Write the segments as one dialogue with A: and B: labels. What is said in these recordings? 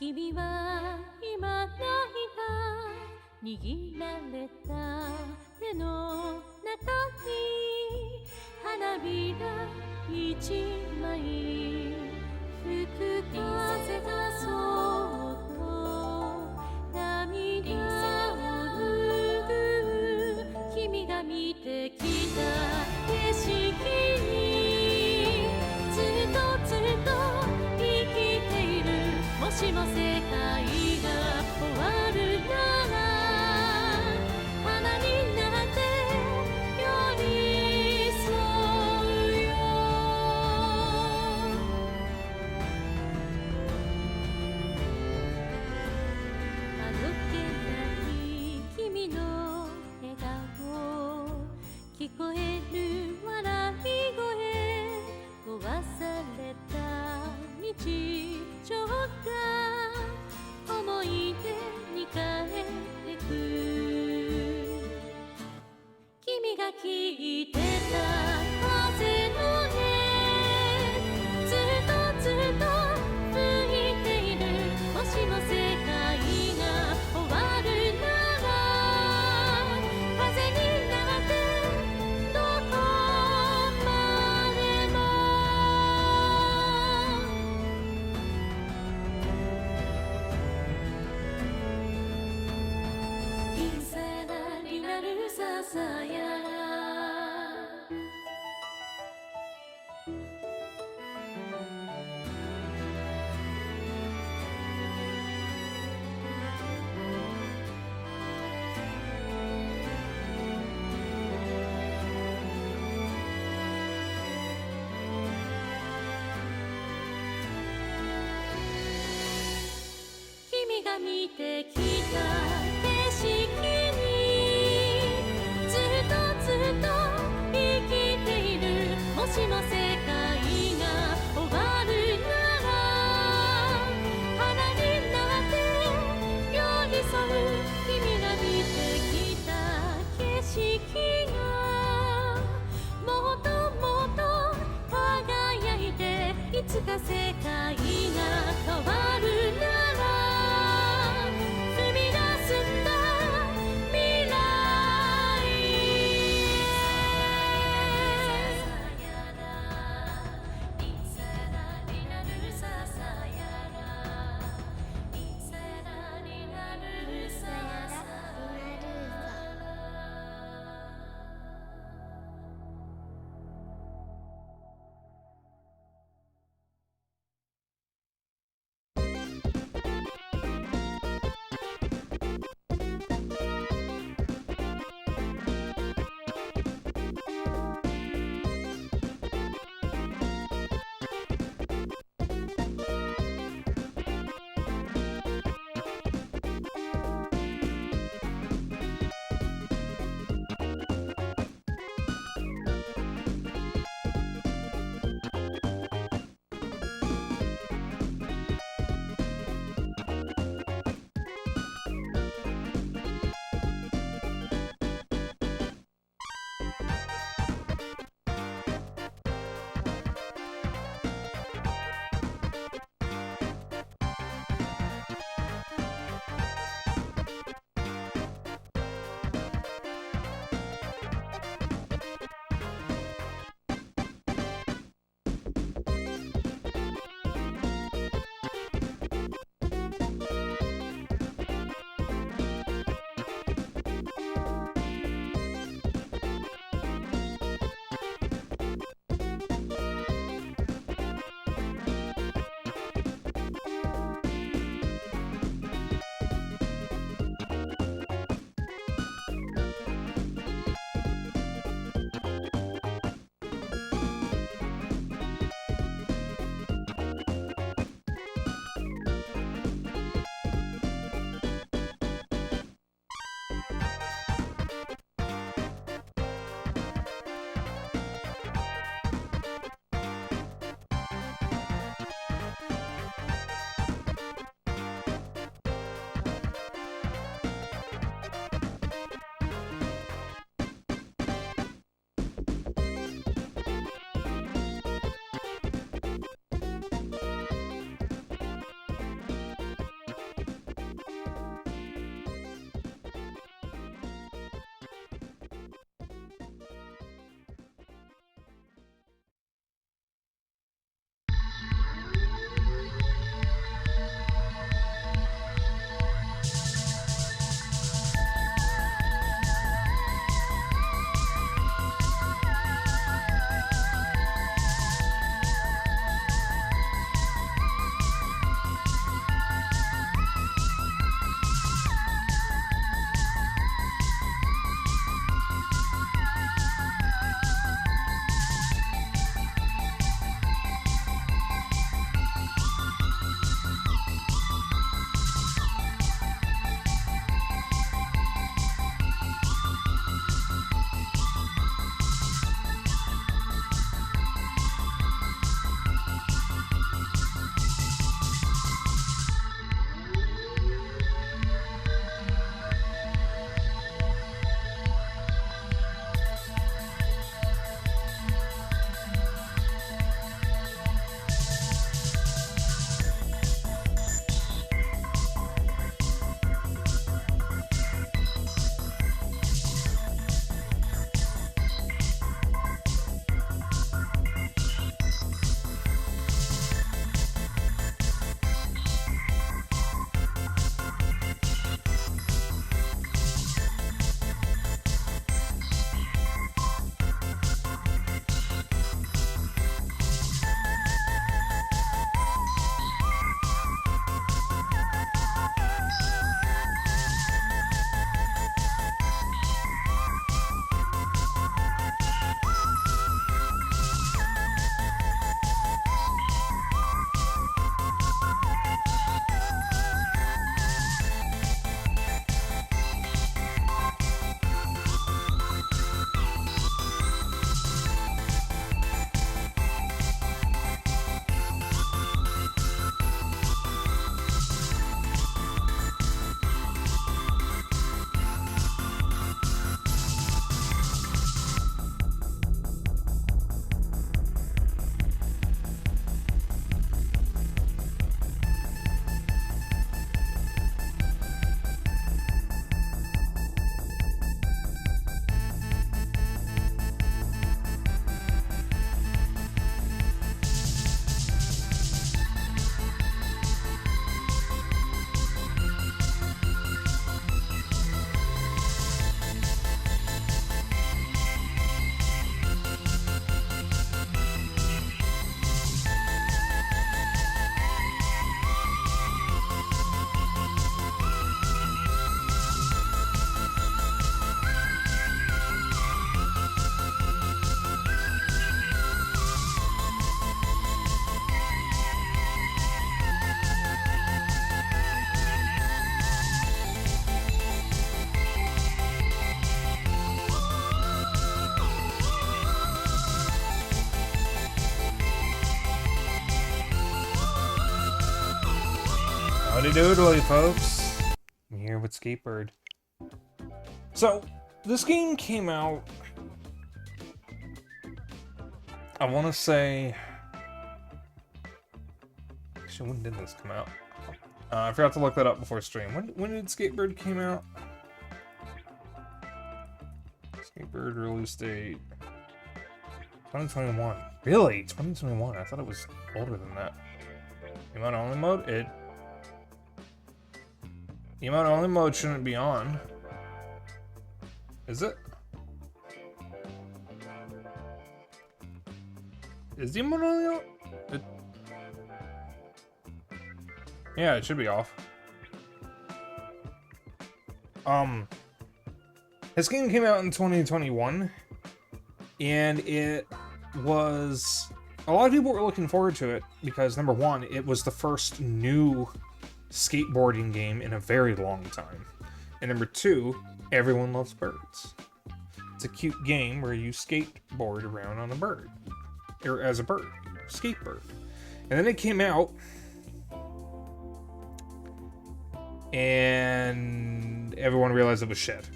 A: 君は今泣いた握られた手の中に花びら一枚吹く風がそっと涙を拭う君が見てきた景色にずっとずっと生きているもしも世界が終わるなら花になって寄り添うよあどけない君の笑顔聞こえる笑い声壊された日常が思い出に帰ってく君が聞いてた風の音ずっとずっと吹いているもしも世界が終わるなら風になってどこまでも銀皿になるささや君が見てきた景色にずっとずっと生きているもしも世界が終わるなら花になって寄り添う君が見てきた景色がもっともっと輝いていつか世界が変わるなら踏み出
B: Howdy doodly, folks. I'm here with SkateBIRD. So, this game came out, I want to say... Actually, when did this come out? I forgot to look that up before stream. When did SkateBIRD came out? SkateBIRD release date... 2021. Really? 2021? I thought it was older than that. Emote only mode? Emote only mode shouldn't be on. Is it? Is the emote only on? Yeah, it should be off. This game came out in 2021, and it was... A lot of people were looking forward to it because, number one, it was the first new skateboarding game in a very long time. And number two, everyone loves birds. It's a cute game where you skateboard around on a bird. Or as a bird. SkateBIRD. And then it came out, and everyone realized it was shit.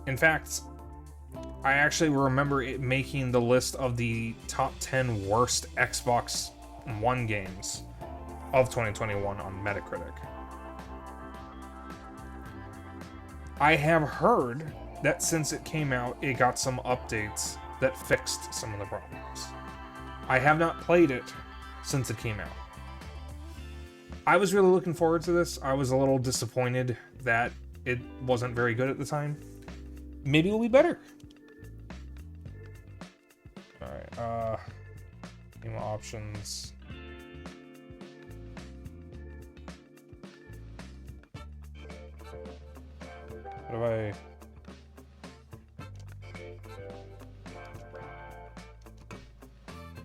B: In fact, I actually remember it making the list of the top 10 worst Xbox One games of 2021 on Metacritic. I have heard that since it came out, it got some updates that fixed some of the problems. I have not played it since it came out. I was really looking forward to this. I was a little disappointed that it wasn't very good at the time. Maybe it'll be better. Alright, game options. How do I...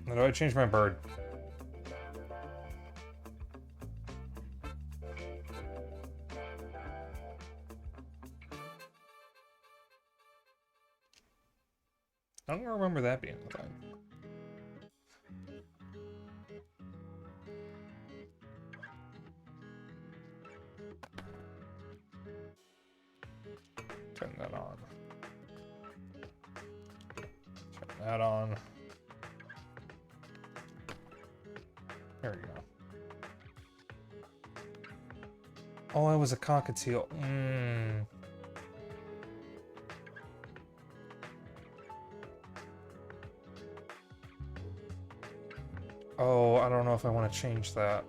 B: How do I change my bird? I don't remember that being the thing. Turn that on. Turn that on. There we go. Oh, I was a cockatiel. Oh, I don't know if I want to change that.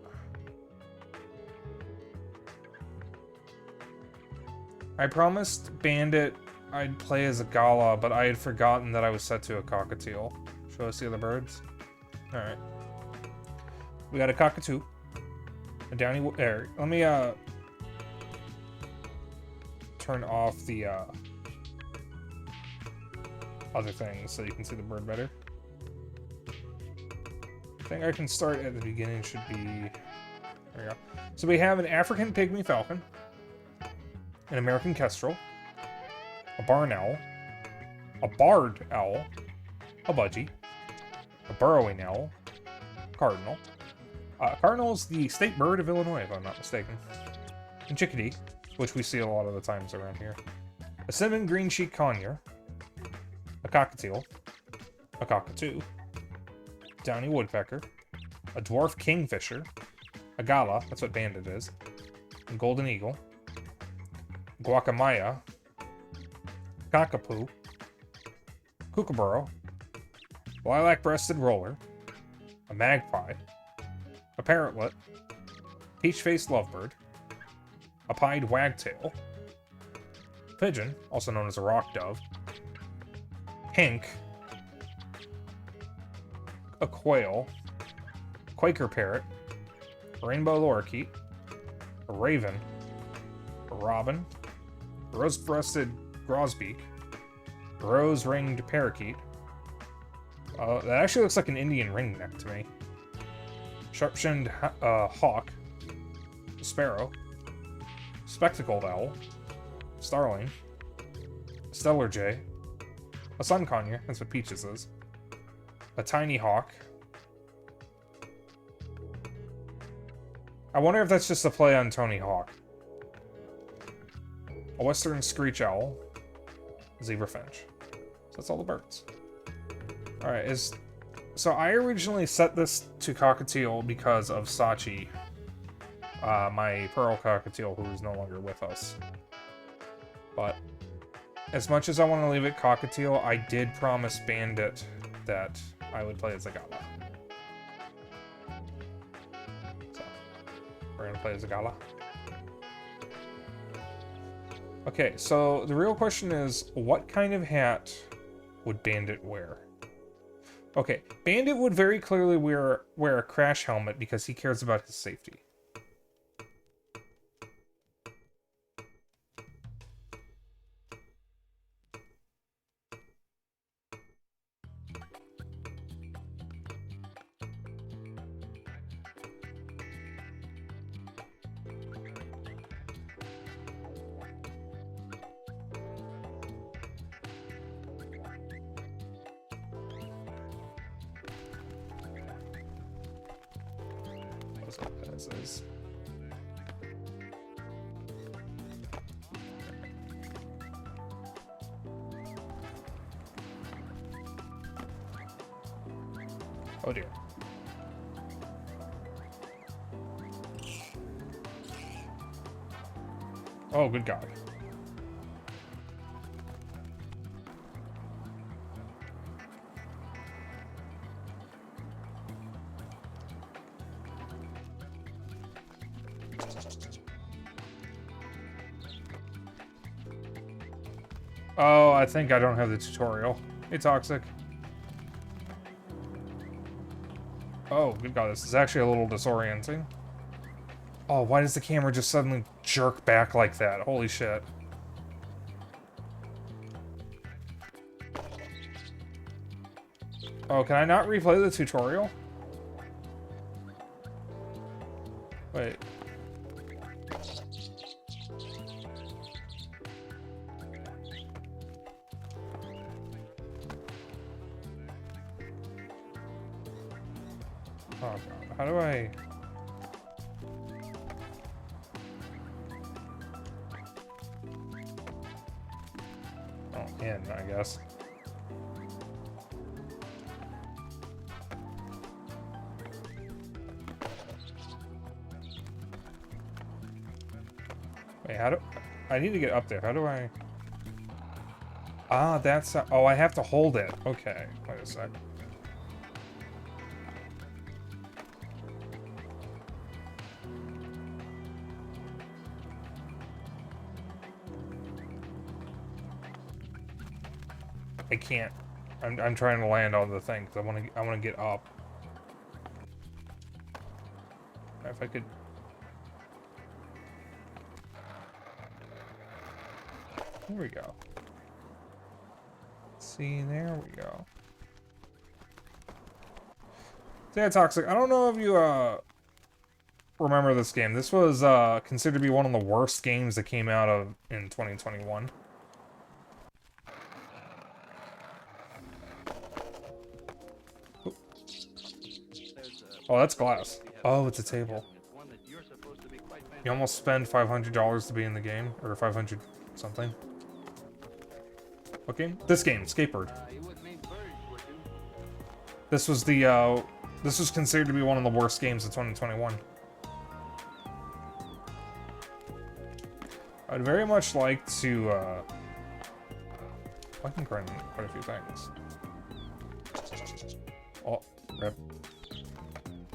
B: I promised Bandit I'd play as a Gala, but I had forgotten that I was set to a cockatiel. Show us the other birds. Alright. We got a cockatoo. A downy... There. Let me, turn off the, other things so you can see the bird better. I think I can start at the beginning. Should be... There we go. So we have an African pygmy falcon, an American kestrel, a barn owl, a barred owl, a budgie, a burrowing owl, cardinal. Cardinal is the state bird of Illinois, if I'm not mistaken. And chickadee, which we see a lot of the times around here. A cinnamon green cheek conure, a cockatiel, a cockatoo, downy woodpecker, a dwarf kingfisher, a gala, that's what bandit is, a golden eagle, guacamaya, cockapoo, kookaburra, lilac-breasted roller, a magpie, a parrotlet, peach-faced lovebird, a pied wagtail, pigeon, also known as a rock dove, hink, a quail, Quaker parrot, a rainbow lorikeet, a raven, a robin, a rose-breasted grosbeak, a rose-ringed parakeet. That actually looks like an Indian ringneck to me. Sharp-shinned hawk, a sparrow, spectacled owl, starling, a stellar jay, a sun conure, that's what Peaches is, a tiny hawk, I wonder if that's just a play on Tony Hawk. A western screech owl. Zebra finch. So that's all the birds. Alright, so I originally set this to cockatiel because of Sachi. My pearl cockatiel, who is no longer with us. But as much as I want to leave it cockatiel, I did promise Bandit that I would play as a gala. So, we're gonna play as a gala. Okay, so the real question is, what kind of hat would Bandit wear? Okay, Bandit would very clearly wear a crash helmet because he cares about his safety. Is. Oh dear. Oh, good God. Oh, I think I don't have the tutorial. Hey, Toxic. Oh, good God, this is actually a little disorienting. Oh, why does the camera just suddenly jerk back like that? Holy shit. Oh, can I not replay the tutorial? Wait. Oh God, how do I... Oh, in, I guess. Wait, how do... I need to get up there. How do I... Ah, that's... Oh, I have to hold it. Okay, wait a sec. I can't. I'm trying to land on the thing because I want to get up. If I could. There we go. See, there we go. So yeah, Toxic. I don't know if you remember this game. This was considered to be one of the worst games that came out of in 2021. Oh, that's glass. Oh, it's a table. You almost spend $500 to be in the game, or 500 something. What game? This game, SkateBIRD. This was the this was considered to be one of the worst games of 2021. I'd very much like to I can grind quite a few things. Oh, rip.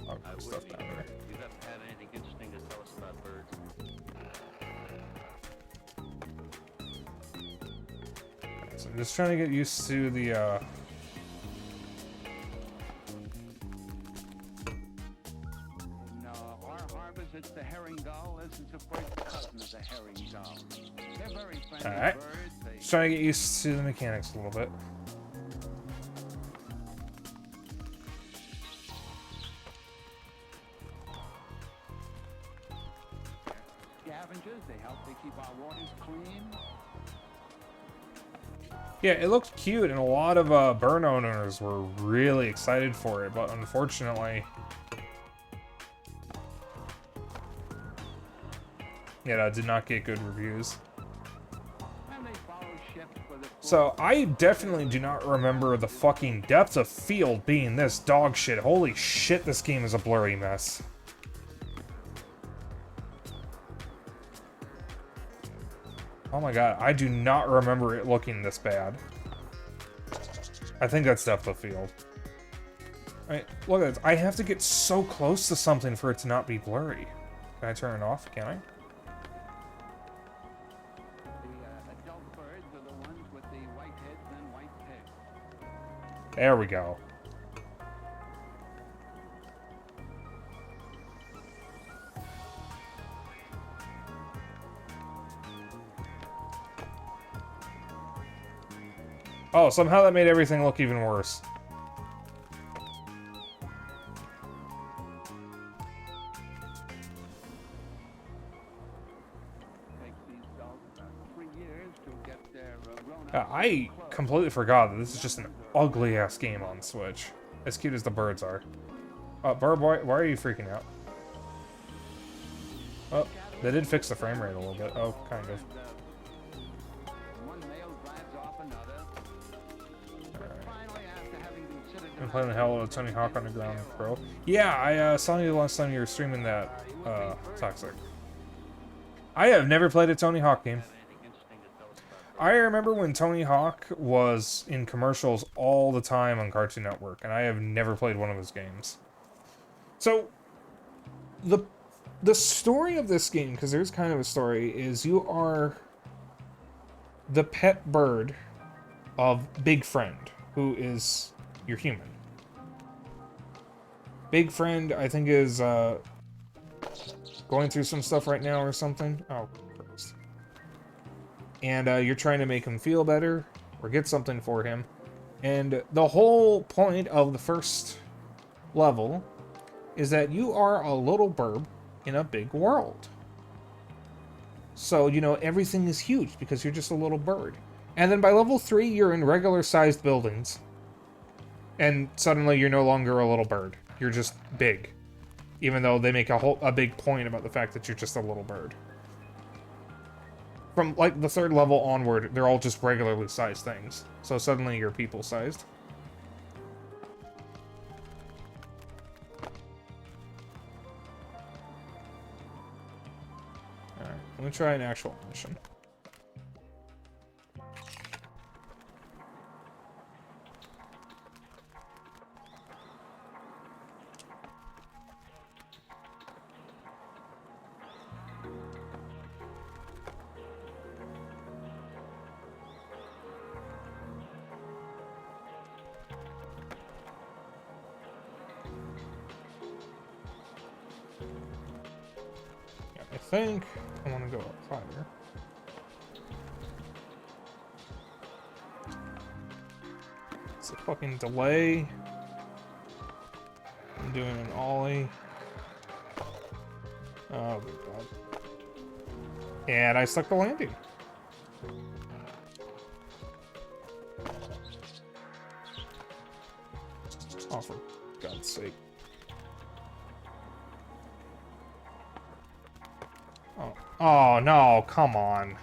B: Oh, stuff down there.
C: You haven't had anything interesting to tell us about birds.
B: Okay, so I'm just trying to get used to the
D: No, our harbors, it's the herring gull. This is the first cousin of the herring gull. They're very friendly
B: Alright.
D: birds.
B: Just trying to get used to the mechanics a little bit.
D: Scavengers, they help to keep our waters clean.
B: Yeah, it looked cute, and a lot of burn owners were really excited for it, but unfortunately, Yeah, did not get good reviews.
D: And they follow ships for the
B: So, I definitely do not remember the fucking depth of field being this dog shit. Holy shit, this game is a blurry mess. Oh my god, I do not remember it looking this bad. I think that's depth of field. Alright, look at this. I have to get so close to something for it to not be blurry. Can I turn it off? Can I?
D: adult birds are the ones with the white heads and white tails.
B: There we go. Oh, somehow that made everything look even worse.
D: Takes these dogs about 3 years to get their grown-up
B: I completely forgot that this is just an ugly-ass game on Switch. As cute as the birds are. Bird, why are you freaking out? Oh, they did fix the frame rate a little bit. Oh, kind of.
D: one male drives off another. Finally, after having considered
B: Been playing the hell out of Tony Hawk Underground Pro. Yeah, I saw you the last time you were streaming that, Toxic. I have never played a Tony Hawk game.
C: Anything interesting to tell us about birds?
B: I remember when Tony Hawk was in commercials all the time on Cartoon Network, and I have never played one of his games. So, the story of this game, because there's kind of a story, is you are the pet bird of Big Friend, who is your human. Big Friend, I think, is going through some stuff right now or something. Oh, Christ. And you're trying to make him feel better or get something for him. And the whole point of the first level is that you are a little burb in a big world. So, you know, everything is huge because you're just a little bird. And then by level 3, you're in regular-sized buildings. And suddenly you're no longer a little bird. You're just big. Even though they make a big point about the fact that you're just a little bird. From, like, the 3rd level onward, they're all just regularly sized things. So suddenly you're people-sized. Alright, let me try an actual mission. I think I want to go up higher. It's a fucking delay. I'm doing an ollie. Oh, good God. And I stuck the landing. Oh, for God's sake. Oh, no, come on.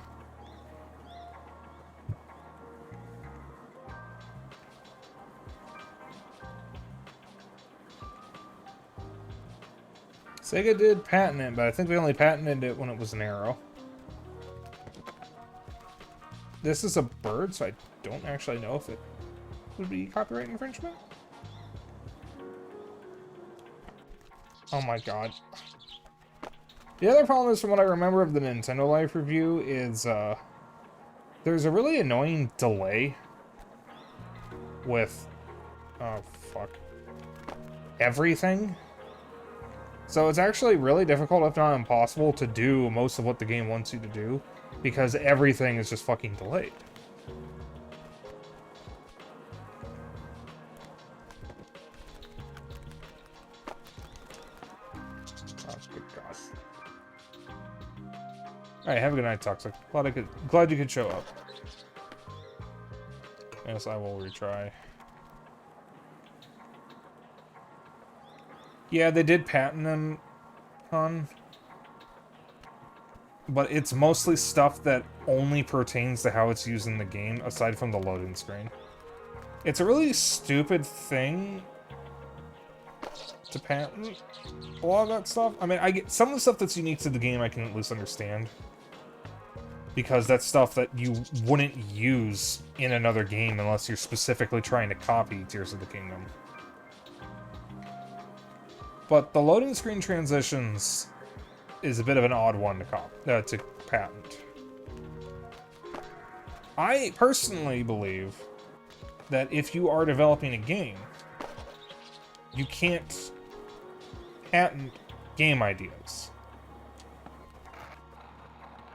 B: Sega did patent it, but I think they only patented it when it was an arrow. This is a bird, so I don't actually know if it would be copyright infringement. Oh my God. The other problem is, from what I remember of the Nintendo Life review, is there's a really annoying delay with, oh fuck, everything. So it's actually really difficult, if not impossible, to do most of what the game wants you to do, because everything is just fucking delayed. Oh, good God. Alright, have a good night, Toxic. Glad you could show up. Yes, I will retry. Yeah, they did patent them, hon. but it's mostly stuff that only pertains to how it's used in the game, aside from the loading screen. It's a really stupid thing to patent a lot of that stuff. I mean, I get some of the stuff that's unique to the game I can at least understand, because that's stuff that you wouldn't use in another game unless you're specifically trying to copy Tears of the Kingdom. But the loading screen transitions is a bit of an odd one to patent. I personally believe that if you are developing a game, you can't patent game ideas.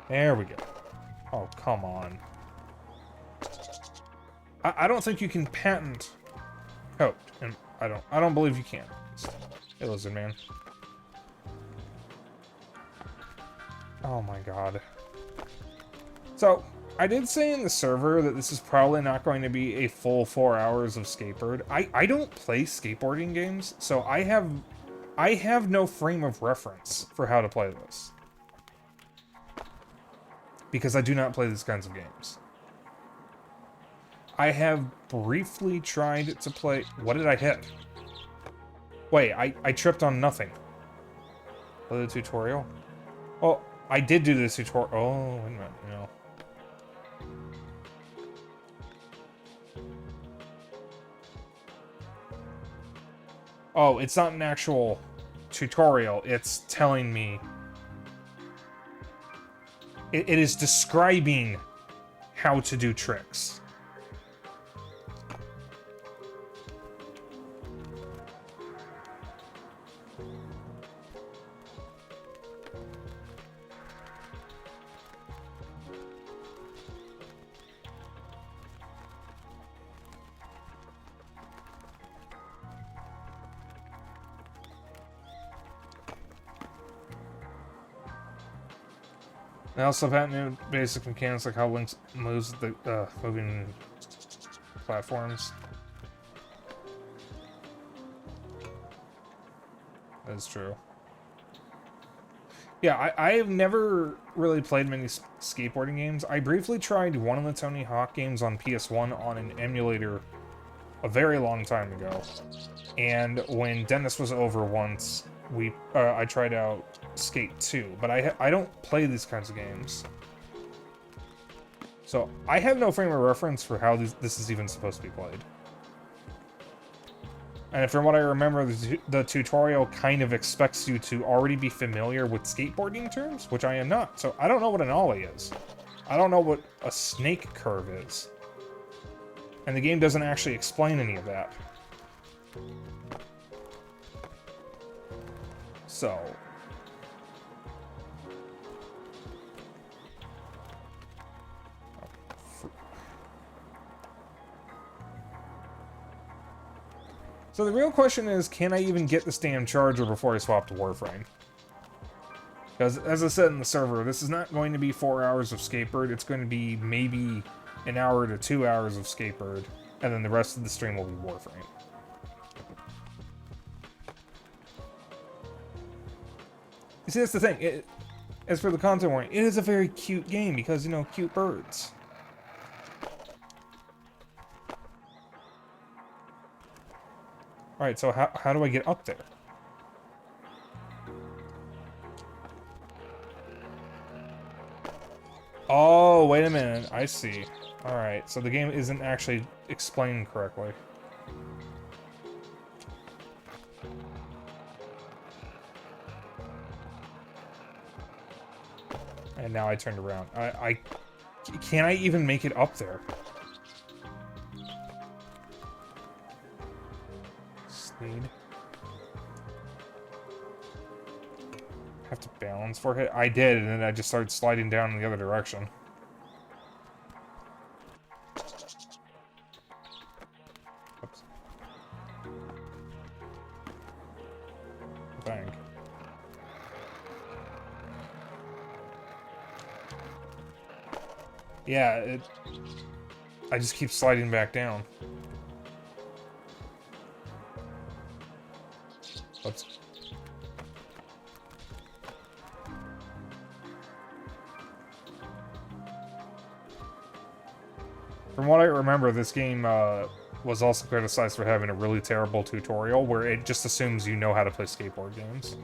B: There we go. Oh, come on. I don't think you can patent code, and I don't believe you can. Hey, lizard man. Oh my god. So, I did say in the server that this is probably not going to be a full 4 hours of SkateBIRD. I don't play skateboarding games, so I have no frame of reference for how to play this. Because I do not play these kinds of games. I have briefly tried to play... What did I hit? Wait, I tripped on nothing. Oh, the tutorial? Oh, I did do the tutorial. Oh, wait a minute, no. Oh, it's not an actual tutorial. It's telling me... It is describing how to do tricks. They also have new basic mechanics like how Link moves the moving platforms. That is true. Yeah, I have never really played many skateboarding games. I briefly tried one of the Tony Hawk games on PS1 on an emulator a very long time ago. And when Dennis was over once, I tried out Skate 2, but I don't play these kinds of games. So I have no frame of reference for how this is even supposed to be played. And from what I remember, the tutorial kind of expects you to already be familiar with skateboarding terms, which I am not. So I don't know what an ollie is. I don't know what a snake curve is. And the game doesn't actually explain any of that. So... So the real question is, can I even get this damn charger before I swap to Warframe? Because, as I said in the server, this is not going to be 4 hours of SkateBIRD. It's going to be maybe an hour to 2 hours of SkateBIRD, and then the rest of the stream will be Warframe. You see, that's the thing. As for the content warning, it is a very cute game because, you know, cute birds. Alright, so how do I get up there? Oh, wait a minute. I see. Alright, so the game isn't actually explained correctly. And now I turned around. Can I even make it up there? Need. Have to balance for it. I did, and then I just started sliding down in the other direction. Oops. Bang. Yeah, I just keep sliding back down. Oops. From what I remember, this game was also criticized for having a really terrible tutorial where it just assumes you know how to play skateboard games.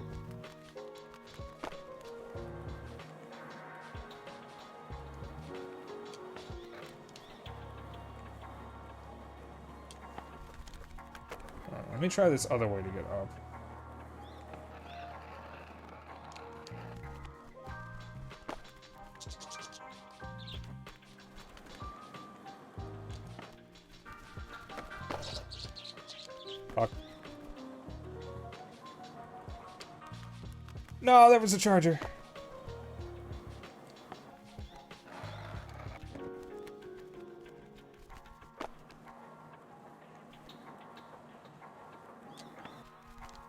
B: Let me try this other way to get up. Fuck. No, there was a charger.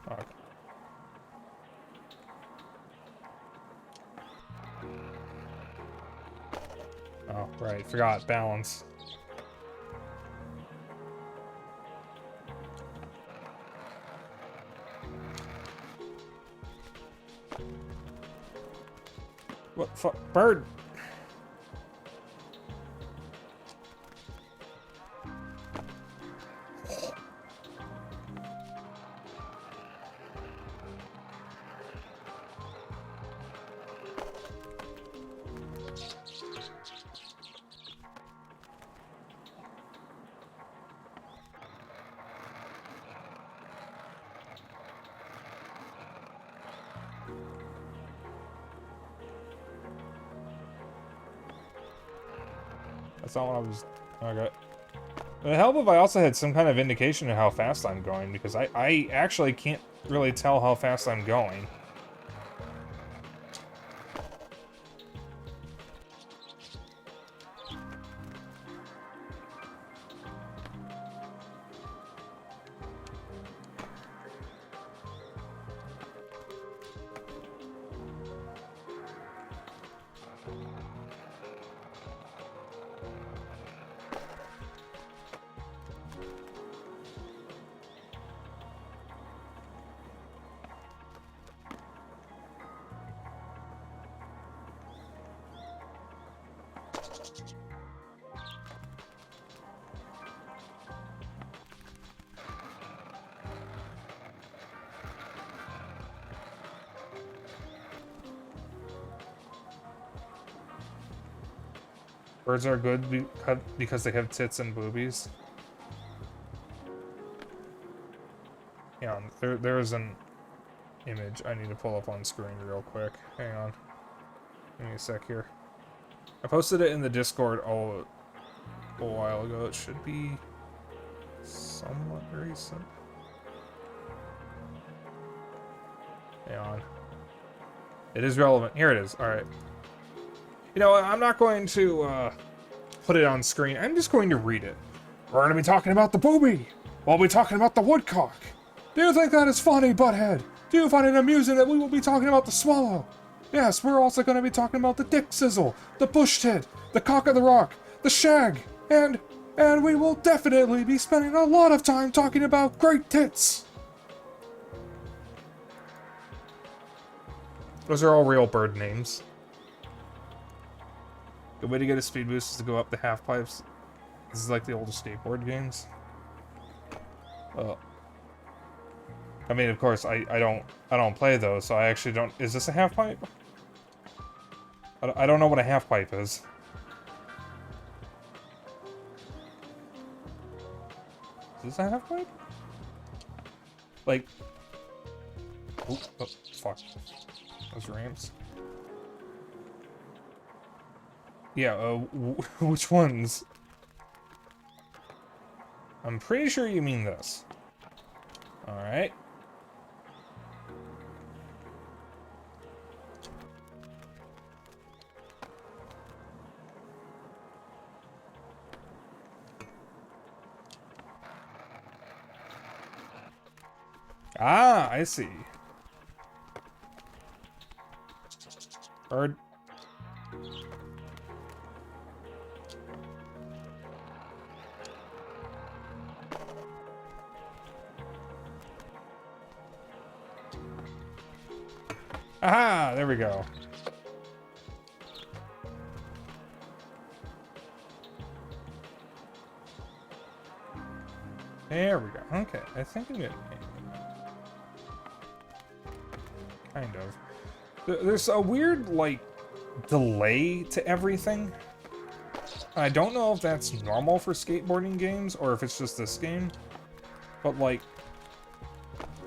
B: Fuck. Oh, right. Forgot. Balance. What fuck? Bird! That's not what I was... Okay. It would help if I also had some kind of indication of how fast I'm going, because I actually can't really tell how fast I'm going. Birds are good because they have tits and boobies. Yeah, there is an image I need to pull up on screen real quick. Hang on. Give me a sec here. I posted it in the Discord a while ago. It should be somewhat recent. Hang on. It is relevant. Here it is. Alright. You know, I'm not going to put it on screen. I'm just going to read it. We're going to be talking about the booby. We'll be talking about the woodcock. Do you think that is funny, butthead? Do you find it amusing that we will be talking about the swallow? Yes, we're also going to be talking about the dick sizzle, the bush tit, the cock of the rock, the shag, and we will definitely be spending a lot of time talking about great tits. Those are all real bird names. The way to get a speed boost is to go up the half pipes. This is like the oldest skateboard games. I mean, of course, I don't play those, so I actually don't. Is this a half pipe? I don't know what a half pipe is. Is this a half pipe? Like, oh fuck, those ramps. Yeah, which ones? I'm pretty sure you mean this. Alright. Ah, I see. Bird. Aha! There we go. There we go. Okay, I think I'm getting it. Kind of. There's a weird, like, delay to everything. I don't know if that's normal for skateboarding games or if it's just this game, but like,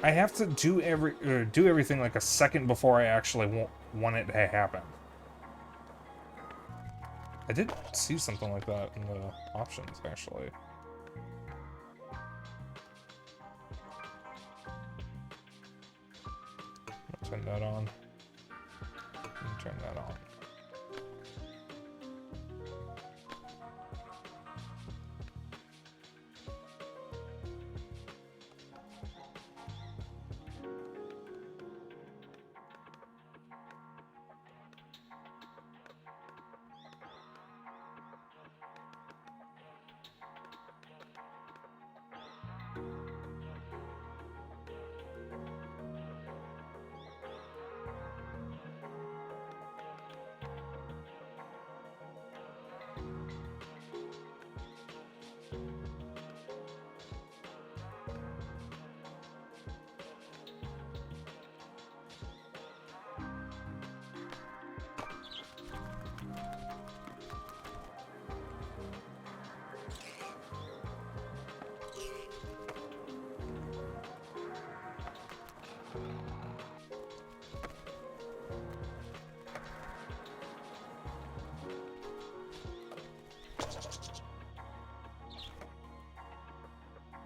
B: I have to do everything like a second before I actually want it to happen. I did see something like that in the options, actually. I'll turn that on. Turn that on.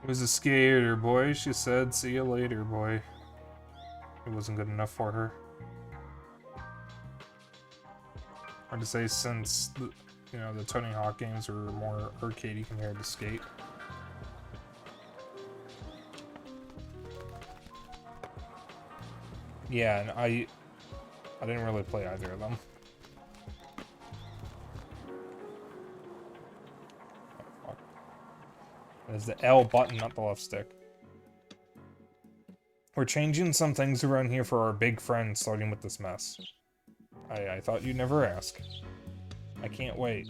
B: It was a skater, boy. She said, "See you later, boy." It wasn't good enough for her. Hard to say since, the Tony Hawk games were more arcadey compared to Skate. Yeah, and I didn't really play either of them. There's the L button, not the left stick. We're changing some things around here for our big friend, starting with this mess. I thought you'd never ask. I can't wait.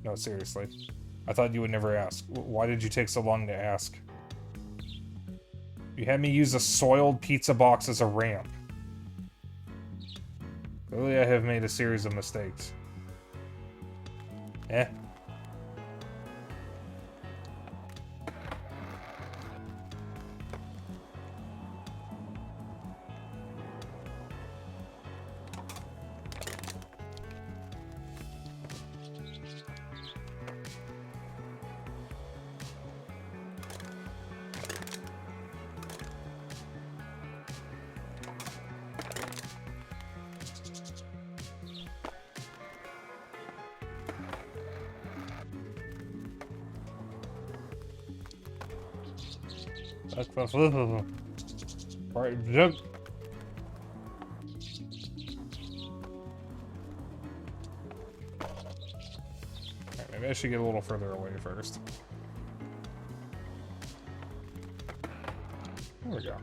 B: No, seriously. I thought you would never ask. Why did you take so long to ask? You had me use a soiled pizza box as a ramp. Clearly I have made a series of mistakes. Eh. Right, jump. Alright, maybe I should get a little further away first. There we go.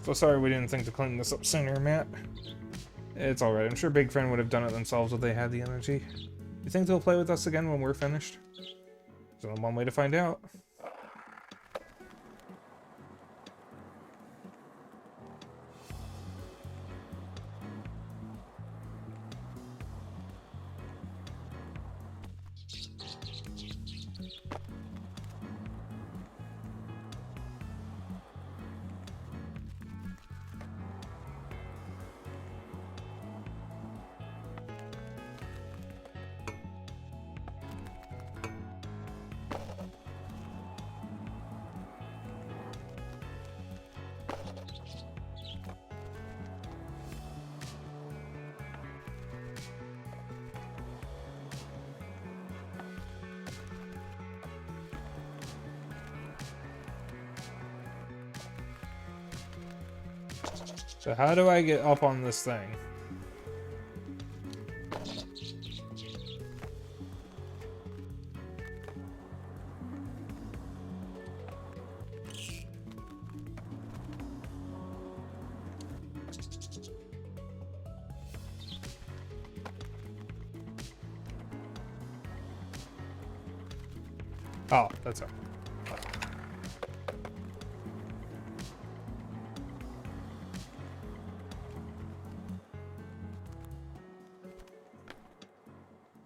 B: So sorry we didn't think to clean this up sooner, Matt. It's alright. I'm sure Big Friend would have done it themselves if they had the energy. You think they'll play with us again when we're finished? There's only one way to find out. So how do I get up on this thing? Oh, that's it.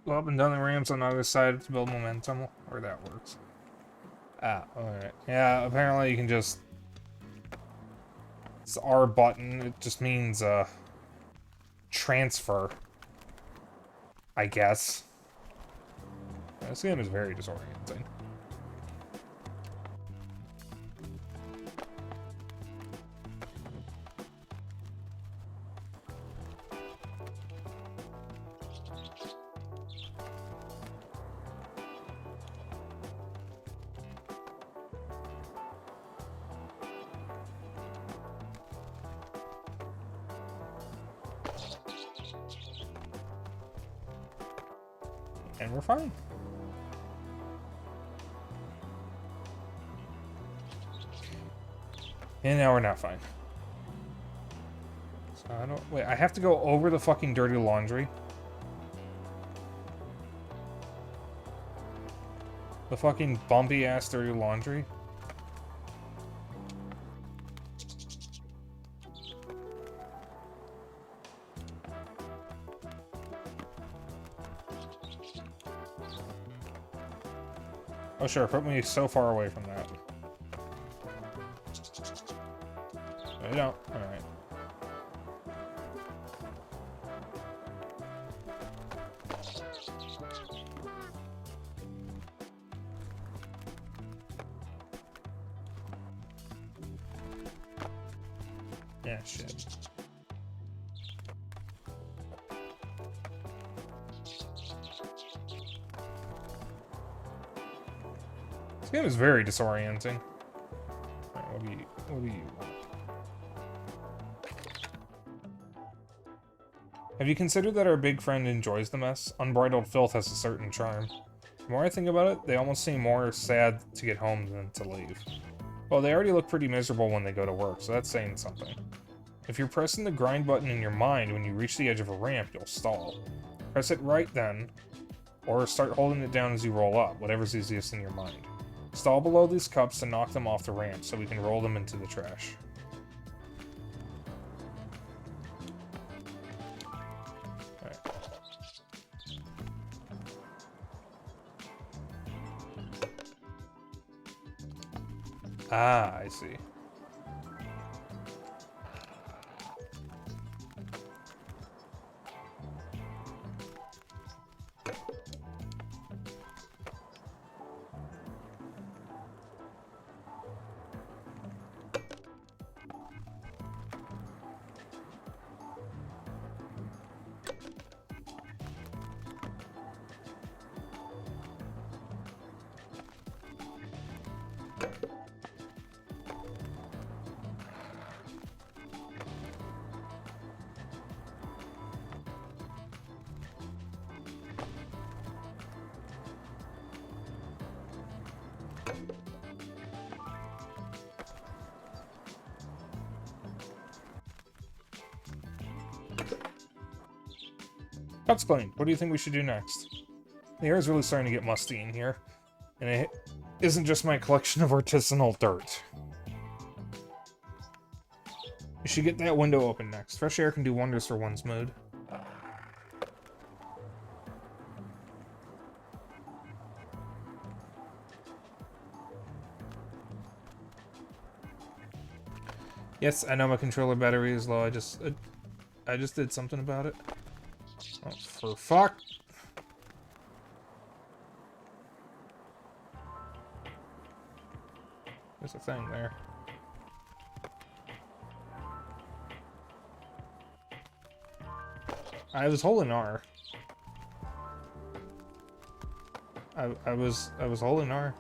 B: Go up and down the ramps on either side to build momentum, or that works. Ah, alright. Yeah, apparently you can just... It's R button, it just means, transfer. I guess. Yeah, this game is very disorienting. And we're fine. And now we're not fine. So I don't... Wait, I have to go over the fucking dirty laundry? The fucking bumpy-ass dirty laundry? Oh sure, put me so far away from that. No, you don't. Alright. Yeah, shit. This game is very disorienting. Alright, what do you want? Have you considered that our big friend enjoys the mess? Unbridled filth has a certain charm. The more I think about it, they almost seem more sad to get home than to leave. Well, they already look pretty miserable when they go to work, so that's saying something. If you're pressing the grind button in your mind when you reach the edge of a ramp, you'll stall. Press it right then, or start holding it down as you roll up, whatever's easiest in your mind. Stall below these cups to knock them off the ramp so we can roll them into the trash. Alright. Ah, I see. Cups cleaned. What do you think we should do next? The air is really starting to get musty in here. And it isn't just my collection of artisanal dirt. We should get that window open next. Fresh air can do wonders for one's mood. Yes, I know my controller battery is low. I just did something about it. Oh, for fuck. There's a thing there. I was holding R. I was holding R.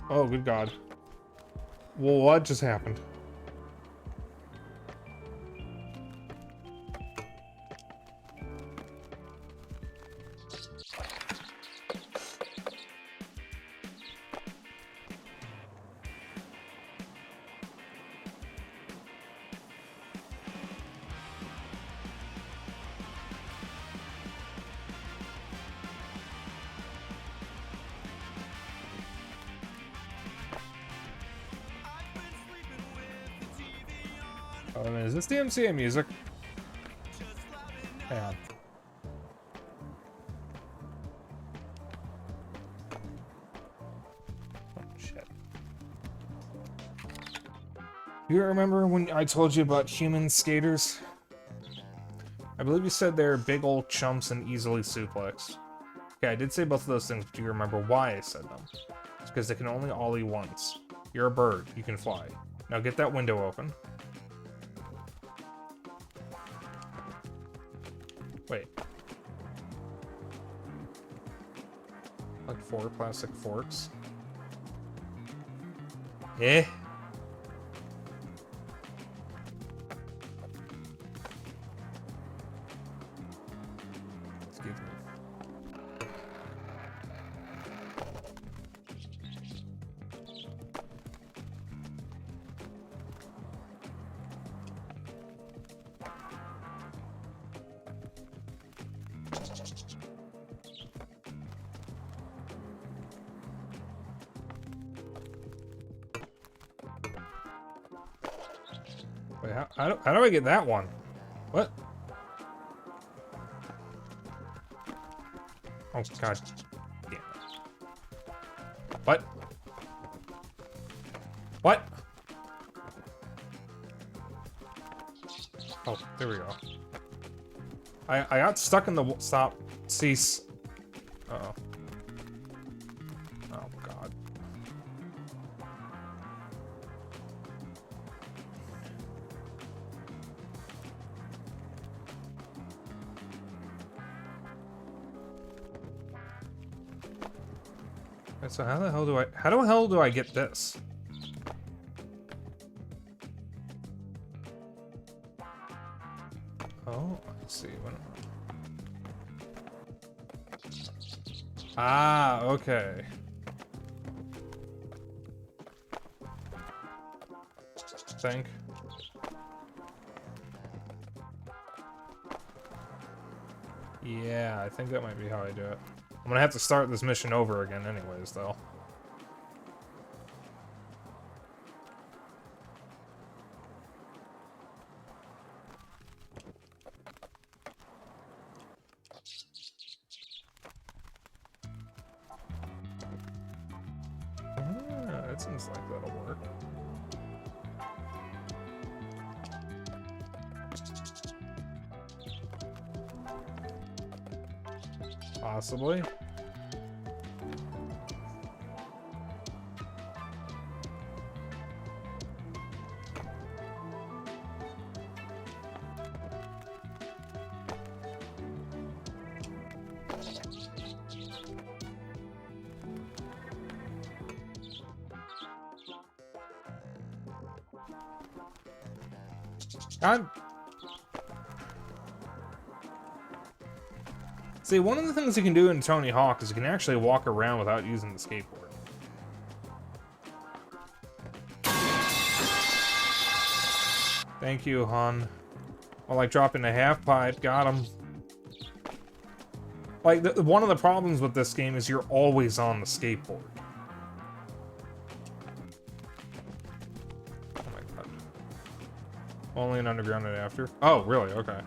B: Oh, good God. Well, what just happened? Oh, is this the MCA music? Hang on. Oh, shit. You remember when I told you about human skaters? I believe you said they're big old chumps and easily suplexed. Okay, I did say both of those things, but do you remember why I said them? It's because they can only ollie once. You're a bird. You can fly. Now get that window open. Wait. Like 4 plastic forks. Eh? Excuse me. Wait, how do I get that one? What? Oh, god. Damn it. What? What? Oh, there we go. I got stuck in the stop. Cease. Uh-oh. Oh, god. Okay, so how the hell do I get this? Oh, let's see. Ah, okay. Think. Yeah, I think that might be how I do it. I'm gonna have to start this mission over again anyways, though. Ah, it seems like that'll work. Possibly. God. See, one of the things you can do in Tony Hawk is you can actually walk around without using the skateboard. Thank you, hon. Well, like dropping a half pipe, got him. Like, one of the problems with this game is you're always on the skateboard. Oh my god. Only an underground and after? Oh, really? Okay.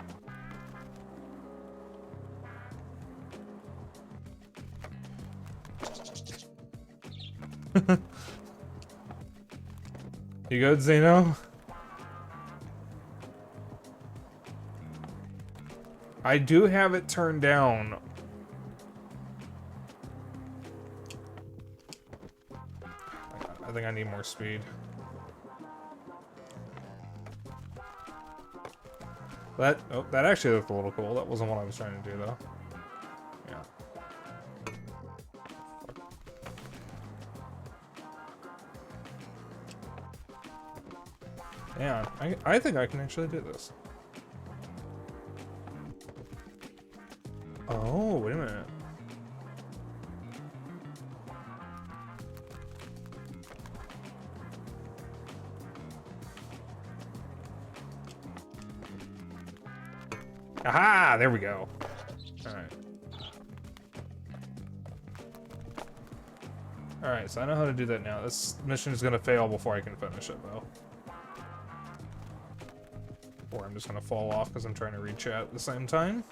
B: You good, Zeno? I do have it turned down. I think I need more speed. That actually looked a little cool. That wasn't what I was trying to do, though. Yeah. Yeah, I think I can actually do this. Oh, wait a minute. Aha! There we go. Alright. Alright, so I know how to do that now. This mission is gonna fail before I can finish it, though. Or I'm just gonna fall off because I'm trying to reach out at the same time.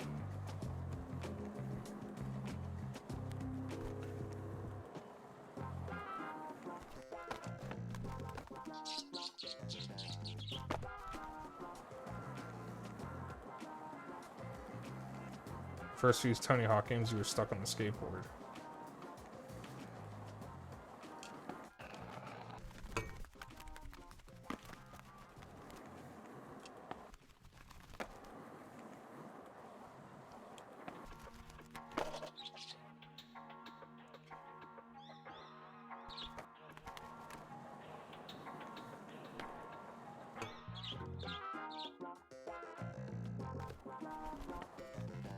B: First few Tony Hawk games, you were stuck on the skateboard.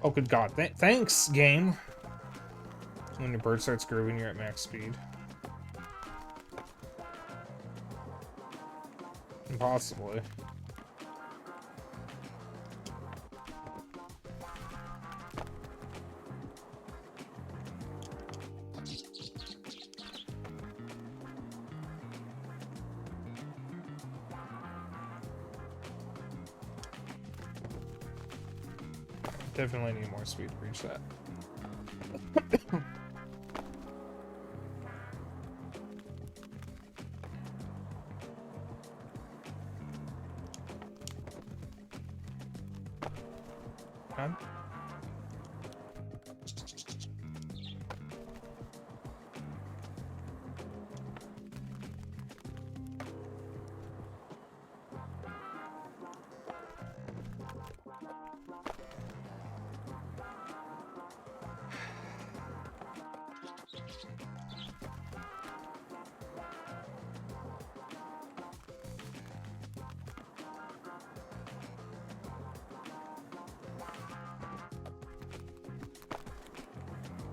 B: Oh, good God. Thanks, game. When your bird starts grooving, you're at max speed. Impossibly. Definitely need more speed to reach that. God.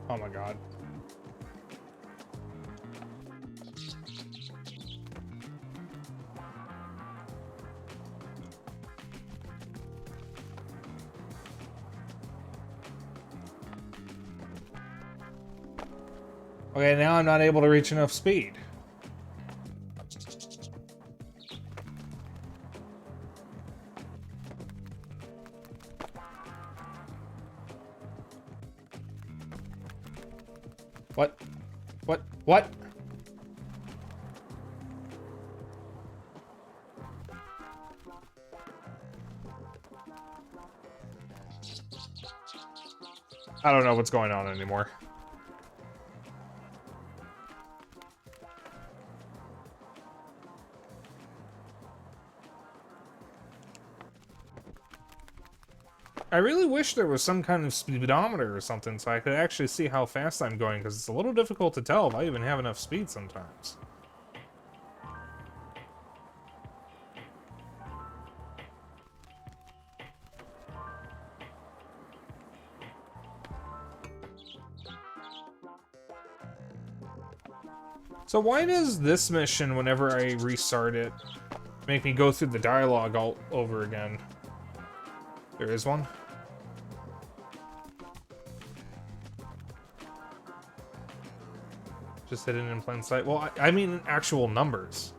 B: Oh my God. Okay, now I'm not able to reach enough speed. What? What? What? I don't know what's going on anymore. I really wish there was some kind of speedometer or something so I could actually see how fast I'm going, because it's a little difficult to tell if I even have enough speed sometimes. So why does this mission, whenever I restart it, make me go through the dialogue all over again? There is one? Just hidden in plain sight. Well, I mean actual numbers.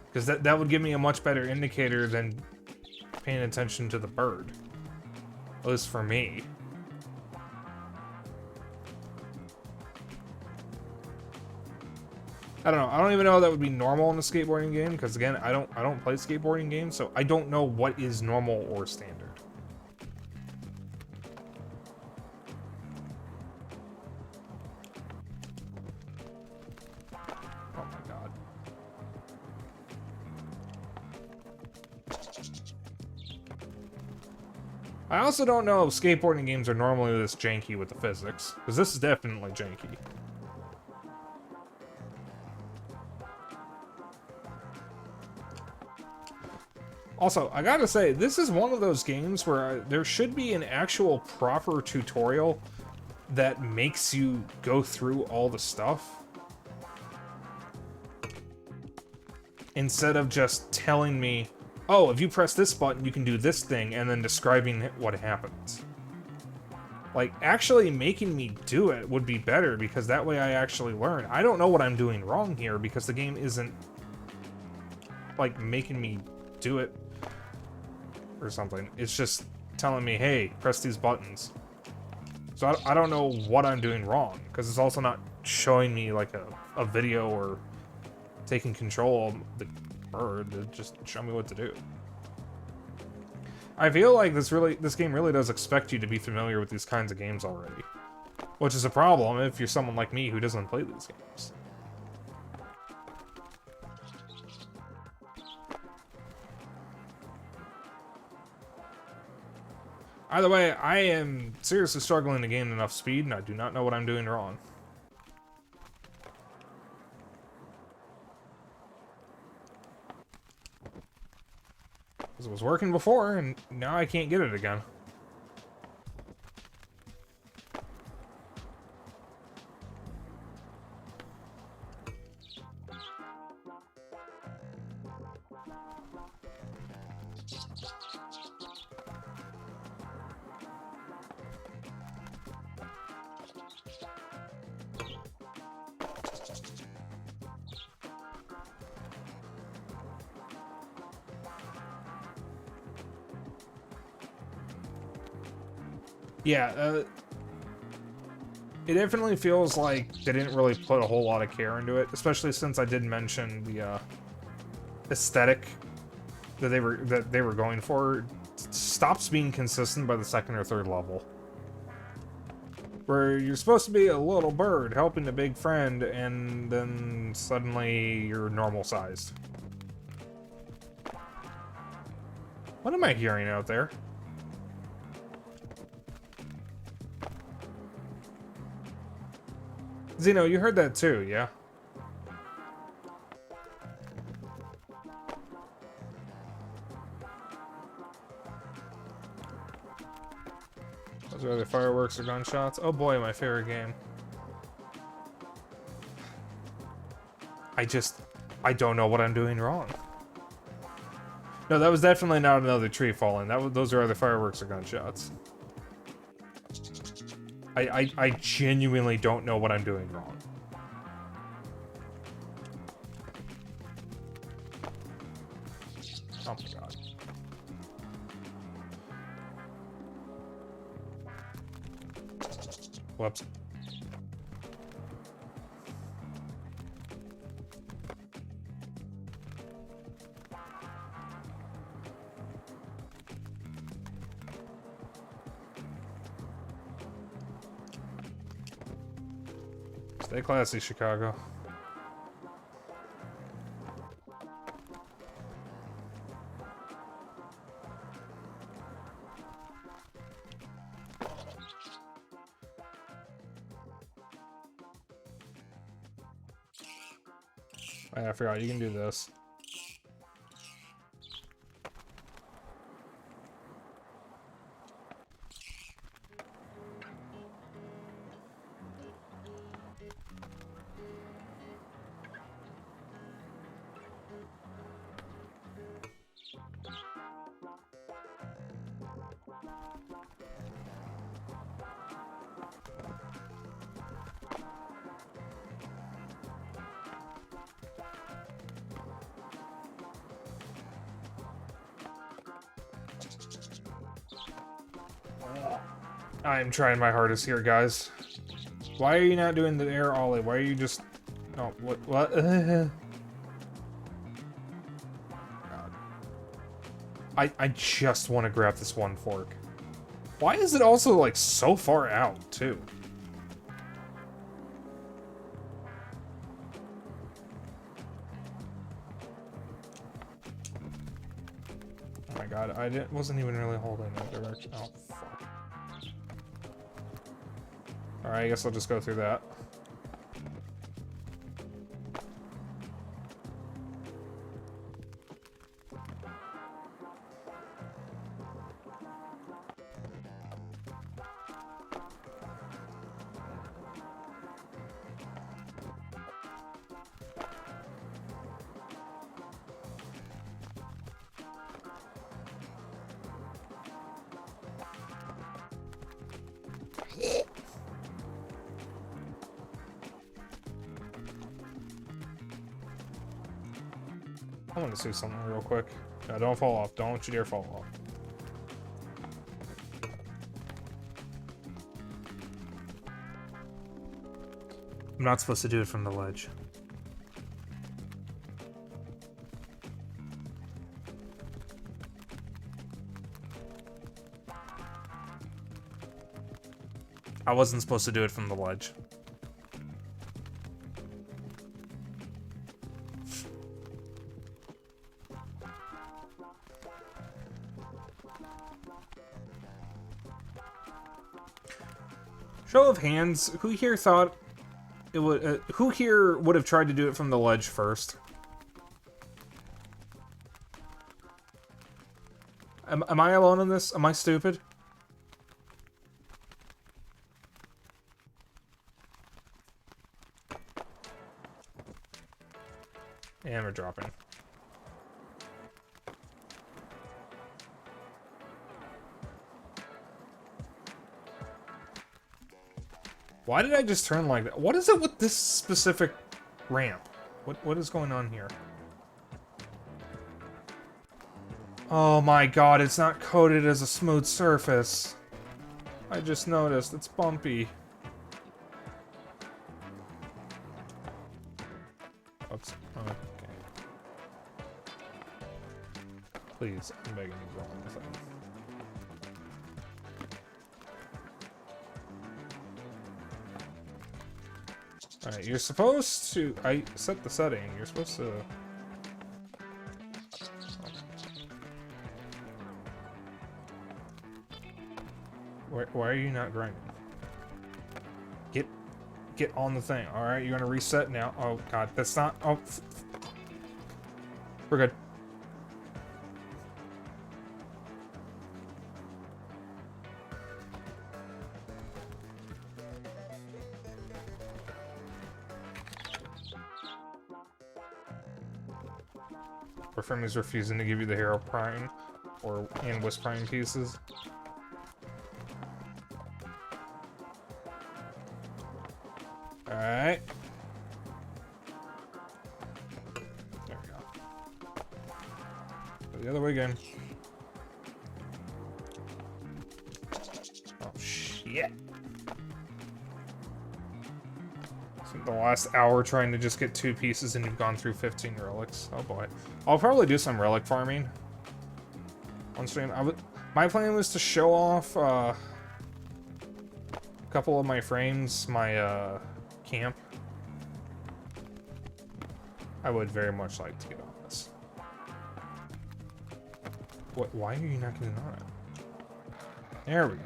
B: Because that would give me a much better indicator than paying attention to the bird. At least for me. I don't know. I don't even know if that would be normal in a skateboarding game, because again, I don't play skateboarding games, so I don't know what is normal or standard. Oh my God. I also don't know if skateboarding games are normally this janky with the physics, because this is definitely janky. Also, I gotta say, this is one of those games where there should be an actual proper tutorial that makes you go through all the stuff. Instead of just telling me, oh, if you press this button, you can do this thing, and then describing what happens. Like, actually making me do it would be better, because that way I actually learn. I don't know what I'm doing wrong here, because the game isn't, like, making me do it. or something. It's just telling me, hey, press these buttons. So I don't know what I'm doing wrong, because it's also not showing me like a video or taking control of the bird to just show me what to do. I feel like this game really does expect you to be familiar with these kinds of games already, which is a problem if you're someone like me who doesn't play these games. Either way, I am seriously struggling to gain enough speed, and I do not know what I'm doing wrong. Because it was working before, and now I can't get it again. Yeah, it definitely feels like they didn't really put a whole lot of care into it, especially since I did mention the aesthetic that they were going for stops being consistent by the second or third level, where you're supposed to be a little bird helping a big friend, and then suddenly you're normal sized. What am I hearing out there? Zeno, you heard that too, yeah? Those are either fireworks or gunshots. Oh boy, my favorite game. I don't know what I'm doing wrong. No, that was definitely not another tree falling. Those are either fireworks or gunshots. I genuinely don't know what I'm doing wrong. Oh my god. Whoops. Stay classy, Chicago. I forgot, you can do this. I'm trying my hardest here, guys. Why are you not doing the air ollie? Why are you just... Oh, what? I just want to grab this one fork. Why is it also, like, so far out, too? Oh my god, wasn't even really holding that direction. Oh, fuck. Alright, I guess I'll just go through that. I want to see something real quick. No, don't fall off. Don't you dare fall off. I'm not supposed to do it from the ledge. I wasn't supposed to do it from the ledge. Show of hands, who here thought it would, who here would have tried to do it from the ledge first? Am I alone in this? Am I stupid? And we're dropping. Why did I just turn like that? What is it with this specific ramp? What is going on here? Oh my god, it's not coated as a smooth surface. I just noticed, it's bumpy. Oops. Okay. Please, I'm begging you, go on this thing. Alright, you're supposed to... I set the setting. You're supposed to... Why are you not grinding? Get on the thing. Alright, you're gonna reset now. Oh, God. That's not... Oh. We're good. Warframe is refusing to give you the Hero Prime and Wisp Prime pieces. Alright. There we go. Go the other way again. Oh, shit. Spent the last hour trying to just get 2 pieces and you've gone through 15 relics. Oh boy. I'll probably do some relic farming on stream. My plan was to show off a couple of my frames, my camp. I would very much like to get on this. What? Why are you not getting on it? There we go.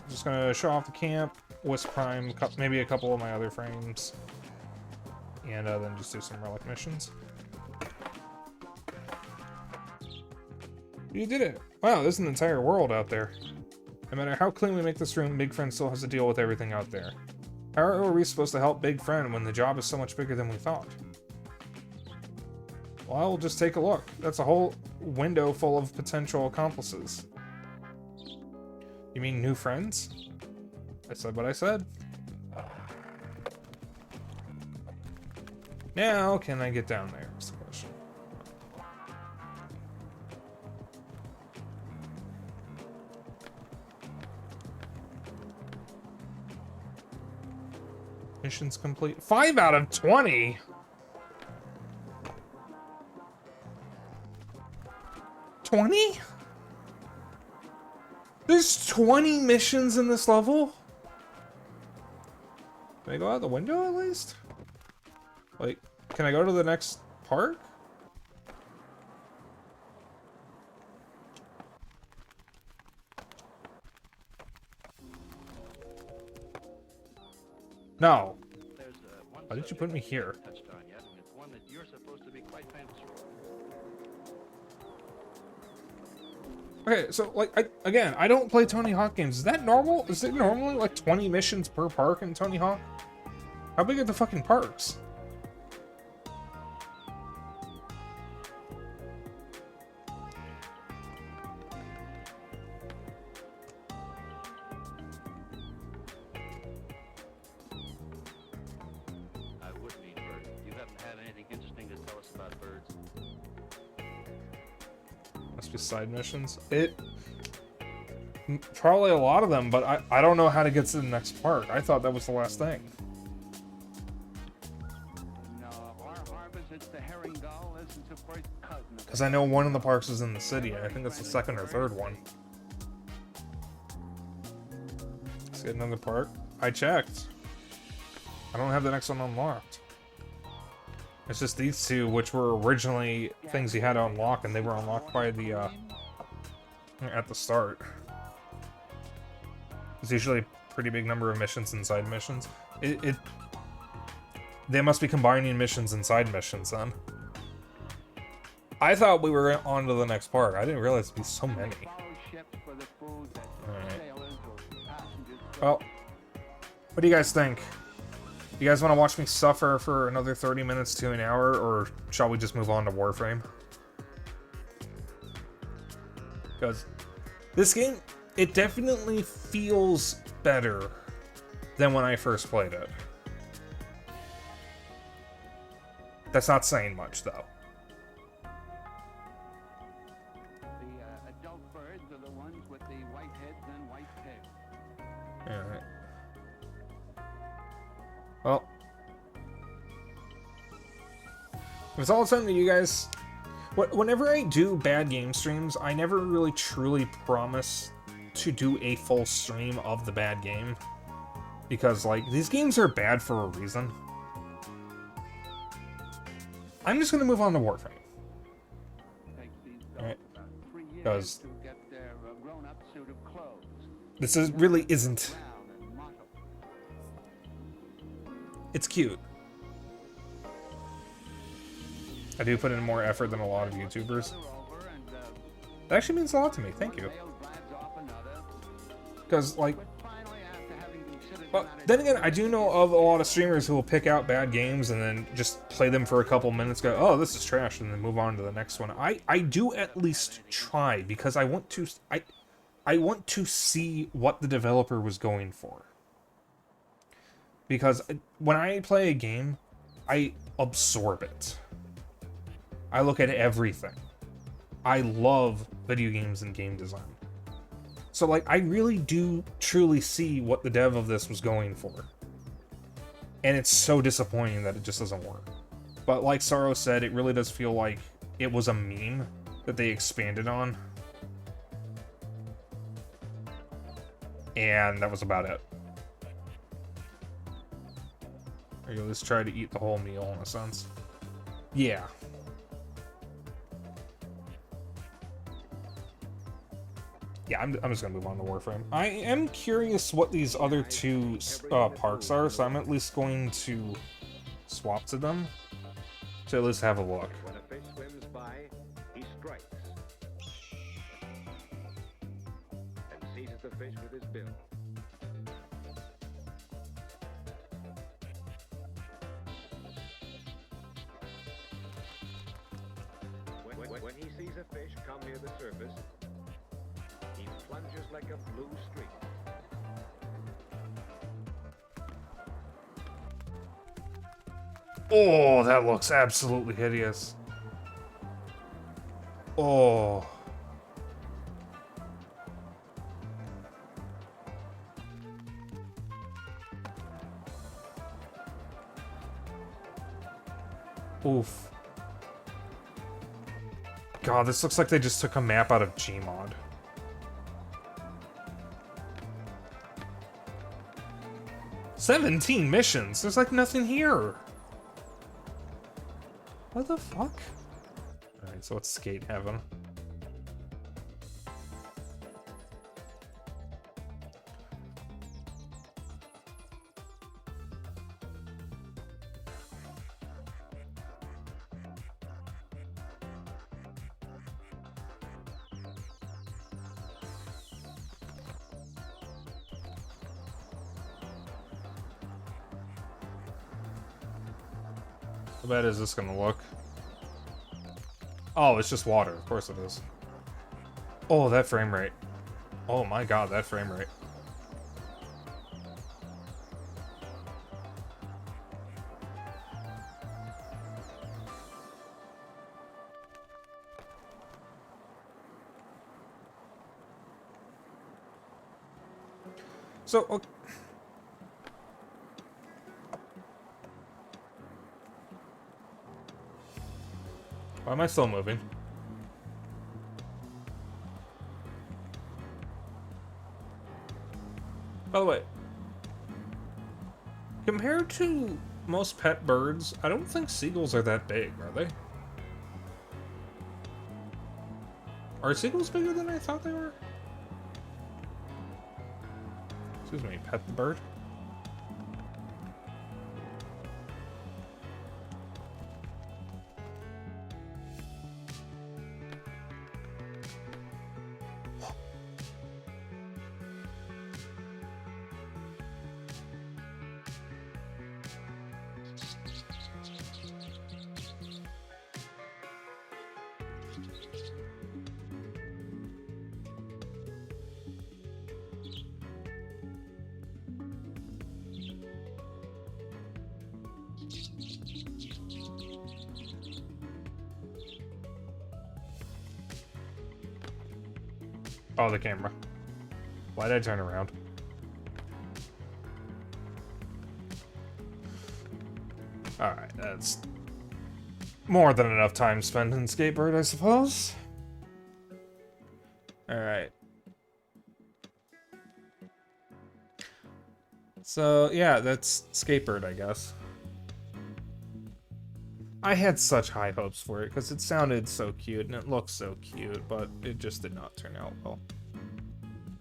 B: Just gonna show off the camp, Wisp Prime, maybe a couple of my other frames, and then just do some relic missions. You did it! Wow, there's an entire world out there. No matter how clean we make this room, Big Friend still has to deal with everything out there. How are we supposed to help Big Friend when the job is so much bigger than we thought? Well, I'll just take a look. That's a whole window full of potential accomplices. You mean new friends? I said what I said. Now, can I get down there? Is the question. Mission's complete. 5 out of 20? $20? There's 20 missions in this level? Can I go out the window at least? Like, can I go to the next park? No. Why did you put me here? Okay, so, like, I don't play Tony Hawk games. Is that normal? Is it normally, like, 20 missions per park in Tony Hawk? How big are the fucking parks? Just side missions. Probably a lot of them, but I don't know how to get to the next part. I thought that was the last thing.
D: No, our harvest, it's the herring gull. This is the first cousin of
B: Because I know one of the parks is in the city. I think that's the second or third one. See another park? I checked. I don't have the next one unlocked. It's just these two, which were originally things you had to unlock, and they were unlocked by the, at the start. There's usually a pretty big number of missions and side missions. They must be combining missions and side missions, then. I thought we were on to the next part. I didn't realize there'd be so many. Alright. Well, what do you guys think? You guys want to watch me suffer for another 30 minutes to an hour, or shall we just move on to Warframe? Because this game, it definitely feels better than when I first played it. That's not saying much, though.
D: The adult birds are the ones with the white heads and white tails.
B: Alright. Well, it's all something that you guys... Whenever I do bad game streams, I never really truly promise to do a full stream of the bad game. Because, like, these games are bad for a reason. I'm just gonna move on to Warframe. Alright. Because this really isn't... It's cute. I do put in more effort than a lot of YouTubers. That actually means a lot to me, thank you. Because, like... Well, then again, I do know of a lot of streamers who will pick out bad games and then just play them for a couple minutes, go, oh, this is trash, and then move on to the next one. I do at least try, because I want to see what the developer was going for. Because when I play a game, I absorb it. I look at everything. I love video games and game design. So, like, I really do truly see what the dev of this was going for. And it's so disappointing that it just doesn't work. But like Sorrow said, it really does feel like it was a meme that they expanded on. And that was about it. There you go, let's try to eat the whole meal in a sense. Yeah. Yeah, I'm just gonna move on to Warframe. I am curious what these other two parks are, so I'm at least going to swap to them to at least have a look.
E: When a fish swims by, he strikes and seizes the fish with his bill. When he sees a fish come near the surface, he plunges like a blue streak.
B: Oh, that looks absolutely hideous. Oh. Oof. God, this looks like they just took a map out of Gmod. "17 missions? There's like nothing here. What the fuck?" Alright, so it's skate heaven. How bad is this gonna look? Oh, it's just water. Of course it is. Oh, that frame rate. Oh my god, that frame rate. So, why am I still moving? By the way, compared to most pet birds, I don't think seagulls are that big, are they? Are seagulls bigger than I thought they were? Excuse me, pet the bird? Oh, the camera. Why'd I turn around? Alright, that's more than enough time spent in SkateBIRD, I suppose. Alright. So, yeah, that's SkateBIRD, I guess. I had such high hopes for it, because it sounded so cute, and it looked so cute, but it just did not turn out well.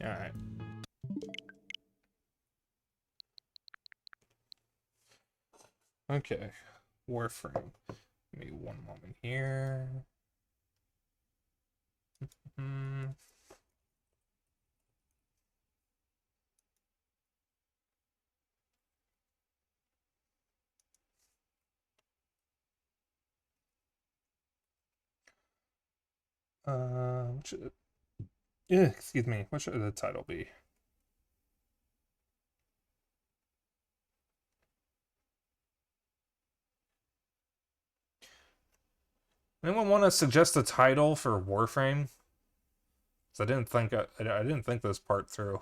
B: Alright. Okay. Warframe. Give me one moment here. What should it... Yeah, excuse me. What should the title be? Anyone want to suggest a title for Warframe? Because I didn't think I didn't think this part through.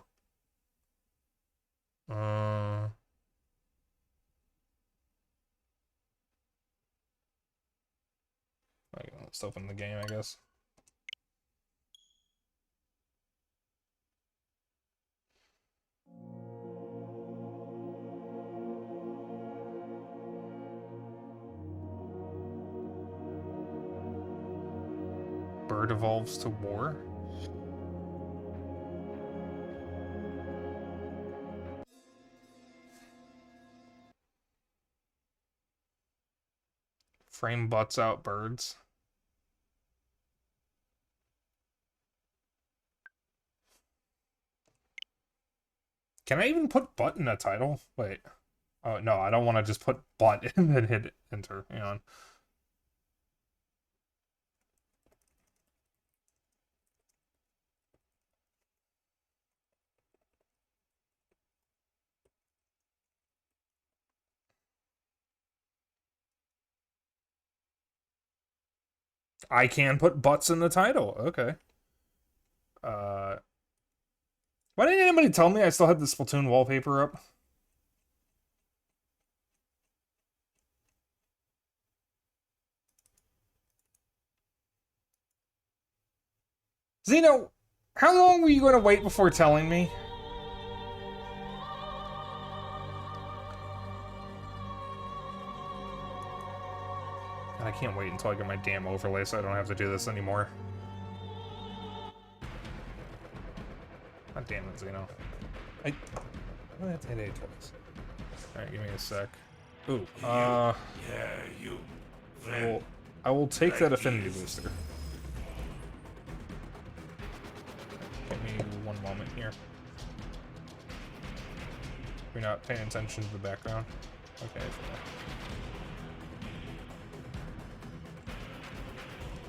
B: Let's open the game, I guess. Bird evolves to war. Frame butts out birds. Can I even put butt in a title? Wait. Oh, no, I don't want to just put butt and then hit enter. Hang on. I can put butts in the title. Okay. Why didn't anybody tell me I still had the Splatoon wallpaper up? Zeno, how long were you going to wait before telling me? God, I can't wait until I get my damn overlay so I don't have to do this anymore. God damn it, Zeno. I'm gonna have to hit A twice. Alright, give me a sec. Ooh, I will take that affinity booster. Give me one moment here. We're not paying attention to the background. Okay.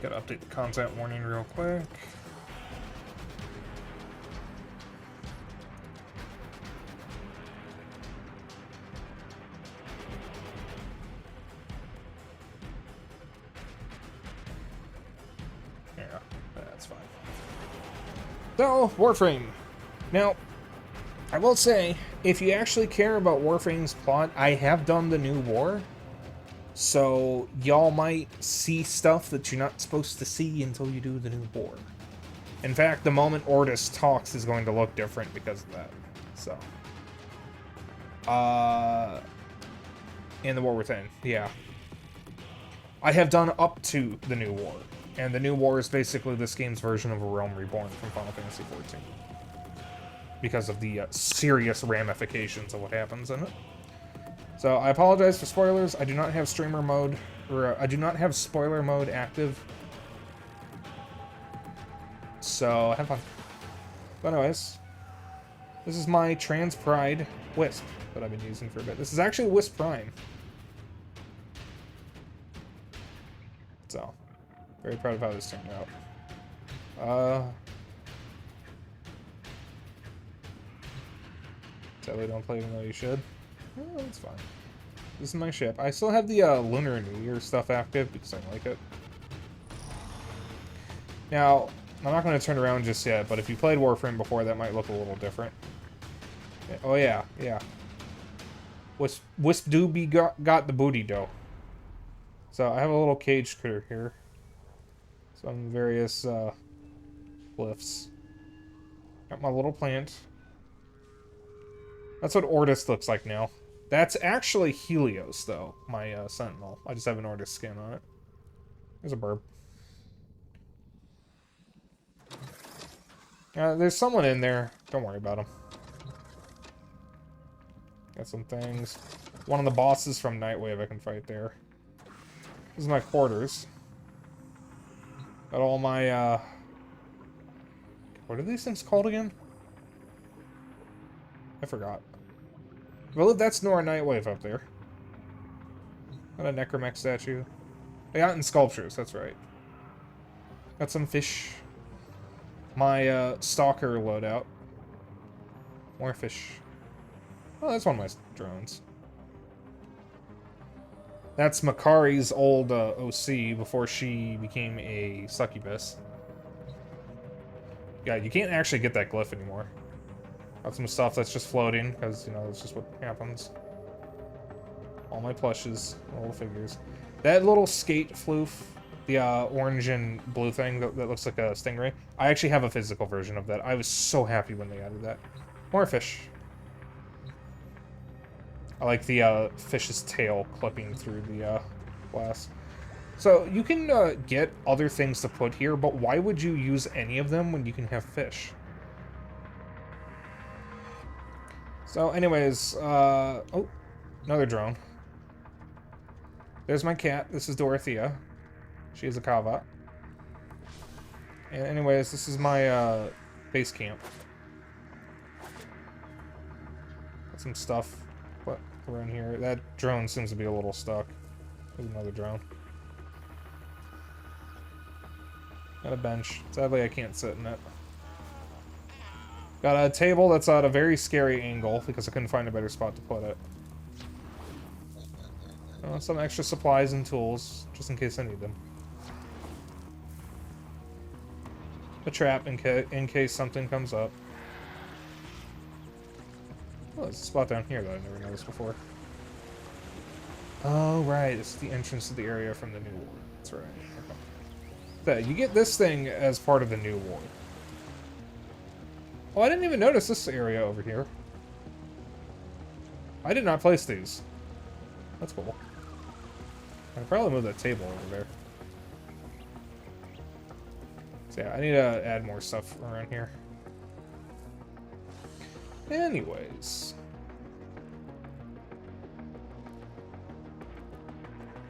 B: Gotta update the content warning real quick. Yeah, that's fine. So, Warframe. Now, I will say, if you actually care about Warframe's plot, I have done the new war. So, y'all might see stuff that you're not supposed to see until you do the new war. In fact, the moment Ordis talks is going to look different because of that. So. In the War Within, yeah. I have done up to the new war. And the new war is basically this game's version of a Realm Reborn from Final Fantasy XIV. Because of the serious ramifications of what happens in it. So I apologize for spoilers. I do not have streamer mode, or I do not have spoiler mode active. So have fun. But anyways, this is my Trans Pride Wisp that I've been using for a bit. This is actually Wisp Prime. So, very proud of how this turned out. Sadly, don't play even though you should. Oh, that's fine. This is my ship. I still have the Lunar New Year stuff active because I like it. Now, I'm not going to turn around just yet, but if you played Warframe before, that might look a little different. Oh yeah, yeah. Wisp Doobie got the booty dough. So I have a little cage critter here. Some various glyphs. Got my little plant. That's what Ordis looks like now. That's actually Helios, though, my Sentinel. I just have an Ordis skin on it. There's a burb. There's someone in there. Don't worry about him. Got some things. One of the bosses from Nightwave I can fight there. This is my quarters. Got all my, what are these things called again? I forgot. I believe that's Nora Nightwave up there. Got a Necromech statue. I got it in sculptures, that's right. Got some fish. My, Stalker loadout. More fish. Oh, that's one of my drones. That's Makari's old OC before she became a succubus. Yeah, you can't actually get that glyph anymore. Got some stuff that's just floating, because, you know, that's just what happens. All my plushes, little figures. That little skate floof, the orange and blue thing that looks like a stingray, I actually have a physical version of that. I was so happy when they added that. More fish. I like the fish's tail clipping through the glass. So you can get other things to put here, but why would you use any of them when you can have fish? So anyways, oh, another drone. There's my cat. This is Dorothea. She is a Kava. And anyways, this is my base camp. Got some stuff around here. That drone seems to be a little stuck. There's another drone. Got a bench. Sadly, I can't sit in it. Got a table that's at a very scary angle because I couldn't find a better spot to put it. Some extra supplies and tools, just in case I need them. A trap in case something comes up. Oh, there's a spot down here that I never noticed before. Oh, right. It's the entrance to the area from the new war. That's right. Okay. You get this thing as part of the new war. Oh, I didn't even notice this area over here. I did not place these. That's cool. I could probably move that table over there. So yeah, I need to add more stuff around here. Anyways.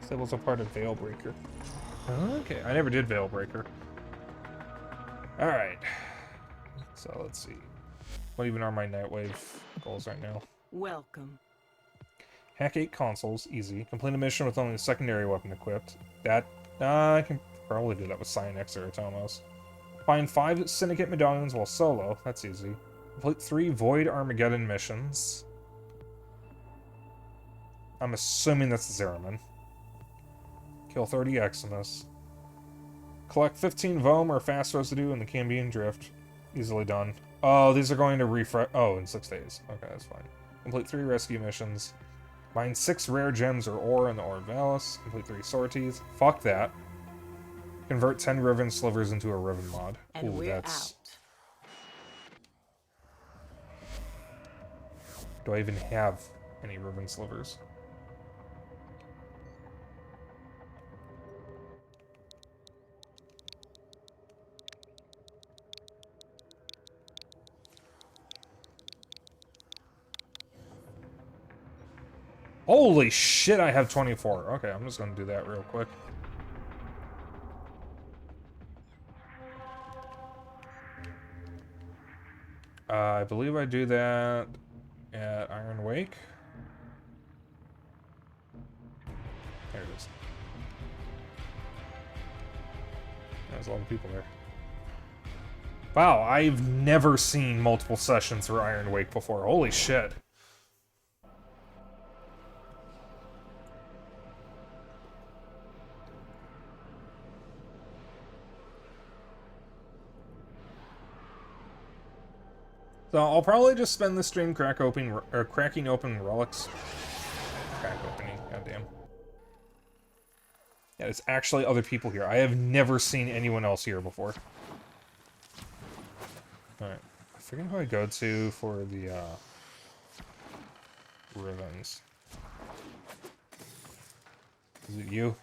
B: This table's a part of Veilbreaker. Okay, I never did Veilbreaker. Alright. So let's see. What even are my Nightwave goals right now?
F: Welcome.
B: Hack 8 consoles, easy. Complete a mission with only a secondary weapon equipped. That, I can probably do that with Cyanix or Atomos. Find 5 Syndicate medallions while solo, that's easy. Complete 3 Void Armageddon missions. I'm assuming that's the Zeraman. Kill 30 Eximus. Collect 15 Vohm or Fast Residue in the Cambion Drift. Easily done. Oh, these are going to refresh. Oh, in 6 days. Okay, that's fine. Complete 3 rescue missions. Find 6 rare gems or ore in the Ore of Valis. Complete 3 sorties. Fuck that. Convert 10 Riven slivers into a Riven mod.
F: And
B: Ooh,
F: we're
B: that's...
F: out.
B: Do I even have any Riven slivers? Holy shit, I have 24. Okay, I'm just gonna do that real quick. I believe I do that at Iron Wake. There it is. There's a lot of people there. Wow, I've never seen multiple sessions for Iron Wake before. Holy shit. So I'll probably just spend the stream cracking open relics. Crack opening, goddamn. Yeah, there's actually other people here. I have never seen anyone else here before. Alright. I forget who I go to for the, Rivens. Is it you?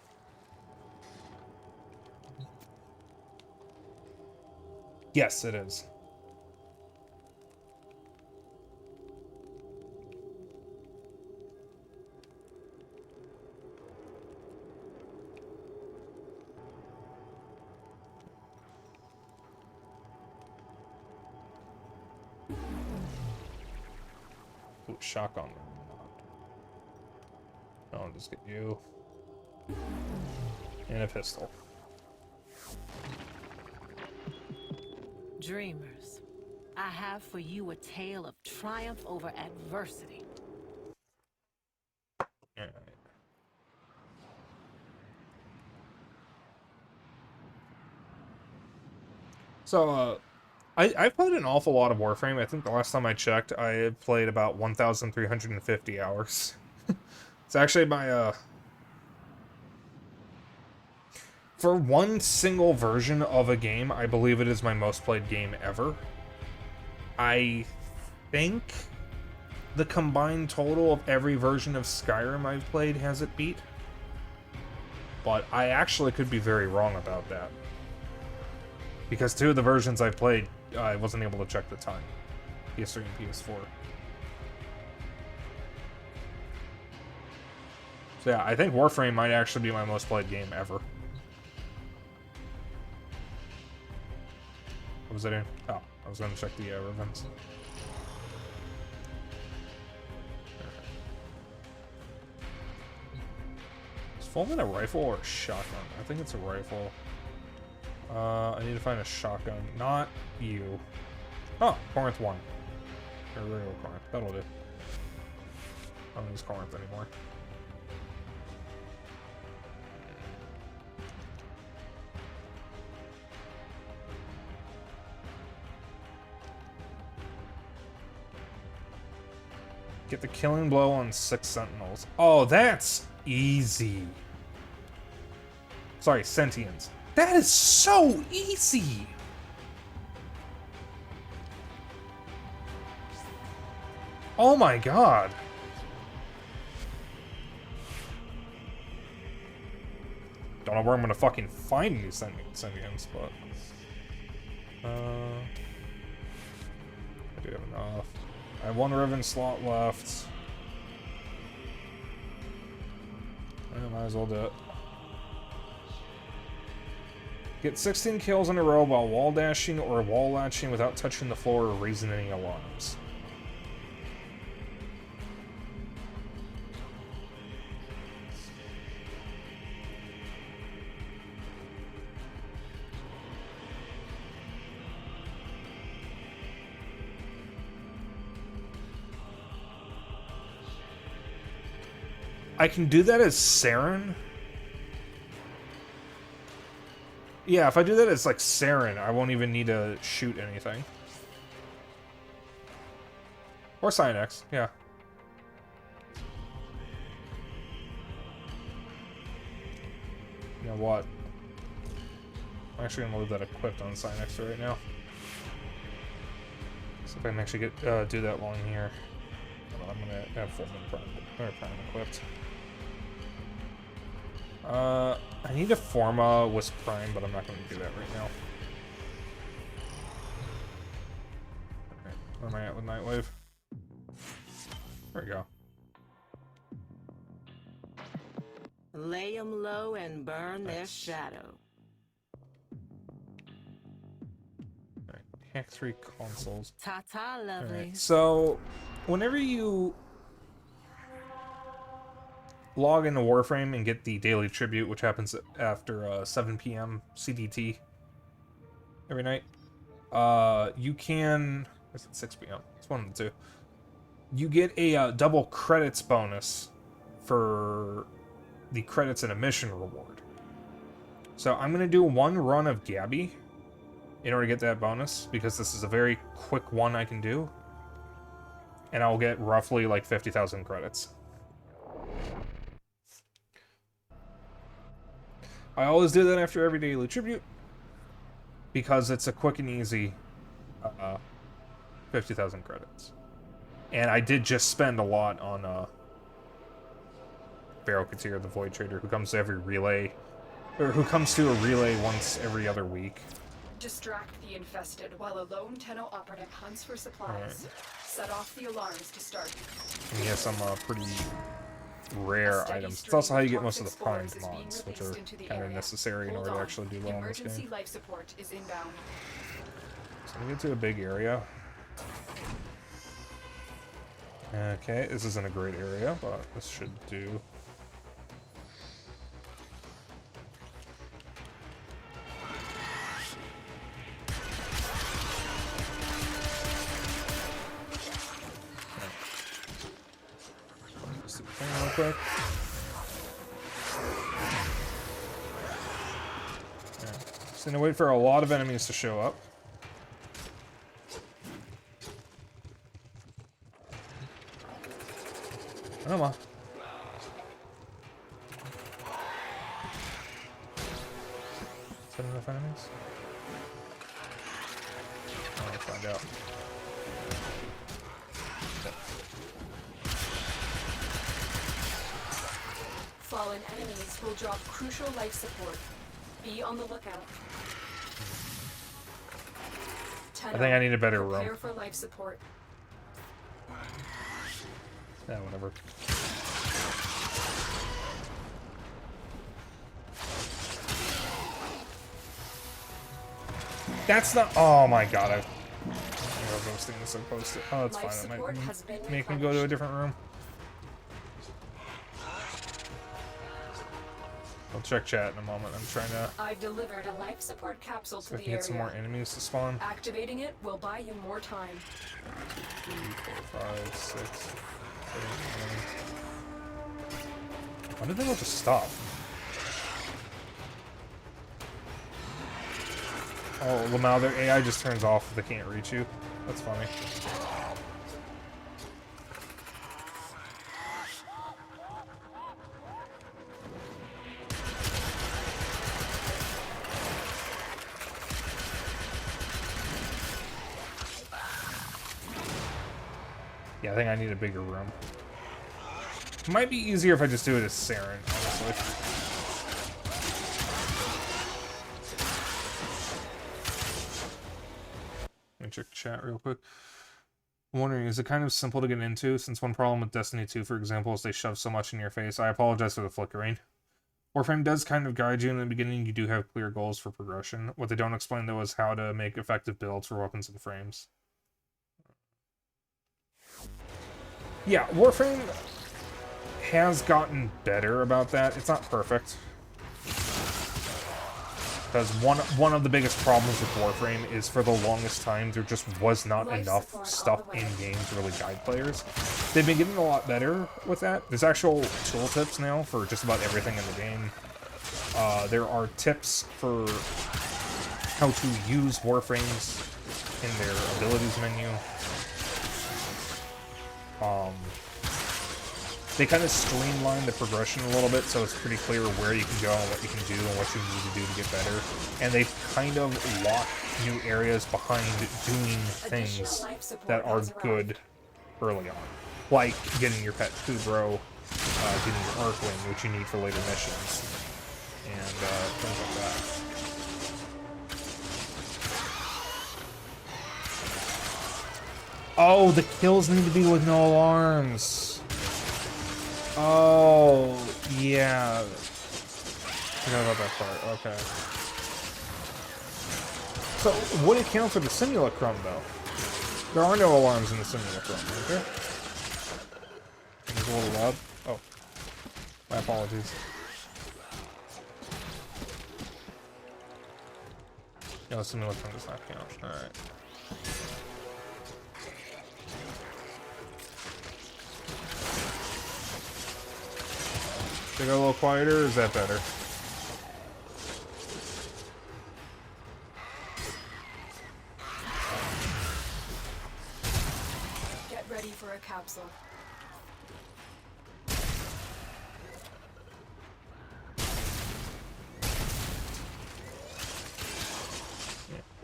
B: Yes, it is. Ooh, shotgun. I'll just get you. And a pistol.
F: Dreamers, I have for you a tale of triumph over adversity.
B: Alright. So, I've played an awful lot of Warframe. I think the last time I checked, I had played about 1,350 hours. It's actually my, for one single version of a game, I believe it is my most played game ever. I think the combined total of every version of Skyrim I've played has it beat. But I actually could be very wrong about that. Because 2 of the versions I've played, I wasn't able to check the time. PS3 and PS4. So yeah, I think Warframe might actually be my most played game ever. What was I doing? Oh, I was going to check the events. Is Fullman a rifle or a shotgun? I think it's a rifle. I need to find a shotgun. Not you. Oh, Corinth 1. Or regular Corinth. That'll do. I don't use Corinth anymore. Get the killing blow on 6 sentinels. Oh, that's easy. Sorry, sentients. That is so easy! Oh my god. Don't know where I'm gonna fucking find these sentients, but... I do have enough. I have 1 Riven slot left. I might as well do it. Get 16 kills in a row while wall dashing or wall latching without touching the floor or raising any alarms. I can do that as Saren. Yeah, if I do that as like Saren, I won't even need to shoot anything. Or Cynex, yeah. You know what? I'm actually gonna leave that equipped on Cynex right now. So if I can actually get do that while I'm here. I'm gonna have Prime equipped. I need to Forma Wisp Prime, but I'm not gonna do that right now. Alright, where am I at with Nightwave? There we go.
F: Lay 'em low and burn their
B: Nice.
F: shadow.
B: Alright, hack 3 consoles.
F: Ta-ta, lovely.
B: Alright, so whenever you log into Warframe and get the daily tribute, which happens after 7 p.m. CDT every night, you can... Is it 6 p.m.? It's one of the two. You get a double credits bonus for the credits and a mission reward. So I'm going to do one run of Gabby in order to get that bonus, because this is a very quick one I can do. And I'll get roughly like 50,000 credits. I always do that after every daily tribute, because it's a quick and easy 50,000 credits. And I did just spend a lot on Pharaoh Katir, the Void Trader, who comes to every relay, or who comes to a relay once every other week.
G: Distract the infested while a lone Tenno operative hunts for supplies.
B: Alright.
G: Set off the alarms to start.
B: And he has some pretty rare items. It's also how you get most of the primed mods, which are kind of necessary in order to actually do well in this
G: Emergency
B: game.
G: life support is inbound.
B: So we get to a big area. Okay, this isn't a great area, but this should do. Just do the thing real quick. Yeah. Just gonna wait for a lot of enemies to show up. Come on. Is that enough enemies? I'll find out.
G: Fallen enemies will drop crucial life support. Be on the lookout.
B: I think I need a better room.
G: Prepare for life support.
B: Yeah, whatever. That's not. Oh my god! I love those things so close to. Oh, that's
G: Life
B: fine. That
G: support
B: might
G: has been
B: make me go to a different room. I'll check chat in a moment. I'm trying to
G: I've delivered a life support capsule
B: see
G: to
B: if I
G: the
B: can get some more
G: area.
B: enemies to spawn.
G: Activating it will buy you more time.
B: 3, 4, 5, 6, 7, 8. Why did they all just stop? Oh, well now their AI just turns off if they can't reach you. That's funny. Yeah, I think I need a bigger room. Might be easier if I just do it as Saren, honestly. Let me check chat real quick. I'm wondering, is it kind of simple to get into? Since one problem with Destiny 2, for example, is they shove so much in your face. I apologize for the flickering. Warframe does kind of guide you in the beginning. You do have clear goals for progression. What they don't explain, though, is how to make effective builds for weapons and frames. Yeah, Warframe has gotten better about that. It's not perfect. Because one of the biggest problems with Warframe is for the longest time there just was not enough stuff in-game to really guide players. They've been getting a lot better with that. There's actual tooltips now for just about everything in the game. There are tips for how to use Warframes in their abilities menu. they kind of streamline the progression a little bit, so it's pretty clear where you can go and what you can do and what you need to do to get better. And they kind of lock new areas behind doing things that are good early on. Like getting your pet Kubro, getting your Arcwing, which you need for later missions, and things like that. Oh, the kills need to be with no alarms. Oh, yeah. Forgot about that part. Okay. So, would it count for the simulacrum, though? There are no alarms in the simulacrum, aren't there? It's a little loud. Oh. My apologies. No, simulacrum does not count. Alright. They got a little quieter, or is that better?
G: Get ready for a capsule.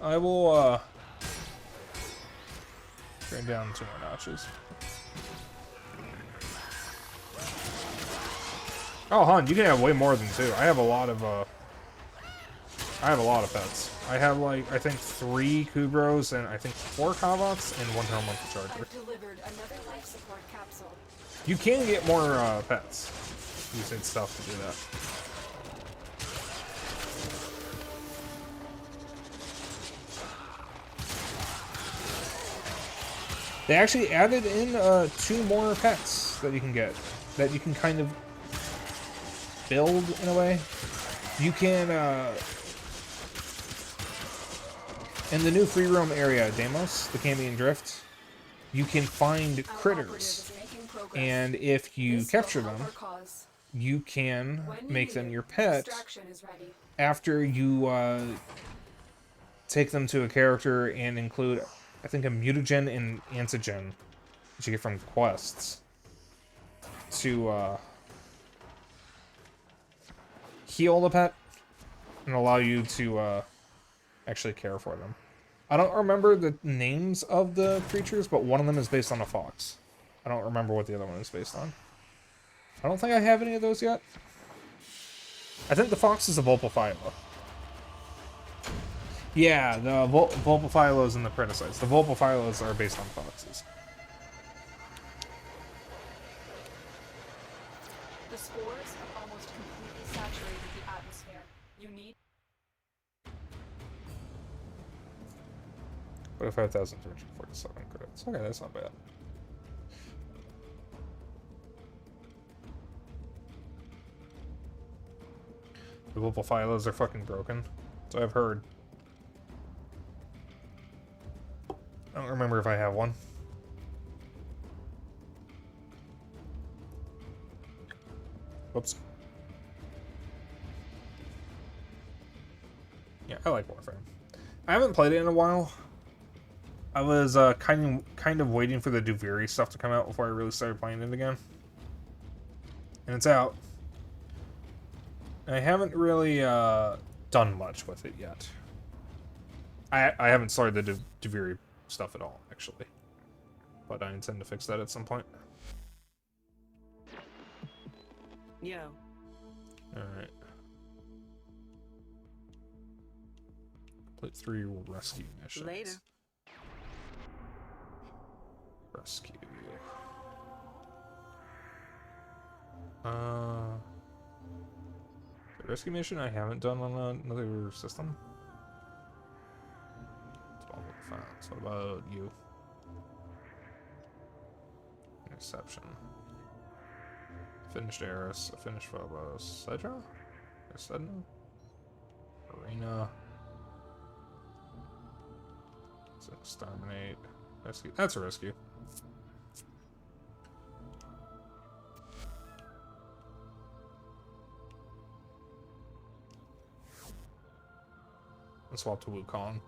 B: I will, turn down 2 more notches. Oh, hon, you can have way more than 2. I have a lot of pets. I have, like, I think 3 Kubros and I think 4 Kavots and 1 Hellmonkey Charger.
G: I've delivered another life support capsule.
B: You can get more, pets. Using stuff to do that. They actually added in 2 more pets that you can get, that you can kind of build in a way. You can, in the new free roam area, Deimos, the Cambion Drift, you can find critters, and if you capture them, you can make them your pet after you take them to a character and include, I think, a mutagen and antigen that you get from quests to heal the pet and allow you to actually care for them. I don't remember the names of the creatures, but one of them is based on a fox. I don't remember what the other one is based on. I don't think I have any of those yet. I think the fox is a Vulpaphylo. Yeah, the Vulpaphylos and the Predicites. The Vulpaphylos are based on foxes.
G: The spores have almost completely saturated the atmosphere. You need
B: 45,347 credits. Okay, that's not bad. The Vulpaphylos are fucking broken. So I've heard. I don't remember if I have one. Whoops. Yeah, I like Warframe. I haven't played it in a while. I was kind of waiting for the Duviri stuff to come out before I really started playing it again. And it's out. I haven't really done much with it yet. I haven't started the Duviri stuff at all, actually. But I intend to fix that at some point.
F: Yo.
B: Alright. Complete 3 rescue missions.
F: Later.
B: Rescue. The rescue mission I haven't done on another system. So what about you? Interception. Finished Eris. Finished Phobos. Sidra? Or Sedna? Arena. Let's exterminate. Rescue. That's a rescue. Let's swap to Wukong.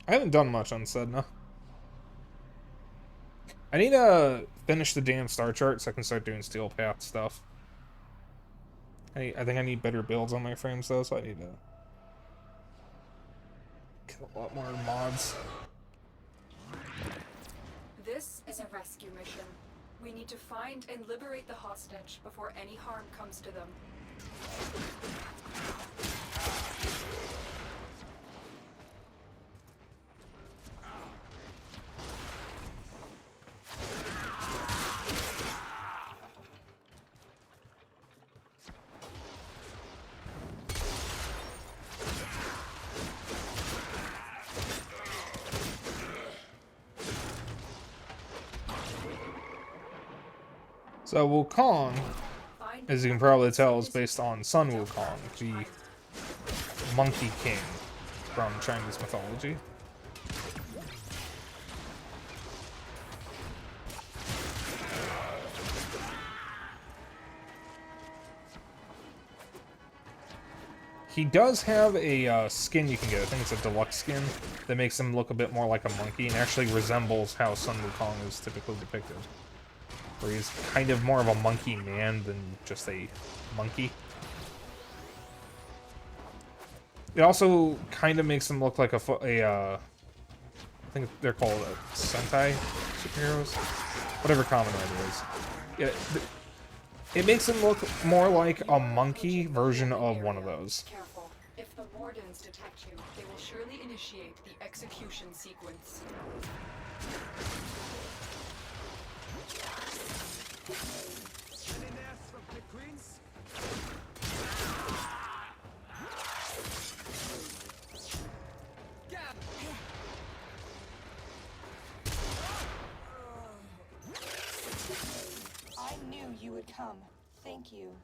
B: I haven't done much on Sedna. I need to finish the damn star chart so I can start doing Steel Path stuff. I think I need better builds on my frames though, so I need to get a lot more mods.
G: This is a rescue mission. We need to find and liberate the hostage before any harm comes to them.
B: So Wukong, as you can probably tell, is based on Sun Wukong, the Monkey King from Chinese mythology. He does have a skin you can get. I think it's a deluxe skin that makes him look a bit more like a monkey and actually resembles how Sun Wukong is typically depicted. Where he's kind of more of a monkey man than just a monkey. It also kind of makes him look like I think they're called Sentai superheroes? Whatever Kamen Rider is. Yeah, it makes him look more like a monkey version of one of those.
G: Careful. If the Mordens detect you, they will surely initiate the execution sequence.
H: I knew you would come. Thank you.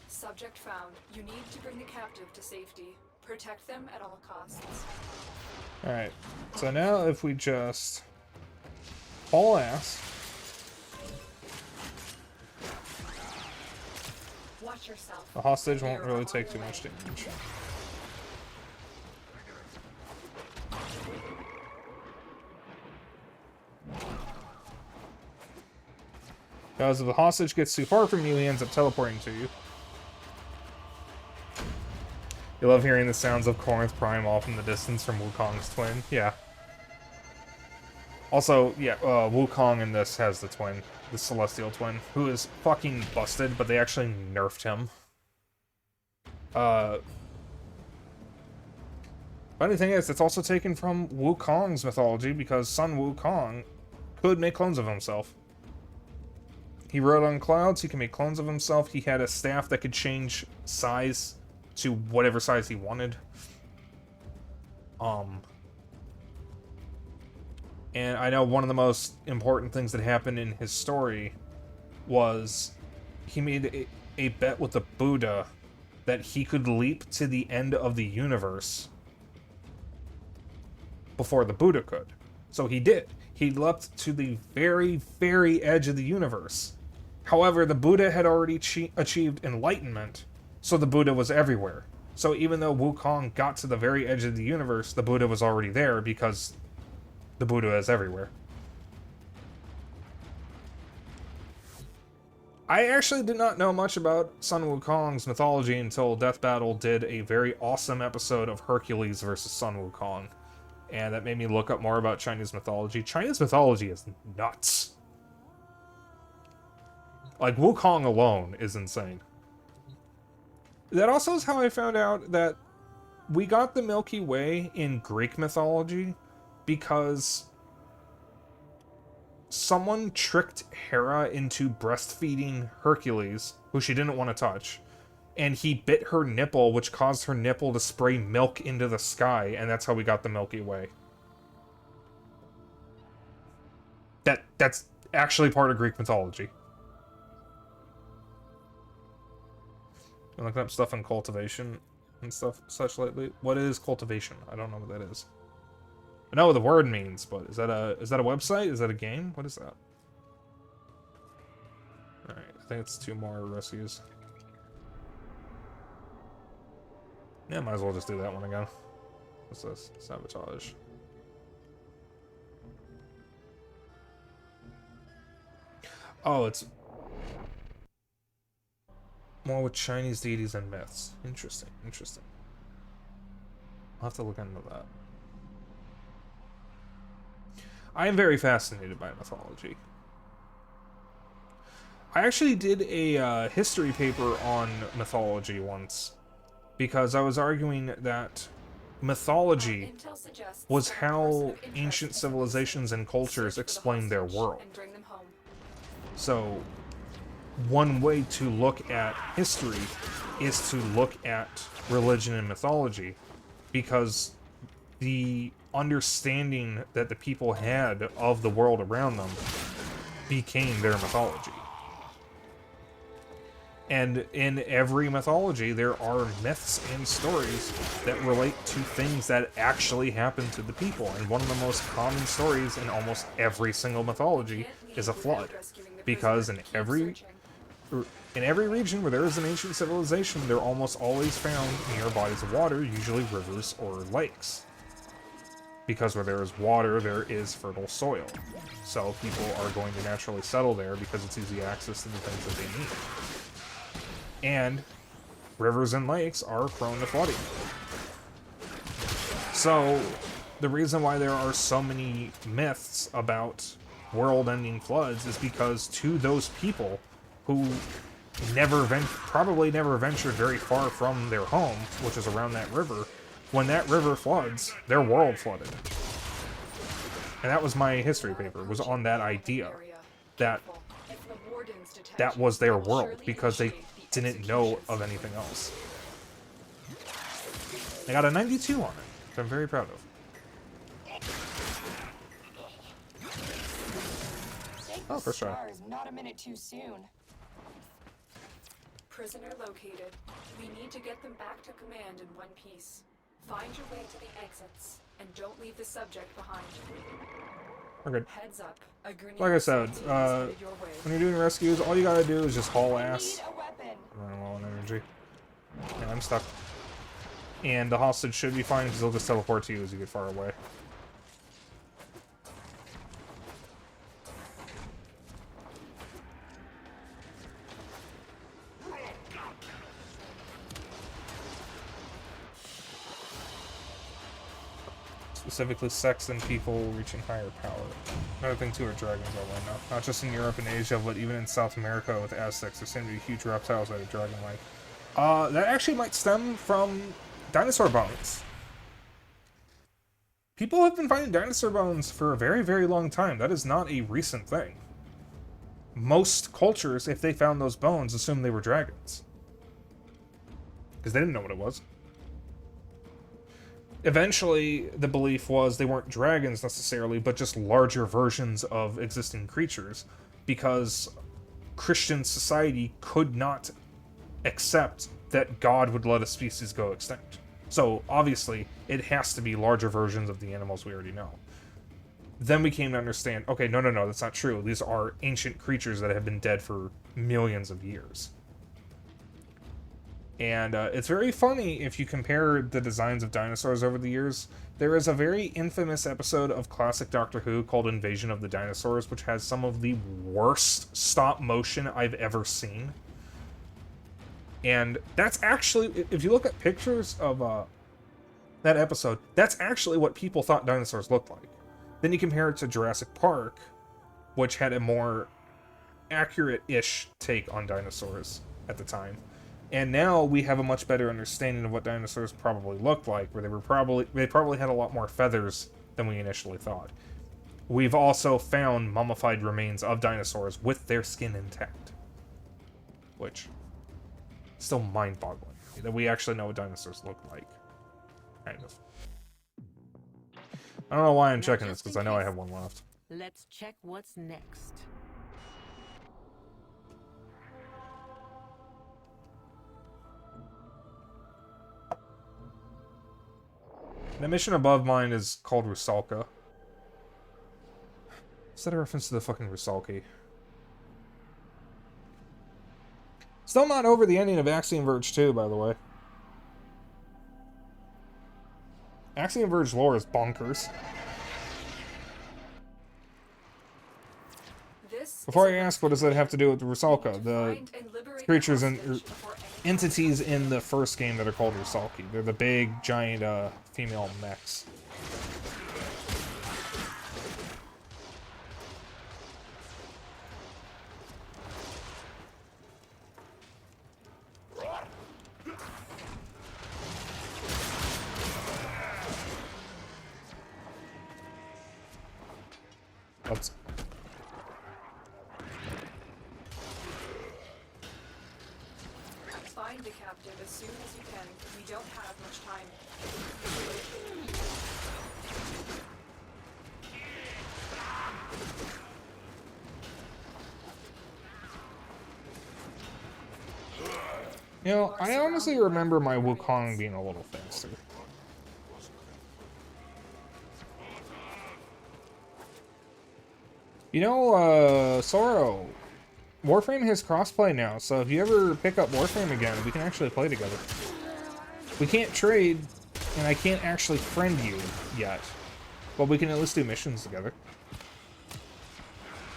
G: Subject found. You need to bring the captive to safety. Protect them at all costs.
B: Alright, so now if we just haul ass.
G: Watch yourself.
B: The hostage won't really take too much damage. Because if the hostage gets too far from you, he ends up teleporting to you. You love hearing the sounds of Corinth Prime off in the distance from Wukong's twin. Yeah. Also, yeah, Wukong in this has the twin, the Celestial Twin, who is fucking busted, but they actually nerfed him. Funny thing is, it's also taken from Wukong's mythology, because Sun Wukong could make clones of himself. He rode on clouds, he can make clones of himself, he had a staff that could change size to whatever size he wanted. And I know one of the most important things that happened in his story was he made a bet with the Buddha that he could leap to the end of the universe before the Buddha could. So he did. He leapt to the very, very edge of the universe. However, the Buddha had already achieved enlightenment, so the Buddha was everywhere. So even though Wukong got to the very edge of the universe, the Buddha was already there because the Buddha is everywhere. I actually did not know much about Sun Wukong's mythology until Death Battle did a very awesome episode of Hercules versus Sun Wukong. And that made me look up more about Chinese mythology. Chinese mythology is nuts. Like, Wukong alone is insane. That also is how I found out that we got the Milky Way in Greek mythology because someone tricked Hera into breastfeeding Hercules, who she didn't want to touch, and he bit her nipple, which caused her nipple to spray milk into the sky, and that's how we got the Milky Way. That's actually part of Greek mythology. Been looking up stuff on cultivation and stuff such lately. What is cultivation? I don't know what that is. I know what the word means, but is that a website? Is that a game? What is that? Alright, I think it's 2 more rescues. Yeah, might as well just do that one again. What's this? Sabotage. Oh, it's more with Chinese deities and myths. Interesting, interesting. I'll have to look into that. I am very fascinated by mythology. I actually did a history paper on mythology once, because I was arguing that mythology
G: Intel suggests
B: was
G: some
B: how
G: person of interest
B: ancient
G: is
B: civilizations and cultures
G: search for the
B: explained their
G: hostage
B: world.
G: and bring them home.
B: So, one way to look at history is to look at religion and mythology, because the understanding that the people had of the world around them became their mythology. And in every mythology, there are myths and stories that relate to things that actually happened to the people. And one of the most common stories in almost every single mythology is a flood. Because in every region where there is an ancient civilization, they're almost always found near bodies of water, usually rivers or lakes. Because where there is water, there is fertile soil. So people are going to naturally settle there because it's easy access to the things that they need. And rivers and lakes are prone to flooding. So the reason why there are so many myths about world-ending floods is because to those people who probably never ventured very far from their home, which is around that river, when that river floods, their world flooded. And that was my history paper, was on that idea, that that was their world, because they didn't know of anything else. I got a 92 on it, which I'm very proud of. Oh, first try.
H: Stars, not a minute too soon.
G: Prisoner located. We need to get them back to command in one piece. Find your way to the exits, and don't leave the subject behind.
B: We're good.
G: Heads up. A grenade
B: Like I said,
G: is headed your way.
B: when you're doing rescues, all you gotta do is just haul
H: I
B: ass.
H: need a weapon.
B: Running low on energy. Yeah, I'm stuck. And the hostage should be fine because they'll just teleport to you as you get far away. Specifically sex and people reaching higher power. Another thing too are dragons all right now. Not just in Europe and Asia, but even in South America with Aztecs, there seem to be huge reptiles that are dragon-like. That actually might stem from dinosaur bones. People have been finding dinosaur bones for a very, very long time. That is not a recent thing. Most cultures, if they found those bones, assumed they were dragons. Because they didn't know what it was. Eventually, the belief was they weren't dragons necessarily, but just larger versions of existing creatures, because Christian society could not accept that God would let a species go extinct. So, obviously, it has to be larger versions of the animals we already know. Then we came to understand, okay, no, that's not true. These are ancient creatures that have been dead for millions of years. And it's very funny if you compare the designs of dinosaurs over the years. There is a very infamous episode of classic Doctor Who called Invasion of the Dinosaurs, which has some of the worst stop motion I've ever seen. And that's actually, if you look at pictures of that episode, that's actually what people thought dinosaurs looked like. Then you compare it to Jurassic Park, which had a more accurate-ish take on dinosaurs at the time. And now we have a much better understanding of what dinosaurs probably looked like, where they probably had a lot more feathers than we initially thought. We've also found mummified remains of dinosaurs with their skin intact, which is still mind-boggling that we actually know what dinosaurs look like. Kind of. I don't know why I'm checking this, because I know I have one left.
F: Let's check what's next.
B: The mission above mine is called Rusalka. Is that a reference to the fucking Rusalki? Still not over the ending of Axiom Verge 2, by the way. Axiom Verge lore is bonkers.
G: This
B: Before
G: is
B: I
G: a
B: ask, what does that have to do with Rusalka?
G: to
B: The
G: find and liberate
B: creatures
G: the
B: and
G: hostage before any
B: entities in the first game that are called Rusalki. They're the big, giant, female mechs. Let's...
G: Find the captive as soon as you can. We don't have much time.
B: You know, I honestly remember my Wukong being a little faster. You know, Sorrow, Warframe has crossplay now, so if you ever pick up Warframe again, we can actually play together. We can't trade, and I can't actually friend you yet, but we can at least do missions together.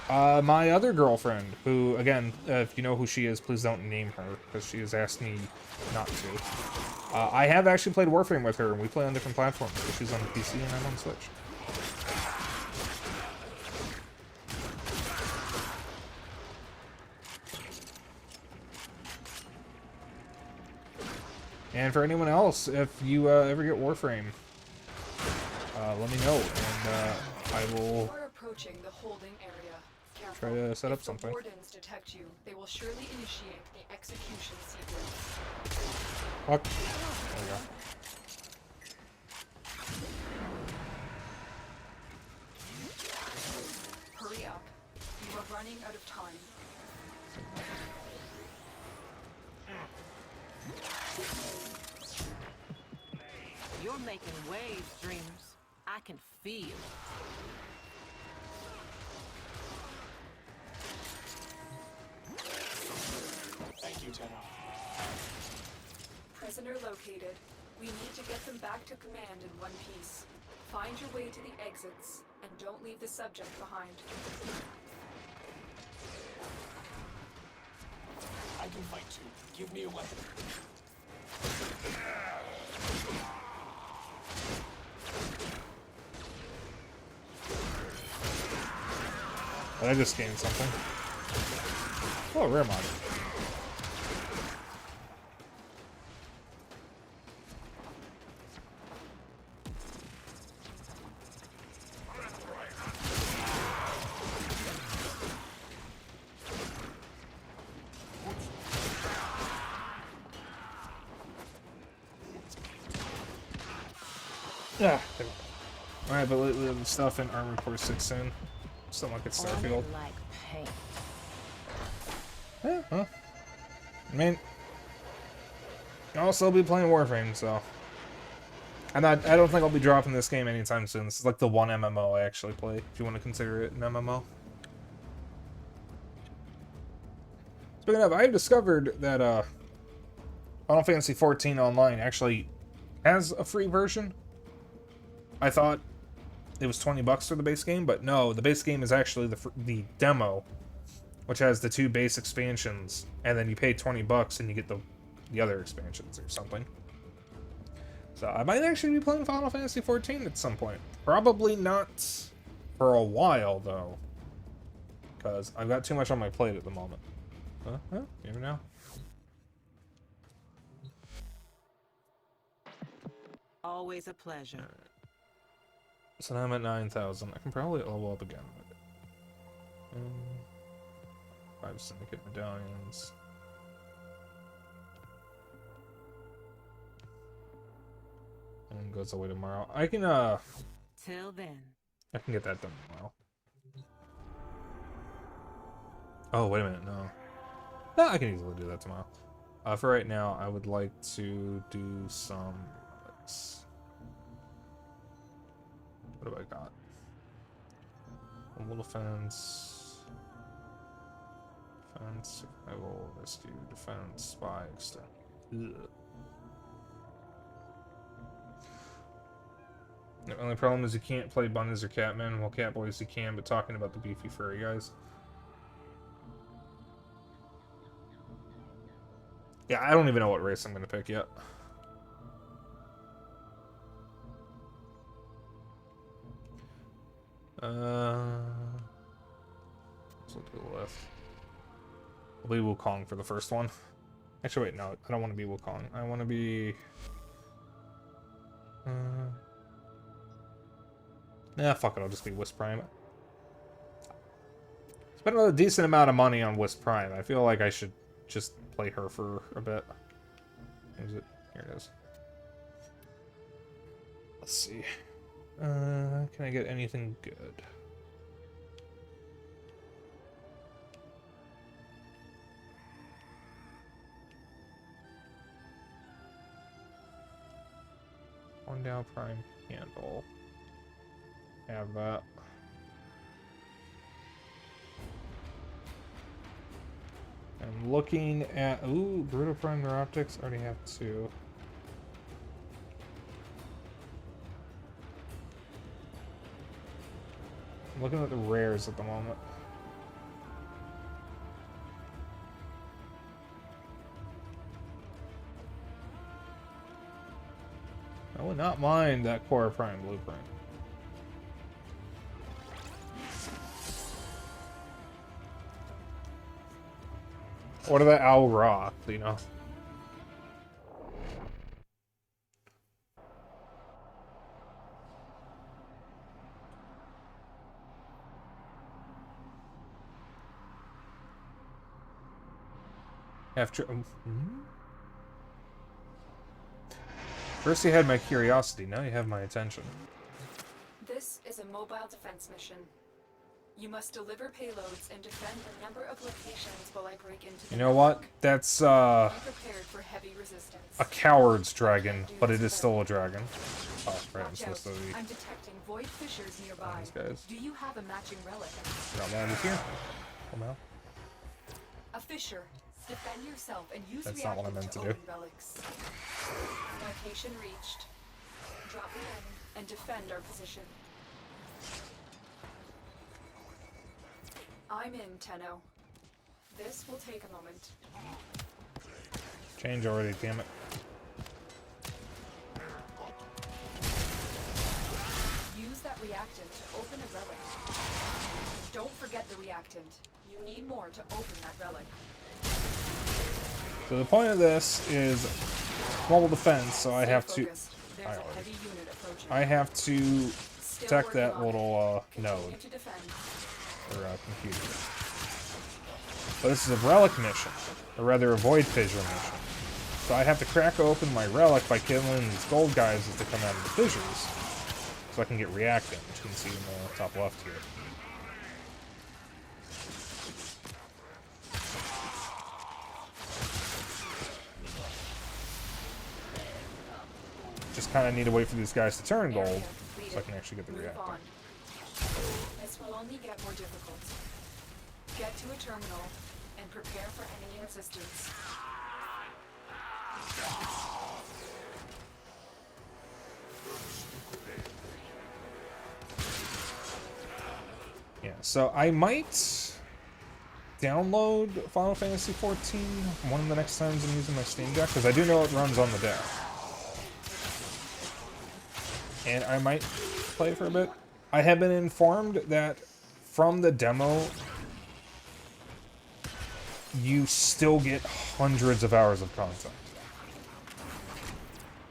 B: My other girlfriend, who, again, if you know who she is, please don't name her, because she has asked me not to. I have actually played Warframe with her, and we play on different platforms, so she's on PC and I'm on Switch. And for anyone else, if you ever get Warframe, let me know, and I will
G: We're approaching the holding area.
B: try to set up
G: If
B: something.
G: the wardens detect you, they will surely initiate the execution sequence.
B: Fuck. There we go.
G: Hurry up. You are running out of time.
F: You're making waves, dreamers. I can feel.
I: Thank you, Tenno.
G: Prisoner located. We need to get them back to command in one piece. Find your way to the exits, and don't leave the subject behind.
I: I can fight too. Give me a weapon.
B: But I just gained something. Oh, rare mod. Yeah. Alright, but the stuff in Armored Core 6 soon. Still like it's Starfield.
F: Like paint.
B: Yeah, huh. I mean, I'll still be playing Warframe, so I don't think I'll be dropping this game anytime soon. This is like the one MMO I actually play, if you want to consider it an MMO. Speaking of, I've discovered that Final Fantasy XIV Online actually has a free version. I thought it was $20 for the base game, but no, the base game is actually the demo, which has the 2 base expansions, and then you pay $20 and you get the other expansions or something. So I might actually be playing Final Fantasy XIV at some point. Probably not for a while, though, because I've got too much on my plate at the moment. Huh? You never know.
F: Always a pleasure.
B: So now I'm at 9,000. I can probably level up again. 5 syndicate medallions. And goes away tomorrow. I can
F: Till then.
B: I can get that done tomorrow. Oh, wait a minute, no. No, I can easily do that tomorrow. For right now, I would like to do some... What have I got? A little fence. Defense, survival, rescue, defense, spy, extend. Ugh. The only problem is you can't play bunnies or catmen. Well, catboys you can, but talking about the beefy furry guys. Yeah, I don't even know what race I'm gonna pick yet. Let's look to the left. I'll be Wukong for the first one. Actually, wait, no, I don't want to be Wukong. I want to be... Nah, fuck it, I'll just be Wisp Prime. Spent a decent amount of money on Wisp Prime. I feel like I should just play her for a bit. Where's it? Here it is. Let's see. Can I get anything good? One down prime candle. Have that. I'm looking at... Ooh, Brutal Prime Neuroptics. Already have 2. I'm looking at the rares at the moment. I would not mind that Core Prime Blueprint. What about Owl Raw, you know? After... First you had my curiosity, now you have my attention.
G: This is a mobile defense mission. You must deliver payloads and defend a number of locations while I break into the
B: You know what? That's,
G: Be prepared for heavy resistance.
B: a coward's dragon, but it is still a dragon. Oh, right, I'm
G: Watch
B: supposed to
G: out.
B: be...
G: I'm detecting void fissures nearby.
B: These guys.
G: Do you have a matching relic?
B: Not land is here. Come out.
G: A fissure. Defend yourself and use
B: That's not what I
G: reactant
B: meant to
G: open
B: do.
G: relics. Location reached. Drop the end and defend our position. I'm in, Tenno. This will take a moment.
B: Change already, damn it.
G: Use that reactant to open a relic. Don't forget the reactant. You need more to open that relic.
B: So the point of this is mobile defense, so I have to...
G: Focused. There's a heavy unit approaching.
B: I have to
G: Still
B: protect
G: working
B: that
G: on it.
B: little
G: Continue
B: node,
G: to defend.
B: or computer. But this is a relic mission, or rather a void fissure mission. So I have to crack open my relic by killing these gold guys as they come out of the fissures, so I can get reactant, which you can see in the top left here. Just kind of need to wait for these guys to turn gold, so I can actually get the
G: Move
B: reactant.
G: on. This will only get more difficult. Get to a terminal and prepare for enemy resistance.
B: Yeah, so I might download Final Fantasy XIV one of the next times I'm using my Steam Deck, because I do know it runs on the deck. And I might play for a bit. I have been informed that from the demo, you still get hundreds of hours of content.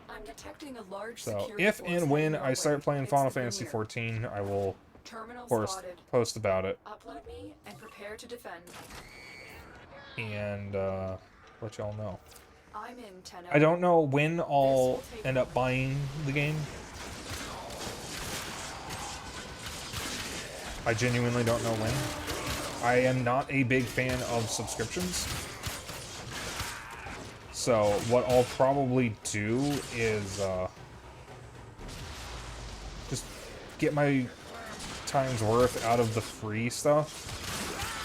G: I'm detecting a large
B: So
G: security
B: if
G: force
B: and when
G: heading
B: I
G: your
B: start
G: way.
B: playing
G: It's
B: Final
G: the
B: Fantasy
G: Veneer.
B: XIV, I will
G: Terminal spotted.
B: post about it
G: Upload me and prepare to defend.
B: and let y'all know.
G: I'm in, Tenno.
B: I don't know when I'll end up buying the game. I genuinely don't know when. I am not a big fan of subscriptions. So what I'll probably do is just get my time's worth out of the free stuff.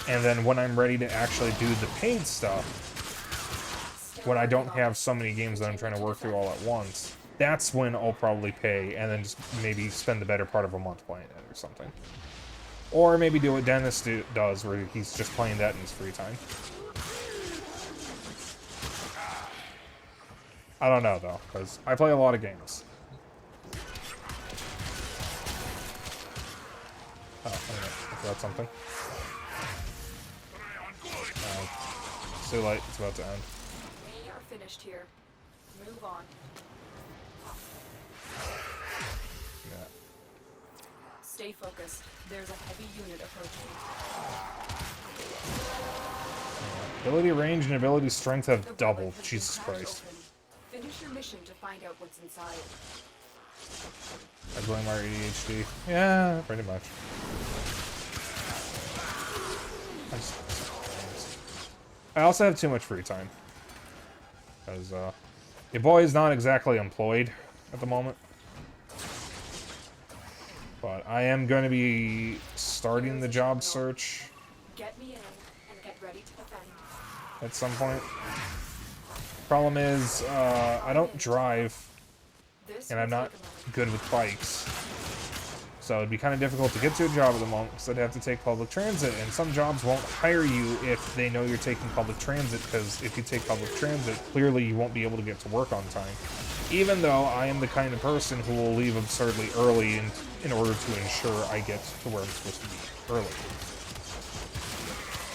B: And then when I'm ready to actually do the paid stuff, when I don't have so many games that I'm trying to work through all at once, That's when I'll probably pay, and then just maybe spend the better part of a month playing it or something. Or maybe do what Dennis does, where he's just playing that in his free time. I don't know, though, because I play a lot of games. Oh, anyway, I forgot something. It's too late. It's about to end.
G: We are finished here. Move on.
B: Yeah.
G: Stay focused. There's a heavy unit approaching.
B: Ability range and ability strength
G: The
B: have
G: weapon
B: doubled.
G: has been
B: Jesus
G: cracked
B: Christ.
G: open. Finish your mission to find out what's inside.
B: I blame our ADHD. Yeah, pretty much. I also have too much free time. Because, your boy is not exactly employed at the moment. But I am going to be starting the job search
G: Get me in and get ready to defend.
B: at some point. Problem is, I don't drive,
G: This
B: and
G: will
B: I'm not
G: take a moment.
B: good with bikes. So it'd be kind of difficult to get to a job at the moment, because I'd have to take public transit, and some jobs won't hire you if they know you're taking public transit, because if you take public transit, clearly you won't be able to get to work on time. Even though I am the kind of person who will leave absurdly early in order to ensure I get to where I'm supposed to be early.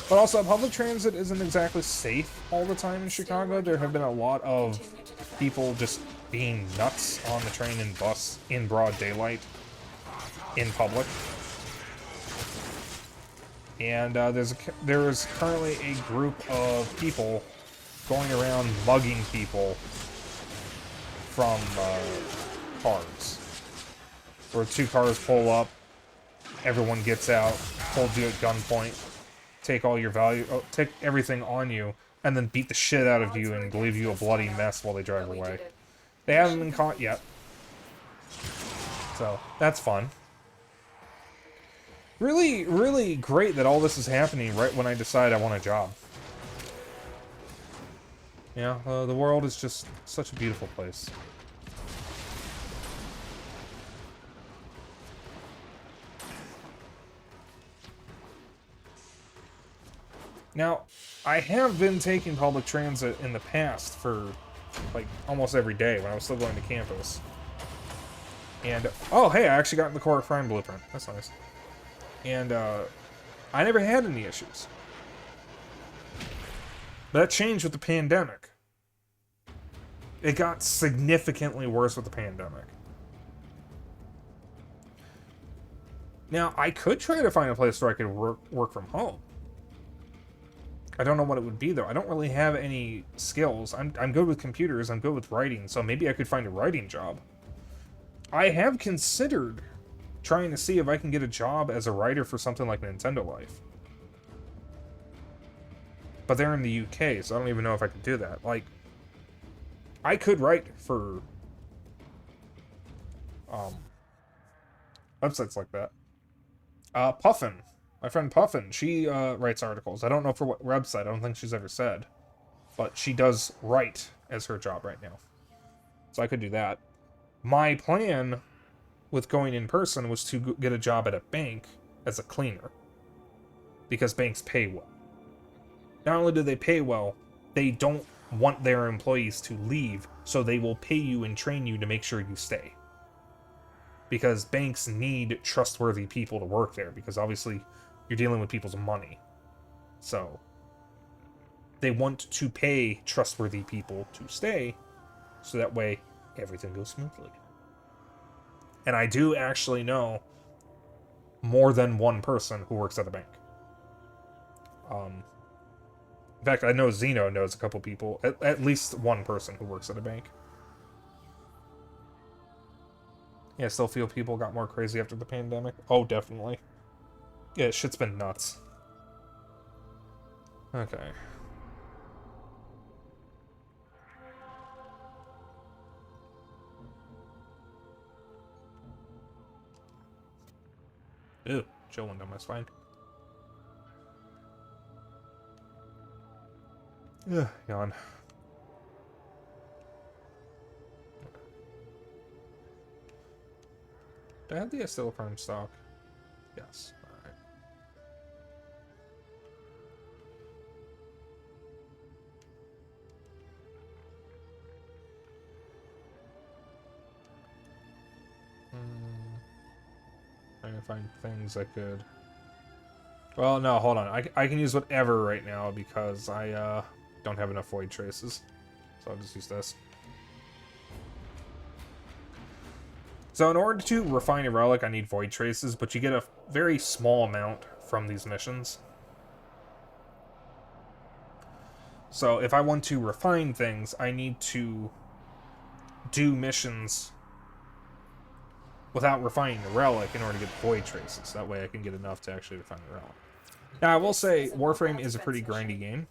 B: But also, public transit isn't exactly safe all the time in Chicago. There have been a lot of people just being nuts on the train and bus in broad daylight in public. And there is currently a group of people going around mugging people from cars. Where two cars pull up, everyone gets out, hold you at gunpoint, take all your value, take everything on you, and then beat the shit out of you and leave you a bloody mess while they drive away. They haven't been caught yet. So, that's fun. Really, really great that all this is happening right when I decide I want a job. Yeah, the world is just such a beautiful place. Now, I have been taking public transit in the past for, like, almost every day when I was still going to campus. And, oh, hey, I actually got in the core crime blueprint. That's nice. And, I never had any issues. That changed with the pandemic. It got significantly worse with the pandemic. Now, I could try to find a place where I could work from home. I don't know what it would be, though. I don't really have any skills. I'm good with computers, I'm good with writing, so maybe I could find a writing job. I have considered trying to see if I can get a job as a writer for something like Nintendo Life. But they're in the UK, so I don't even know if I could do that. Like, I could write for websites like that. Puffin. My friend Puffin, she writes articles. I don't know for what website. I don't think she's ever said. But she does write as her job right now. So I could do that. My plan with going in person was to get a job at a bank as a cleaner. Because banks pay well. Not only do they pay well, they don't want their employees to leave, so they will pay you and train you to make sure you stay. Because banks need trustworthy people to work there, because obviously you're dealing with people's money. So they want to pay trustworthy people to stay, so that way everything goes smoothly. And I do actually know more than one person who works at a bank. In fact, I know Zeno knows a couple people, at least one person who works at a bank. Yeah, I still feel people got more crazy after the pandemic. Oh, definitely. Yeah, shit's been nuts. Okay. Ew, chilling down my spine. Ugh, yawn. Do I have the Astilla in stock? Yes. Alright. Trying to find things I could... Well, no, hold on. I can use whatever right now because I don't have enough void traces. So I'll just use this. So in order to refine a relic, I need void traces, but you get a very small amount from these missions. So if I want to refine things, I need to do missions without refining the relic in order to get void traces. That way I can get enough to actually refine the relic. Now, I will say, Warframe is a pretty grindy game.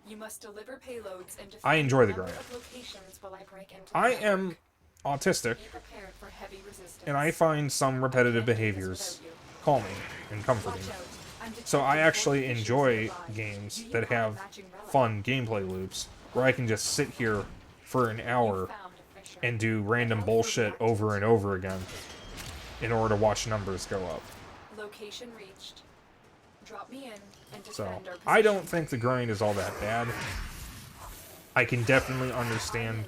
G: You must deliver payloads and
B: I enjoy the grind.
G: locations while I break into
B: I am autistic,
G: Be prepared for heavy resistance.
B: and I find some repetitive behaviors calming and comforting. So I actually enjoy games that have fun gameplay loops, where I can just sit here for an hour and do random bullshit over and over again in order to watch numbers go up.
G: Location reached. Drop me in and
B: So,
G: defend our
B: I don't
G: position.
B: think the grind is all that bad. I can definitely understand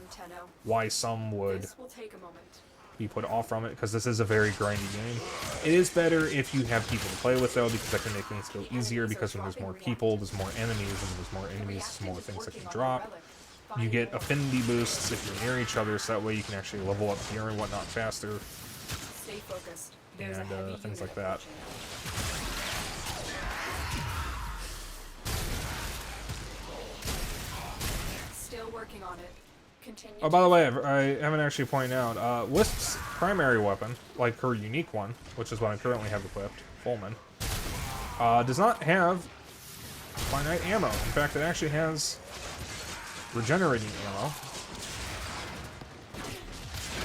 B: why some would
G: This will take a moment.
B: be put off from it, because this is a very grindy game. It is better if you have people to play with, though, because that can make things go easier, because when there's more people, there's more enemies, and when there's more enemies, there's more things that can drop. You get affinity boosts if you're near each other, so that way you can actually level up gear and whatnot faster,
G: Stay focused. There's a
B: and
G: heavy
B: things
G: unit
B: like that.
G: approaching. Still working on it. Continue.
B: Oh, by the way, I haven't actually pointed out, Wisp's primary weapon, like her unique one, which is what I currently have equipped, Fulman, does not have finite ammo. In fact, it actually has regenerating ammo.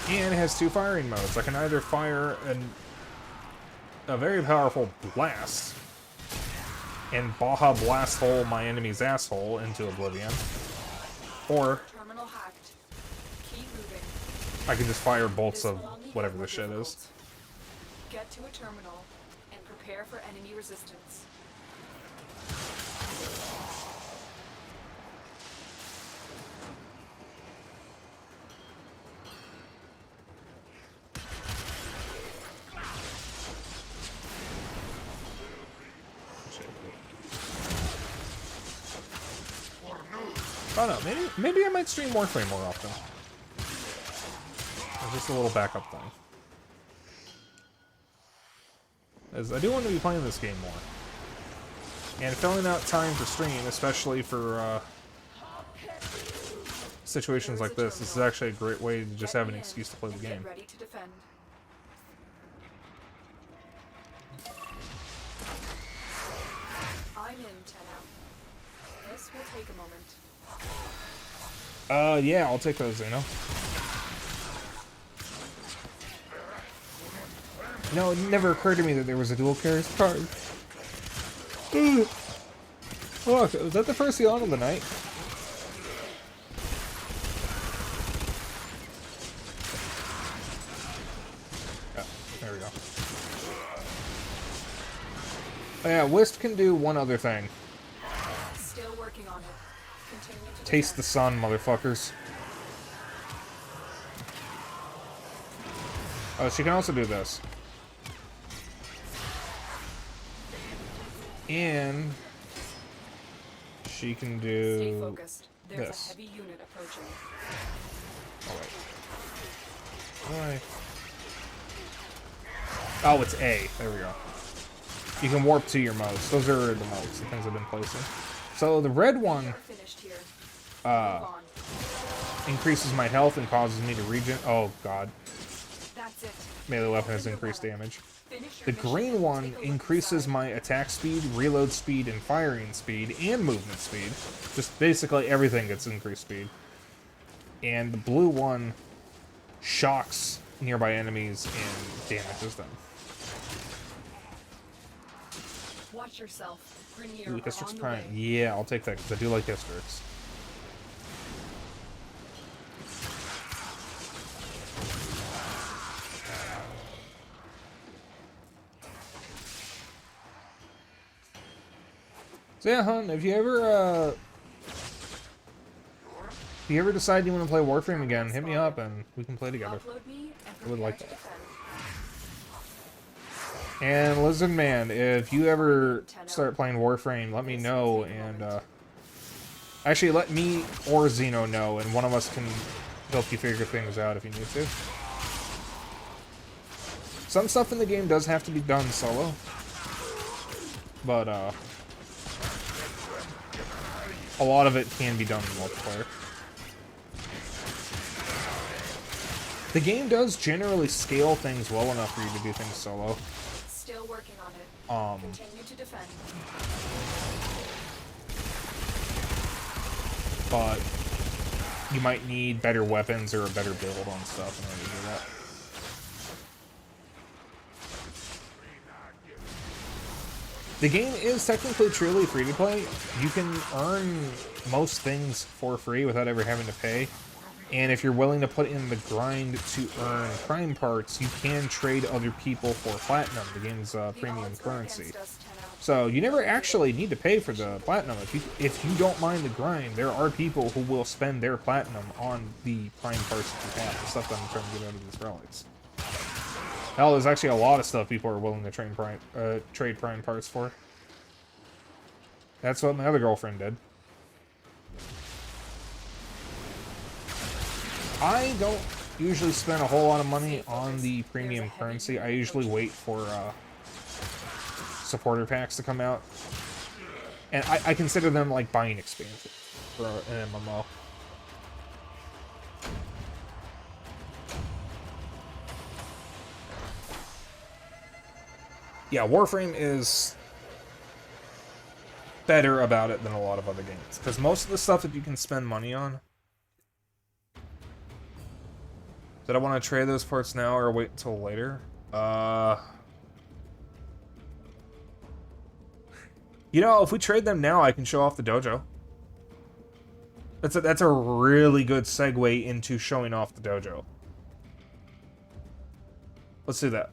B: And it has 2 firing modes. I can either fire a very powerful blast and Baja Blast hole my enemy's asshole into oblivion, or
G: Terminal hacked. Keep moving.
B: I can just fire bolts
G: This
B: of
G: will only get
B: whatever
G: more
B: this shit is.
G: difficult. Get to a terminal and prepare for enemy resistance.
B: Oh no, maybe I might stream Warframe more often. Or just a little backup thing. As I do want to be playing this game more. And filling out time for stream, especially for situations like this is actually a great way to just have an excuse to play the game.
G: Get ready to defend. I'm in, Tenno. This will take a moment.
B: Yeah, I'll take those, you know. You know, it never occurred to me that there was a dual carry card. Look, was that the first yawn of the night? Oh, there we go. Oh, yeah, Wisp can do one other thing.
G: Still working on it. Continue to
B: Taste the
G: defend.
B: sun, motherfuckers. Oh, she can also do this. And she can
G: Stay
B: do
G: focused. There's
B: this.
G: a heavy unit approaching.
B: Oh, wait. Why? Oh, it's A. There we go. You can warp to your modes. Those are the modes, the things I've been placing. So the red one
G: We're finished here. Move on.
B: increases my health and causes me to regen. Oh god.
G: That's it.
B: Melee weapon has increased damage.
G: Finish your
B: The
G: mission
B: green
G: and
B: one
G: take a look
B: increases
G: inside.
B: my attack speed, reload speed, and firing speed, and movement speed. Just basically everything gets increased speed. And the blue one shocks nearby enemies and damages them.
G: Watch yourself. Grenier
B: Ooh,
G: are
B: Hystrix
G: on the
B: Prime.
G: way.
B: Yeah, I'll take that because I do like Hystrix. So yeah, hon, if you ever decide you want to play Warframe again, hit me up and we can play together.
G: Upload me and
B: I would like
G: prepare to
B: that.
G: defend.
B: And Lizard Man, if you ever start playing Warframe, let me know, and actually let me or Xeno know, and one of us can help you figure things out if you need to. Some stuff in the game does have to be done solo, but a lot of it can be done in multiplayer. The game does generally scale things well enough for you to do things solo.
G: Still working on it. Continue to defend.
B: But you might need better weapons or a better build on stuff in order to do that. The game is technically truly free to play. You can earn most things for free without ever having to pay. And if you're willing to put in the grind to earn prime parts, you can trade other people for platinum, the game's premium currency. So you never actually need to pay for the platinum. If you don't mind the grind, there are people who will spend their platinum on the prime parts that you have, the stuff that I'm trying to get out of these relics. Hell, there's actually a lot of stuff people are willing to trade prime parts for. That's what my other girlfriend did. I don't usually spend a whole lot of money on the premium currency. I usually wait for supporter packs to come out. And I consider them like buying expansion for an MMO. Yeah, Warframe is better about it than a lot of other games. Because most of the stuff that you can spend money on... Did I want to trade those parts now or wait until later? You know, if we trade them now, I can show off the dojo. That's a really good segue into showing off the dojo. Let's do that.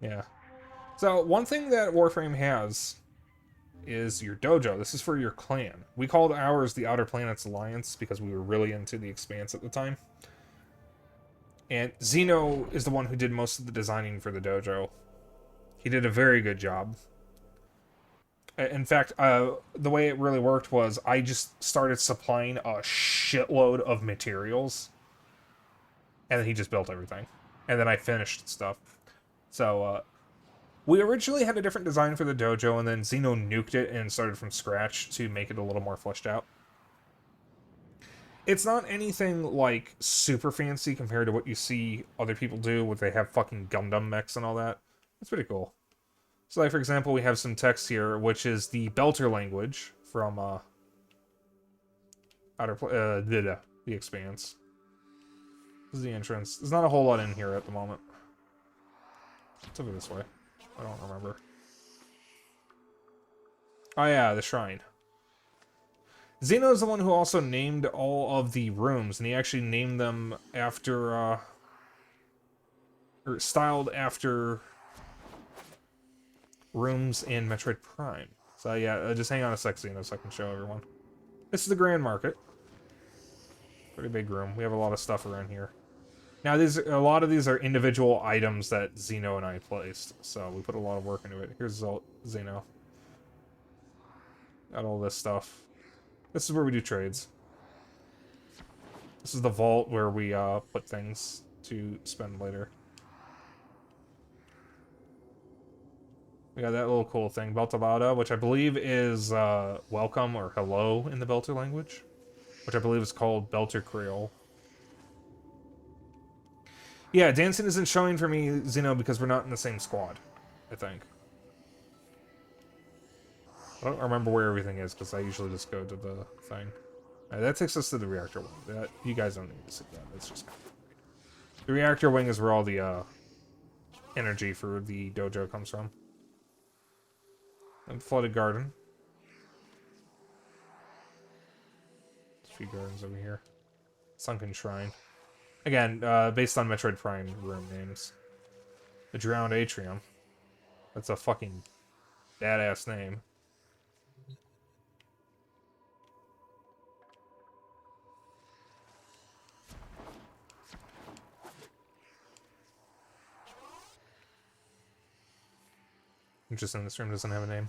B: Yeah. So, one thing that Warframe has is your dojo. This is for your clan. We called ours the Outer Planets Alliance because we were really into the Expanse at the time. And Xeno is the one who did most of the designing for the dojo. He did a very good job. In fact, the way it really worked was I just started supplying a shitload of materials. And then he just built everything. And then I finished stuff. So, we originally had a different design for the dojo, and then Xeno nuked it and started from scratch to make it a little more fleshed out. It's not anything, like, super fancy compared to what you see other people do, where they have fucking Gundam mechs and all that. It's pretty cool. So, like, for example, we have some text here, which is the Belter language from, the Expanse. This is the entrance. There's not a whole lot in here at the moment. It's over this way. I don't remember. Oh yeah, the shrine. Xeno is the one who also named all of the rooms, and he actually named them after, or styled after rooms in Metroid Prime. So yeah, just hang on a sec, Xeno, so I can show everyone. This is the Grand Market. Pretty big room. We have a lot of stuff around here. Now, a lot of these are individual items that Xeno and I placed, so we put a lot of work into it. Here's Xeno. Got all this stuff. This is where we do trades. This is the vault where we put things to spend later. We got that little cool thing, Beltalada, which I believe is welcome or hello in the Belter language, which I believe is called Belter Creole. Yeah, dancing isn't showing for me, Xeno, because we're not in the same squad, I think. I don't remember where everything is, because I usually just go to the thing. That takes us to the reactor wing. You guys don't need to see that. It's just kind of... The reactor wing is where all the energy for the dojo comes from. And flooded garden. There's a few gardens over here. Sunken shrine. Again, based on Metroid Prime room names. The Drowned Atrium. That's a fucking badass name. Interesting, this room doesn't have a name.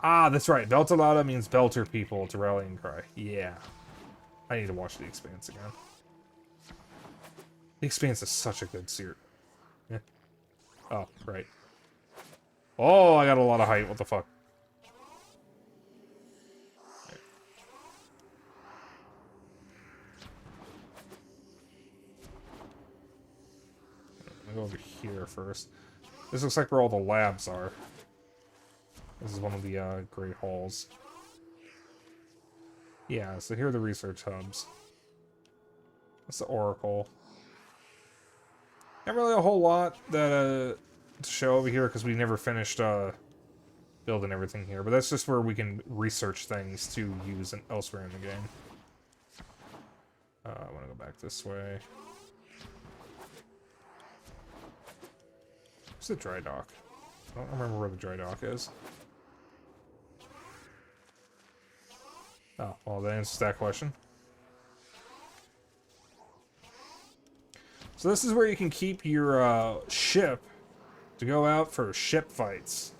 B: Ah, that's right. Beltalada means Belter people. It's a rallying cry. Yeah. I need to watch The Expanse again. The Expanse is such a good series. Yeah. Oh, right. Oh, I got a lot of height. What the fuck? I'm gonna go over here first. This looks like where all the labs are. This is one of the great halls. Yeah, so here are the research hubs. That's the Oracle. Not really a whole lot that to show over here because we never finished building everything here, but that's just where we can research things to use elsewhere in the game. I want to go back this way. Where's the dry dock? I don't remember where the dry dock is. Oh, well, that answers that question. So this is where you can keep your ship to go out for ship fights.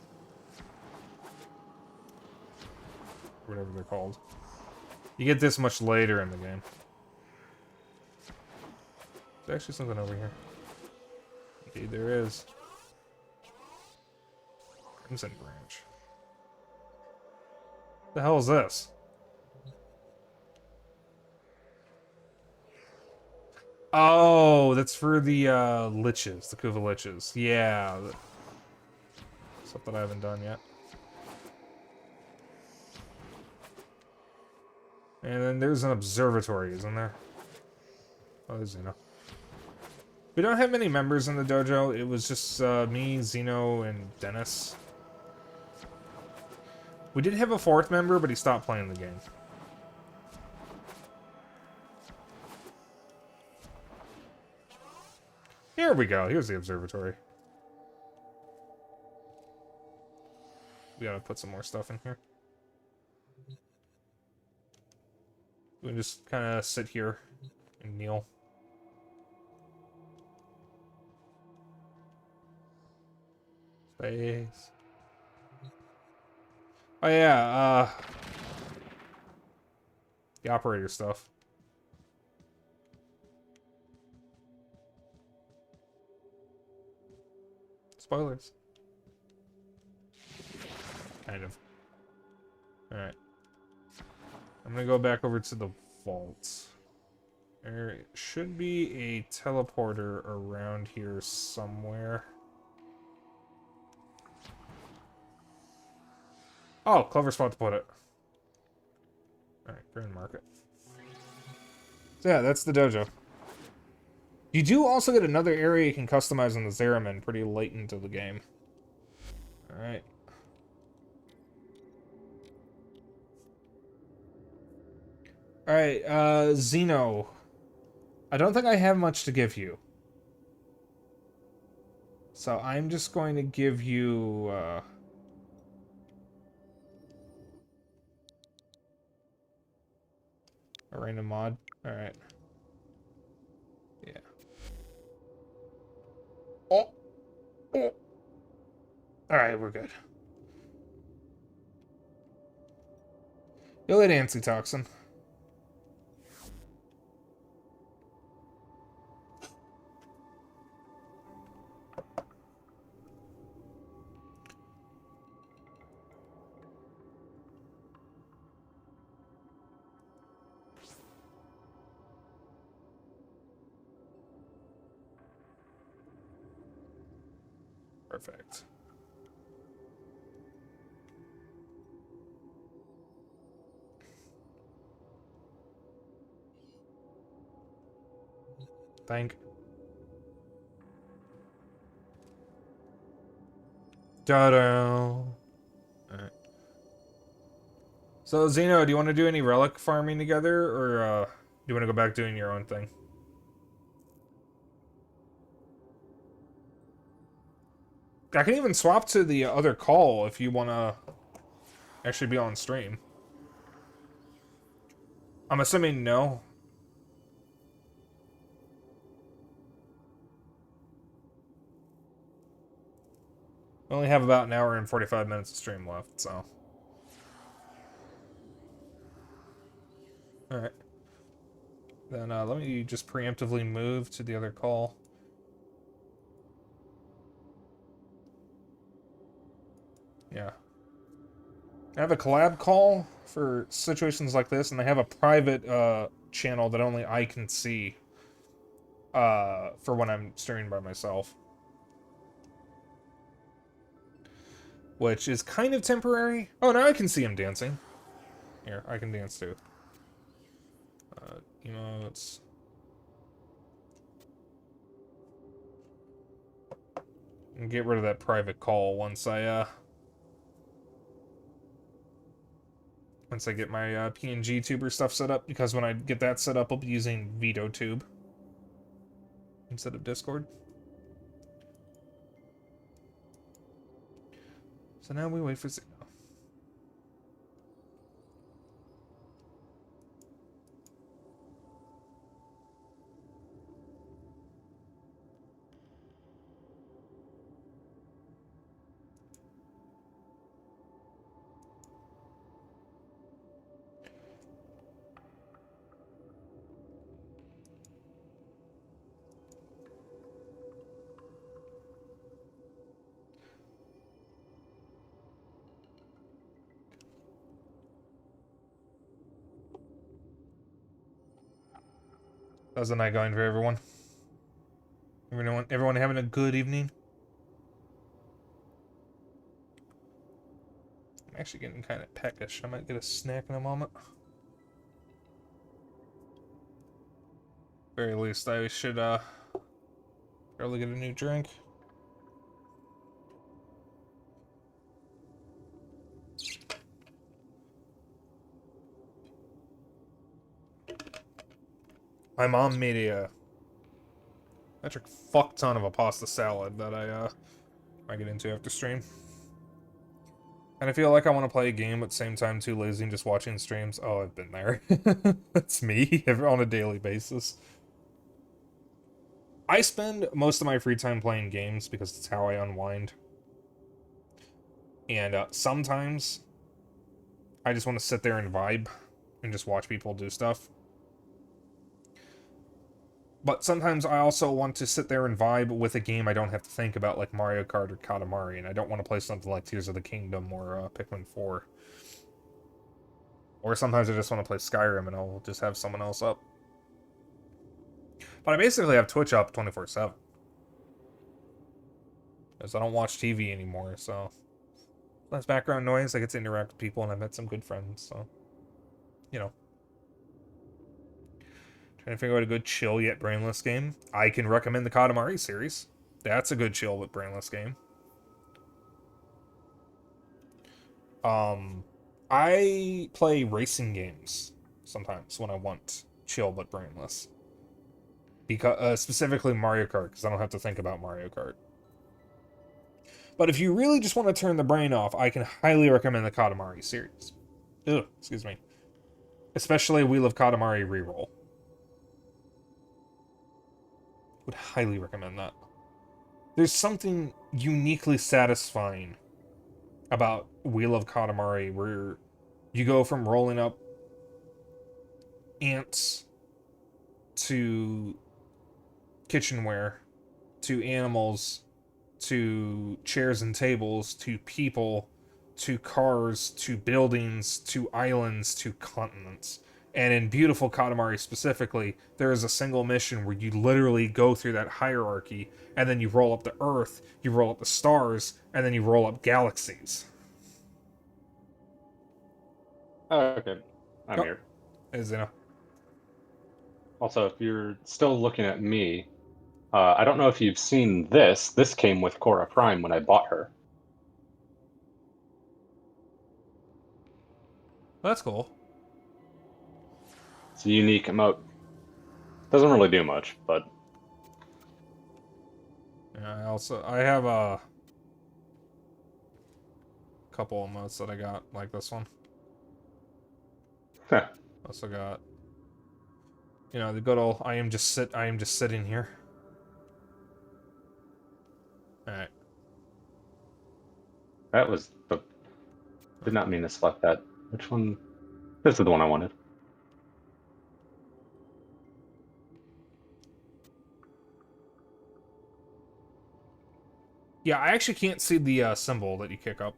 B: Whatever they're called. You get this much later in the game. There's actually something over here. Indeed there is. Crimson Branch. The hell is this? Oh, that's for the liches, the Kuva liches. Yeah. Something I haven't done yet. And then there's an observatory, isn't there? Oh, there's Xeno. We don't have many members in the dojo. It was just me, Xeno, and Dennis. We did have a fourth member, but he stopped playing the game. Here we go. Here's the observatory. We gotta put some more stuff in here. We can just kind of sit here and kneel. Space. Oh yeah, the operator stuff. Spoilers. Kind of. Alright. I'm gonna go back over to the vault. There should be a teleporter around here somewhere. Oh, clever spot to put it. Alright, Grand Market. So yeah, that's the dojo. You do also get another area you can customize on the Zeraman pretty late into the game. Alright. Alright, Xeno. I don't think I have much to give you. So I'm just going to give you, a random mod. Alright. Yeah. Oh! Oh! Alright, we're good. You'll hit Antitoxin. Perfect. Thank. Ta-da! Alright. So, Zeno, do you want to do any relic farming together, or do you want to go back doing your own thing? I can even swap to the other call if you want to actually be on stream. I'm assuming no. We only have about an hour and 45 minutes of stream left, so. Alright. Then let me just preemptively move to the other call. Yeah. I have a collab call for situations like this, and I have a private channel that only I can see for when I'm streaming by myself. Which is kind of temporary. Oh, now I can see him dancing. Here, I can dance too. Emotes. And get rid of that private call once I get my PNG tuber stuff set up, because when I get that set up, I'll be using VitoTube instead of Discord. So now we wait for Zeno. How's the night going for everyone? Everyone having a good evening? I'm actually getting kind of peckish. I might get a snack in a moment. Very least, I should probably get a new drink. My mom made a metric fuck ton of a pasta salad that I might get into after stream. And I feel like I want to play a game, but at the same time too lazy and just watching streams. Oh, I've been there. That's me on a daily basis. I spend most of my free time playing games because it's how I unwind. And sometimes I just want to sit there and vibe and just watch people do stuff. But sometimes I also want to sit there and vibe with a game I don't have to think about, like Mario Kart or Katamari, and I don't want to play something like Tears of the Kingdom or Pikmin 4. Or sometimes I just want to play Skyrim and I'll just have someone else up. But I basically have Twitch up 24/7. Because I don't watch TV anymore, so... less background noise, I get to interact with people, and I've met some good friends, so... you know. Trying to figure out a good chill yet brainless game. I can recommend the Katamari series. That's a good chill but brainless game. I play racing games sometimes when I want chill but brainless. Because specifically Mario Kart, because I don't have to think about Mario Kart. But if you really just want to turn the brain off, I can highly recommend the Katamari series. Ugh, excuse me. Especially Wheel of Katamari Reroll. Would highly recommend that. There's something uniquely satisfying about Wheel of Katamari where you go from rolling up ants to kitchenware to animals to chairs and tables to people to cars to buildings to islands to continents. And in beautiful Katamari specifically, there is a single mission where you literally go through that hierarchy, and then you roll up the Earth, you roll up the stars, and then you roll up galaxies.
J: Oh, okay. I'm here.
B: Is it?
J: Also, if you're still looking at me, I don't know if you've seen this. This came with Cora Prime when I bought her.
B: That's cool.
J: It's a unique emote. Doesn't really do much, but
B: Yeah, I have a couple emotes that I got, like this one.
J: huh.
B: Also got, you know, the good old I am just sitting here. Alright.
J: That was the. Did not mean to select that. Which one? This is the one I wanted.
B: Yeah, I actually can't see the symbol that you kick up.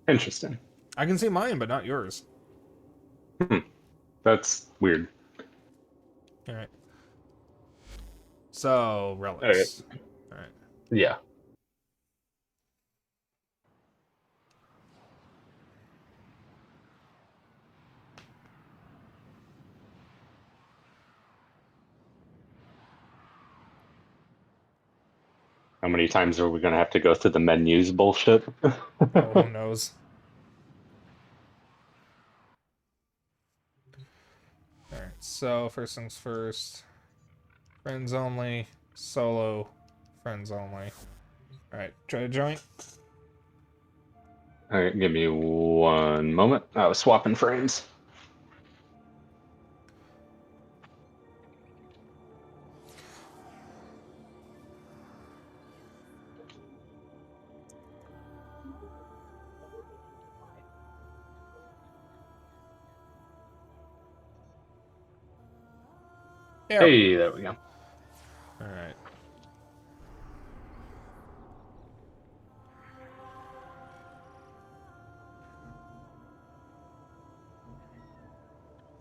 J: Interesting.
B: I can see mine, but not yours.
J: That's weird.
B: Alright. So, relics. Alright.
J: Yeah. How many times are we gonna have to go through the menus bullshit?
B: Oh, who knows? Alright, so first things first. Friends only. Solo. Friends only. Alright, try to join.
J: Alright, give me 1 moment. I was swapping frames. Hey, there we go.
B: Alright.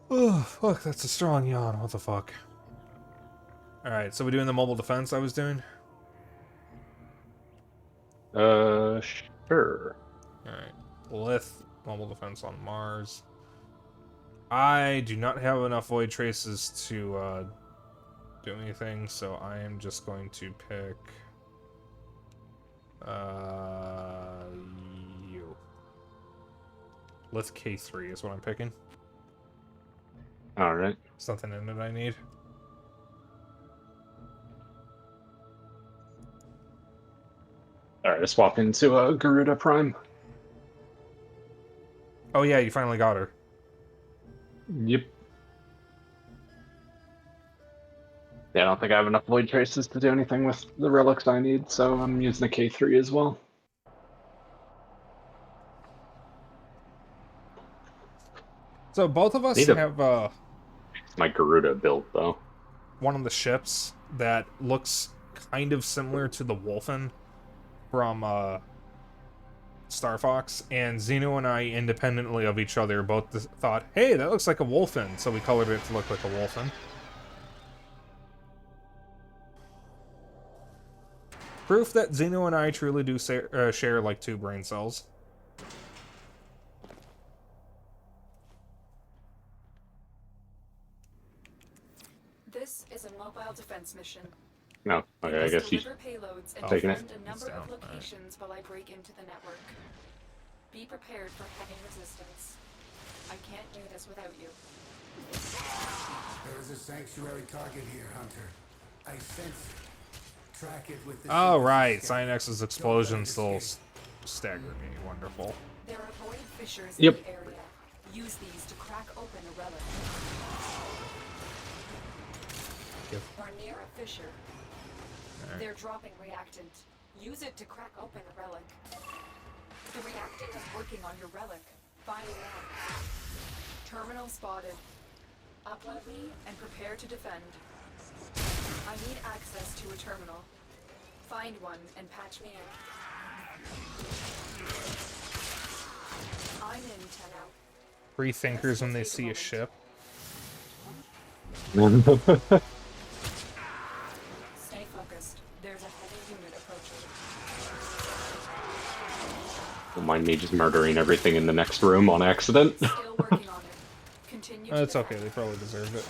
B: Oh, fuck, that's a strong yawn. What the fuck? Alright, so we're doing the mobile defense I was doing?
J: Sure.
B: Alright. Lith, mobile defense on Mars. I do not have enough void traces to do anything, so I am just going to pick you. Lith K3 is what I'm picking.
J: Alright.
B: Something in it I need.
J: Alright, I swapped into Garuda Prime.
B: Oh yeah, you finally got her.
J: Yep. Yeah, I don't think I have enough void traces to do anything with the relics I need, so I'm using the K3 as well.
B: So both of us have
J: my Garuda build though.
B: One of the ships that looks kind of similar to the Wolfen from Star Fox, and Xeno and I, independently of each other, both thought, hey, that looks like a Wolfen, so we colored it to look like a Wolfen. Proof that Xeno and I truly do share like 2 brain cells.
G: This is a mobile defense mission.
J: No, okay, I guess you
G: payloads and
J: taking it.
G: defend a number of locations while I break into the network. Be prepared for heavy resistance. I can't do this without you.
K: There is a sanctuary target here, Hunter. I sense it. Track it with the...
B: Oh, right. Cyanex's explosion still staggered me. Wonderful.
G: There are void fissures in the area. Use these to crack open a relic. Or near a fissure.
B: Right.
G: They're dropping reactant. Use it to crack open a relic. The reactant is working on your relic. Find it out. Terminal spotted. Upload me and prepare to defend. I need access to a terminal. Find one and patch me in. I'm in 10 out.
B: Free thinkers when they see a ship.
G: Stay focused. There's a heavy unit approaching.
J: Don't mind me just murdering everything in the next room on accident.
G: Still working on it. Continue.
B: It's okay, they probably deserved it.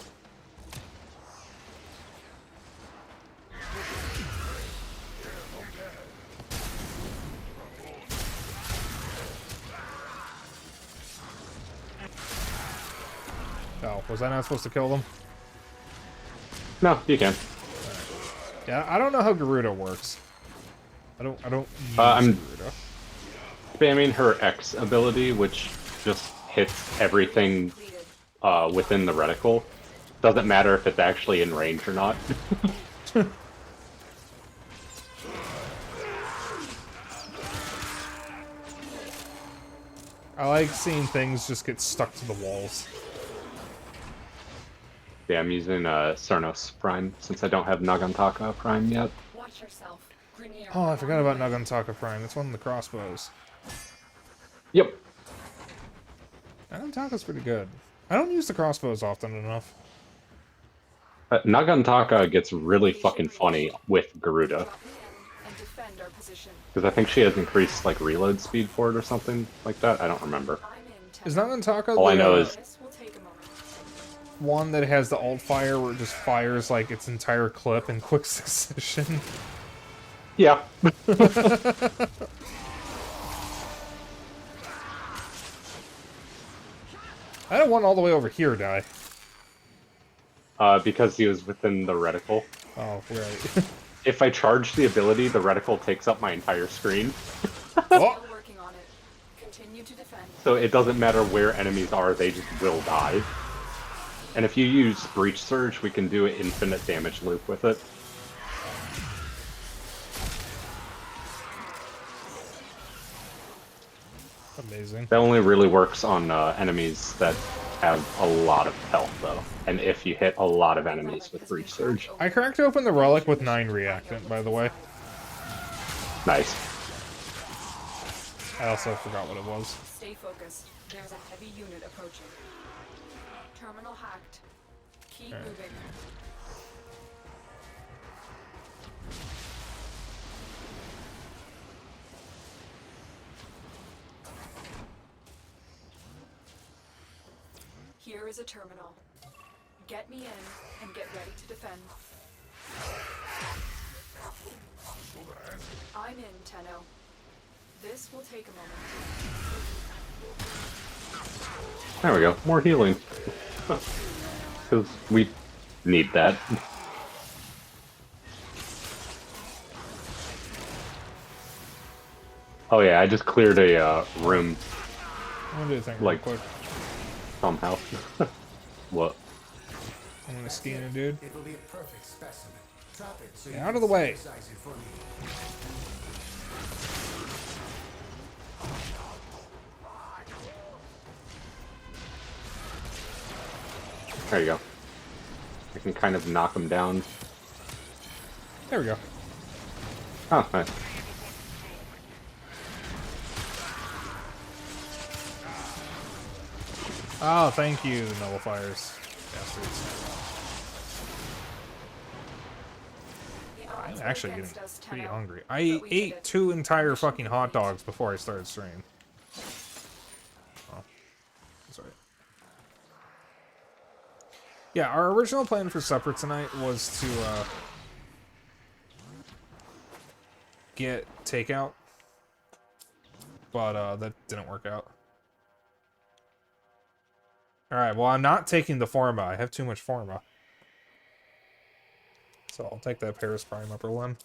B: Oh, was I not supposed to kill them?
J: No, you can.
B: Yeah, I don't know how Garuda works. I don't use
J: I'm
B: Garuda.
J: spamming her X ability, which just hits everything within the reticle. Doesn't matter if it's actually in range or not.
B: I like seeing things just get stuck to the walls.
J: Yeah, I'm using Cernos Prime since I don't have Nagantaka Prime yet.
G: Watch yourself. Grenier.
B: Oh, I forgot about Nagantaka Prime. That's one of the crossbows.
J: Yep.
B: Nagantaka's pretty good. I don't use the crossbows often enough.
J: Nagantaka gets really fucking funny with Garuda.
G: And defend our position.
J: Because I think she has increased like reload speed for it or something like that. I don't remember.
B: Is Nagantaka
J: All I know is
B: one that has the alt fire where it just fires like its entire clip in quick succession?
J: Yeah.
B: I had one all the way over here die.
J: Because he was within the reticle.
B: Oh, right.
J: If I charge the ability, the reticle takes up my entire screen.
B: Oh.
G: Working on it. Continue to defend.
J: So it doesn't matter where enemies are, they just will die. And if you use Breach Surge, we can do an infinite damage loop with it.
B: Amazing.
J: That only really works on enemies that have a lot of health, though. And if you hit a lot of enemies with Breach Surge.
B: I cracked open the relic with 9 reactant, by the way.
J: Nice.
B: I also forgot what it was.
G: Stay focused. There's a heavy unit approaching. Terminal hacked. Keep moving. Here is a terminal. Get me in and get ready to defend. I'm in, Tenno. This will take a moment.
J: There we go. More healing. Because we need that. Oh yeah, I just cleared a room.
B: I'm gonna do a thing
J: like,
B: real quick.
J: Somehow. What?
B: I'm gonna scan a dude.
K: It'll be a perfect specimen. Drop it so
B: Get out of the way.
K: synthesize it for me.
J: There you go. I can kind of knock him down.
B: There we go.
J: Oh, nice.
B: Oh, thank you, nullifiers. Bastards. I'm actually getting pretty hungry. I ate 2 entire fucking hot dogs before I started stream. Oh. Sorry. Yeah, our original plan for supper tonight was to, get takeout. But, that didn't work out. Alright, well, I'm not taking the Forma. I have too much Forma. So I'll take that Paris Prime upper limb.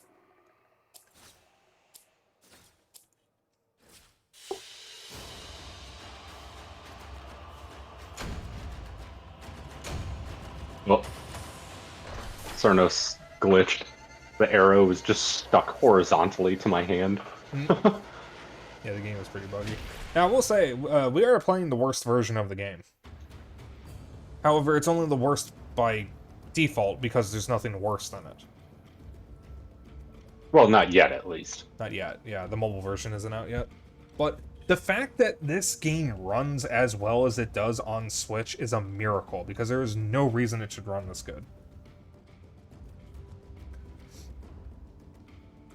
J: Well, Cernos glitched. The arrow was just stuck horizontally to my hand.
B: Yeah, the game was pretty buggy. Now, I will say, we are playing the worst version of the game. However, it's only the worst by default because there's nothing worse than it.
J: Well, not yet, at least.
B: Not yet. Yeah, the mobile version isn't out yet. But the fact that this game runs as well as it does on Switch is a miracle, because there is no reason it should run this good.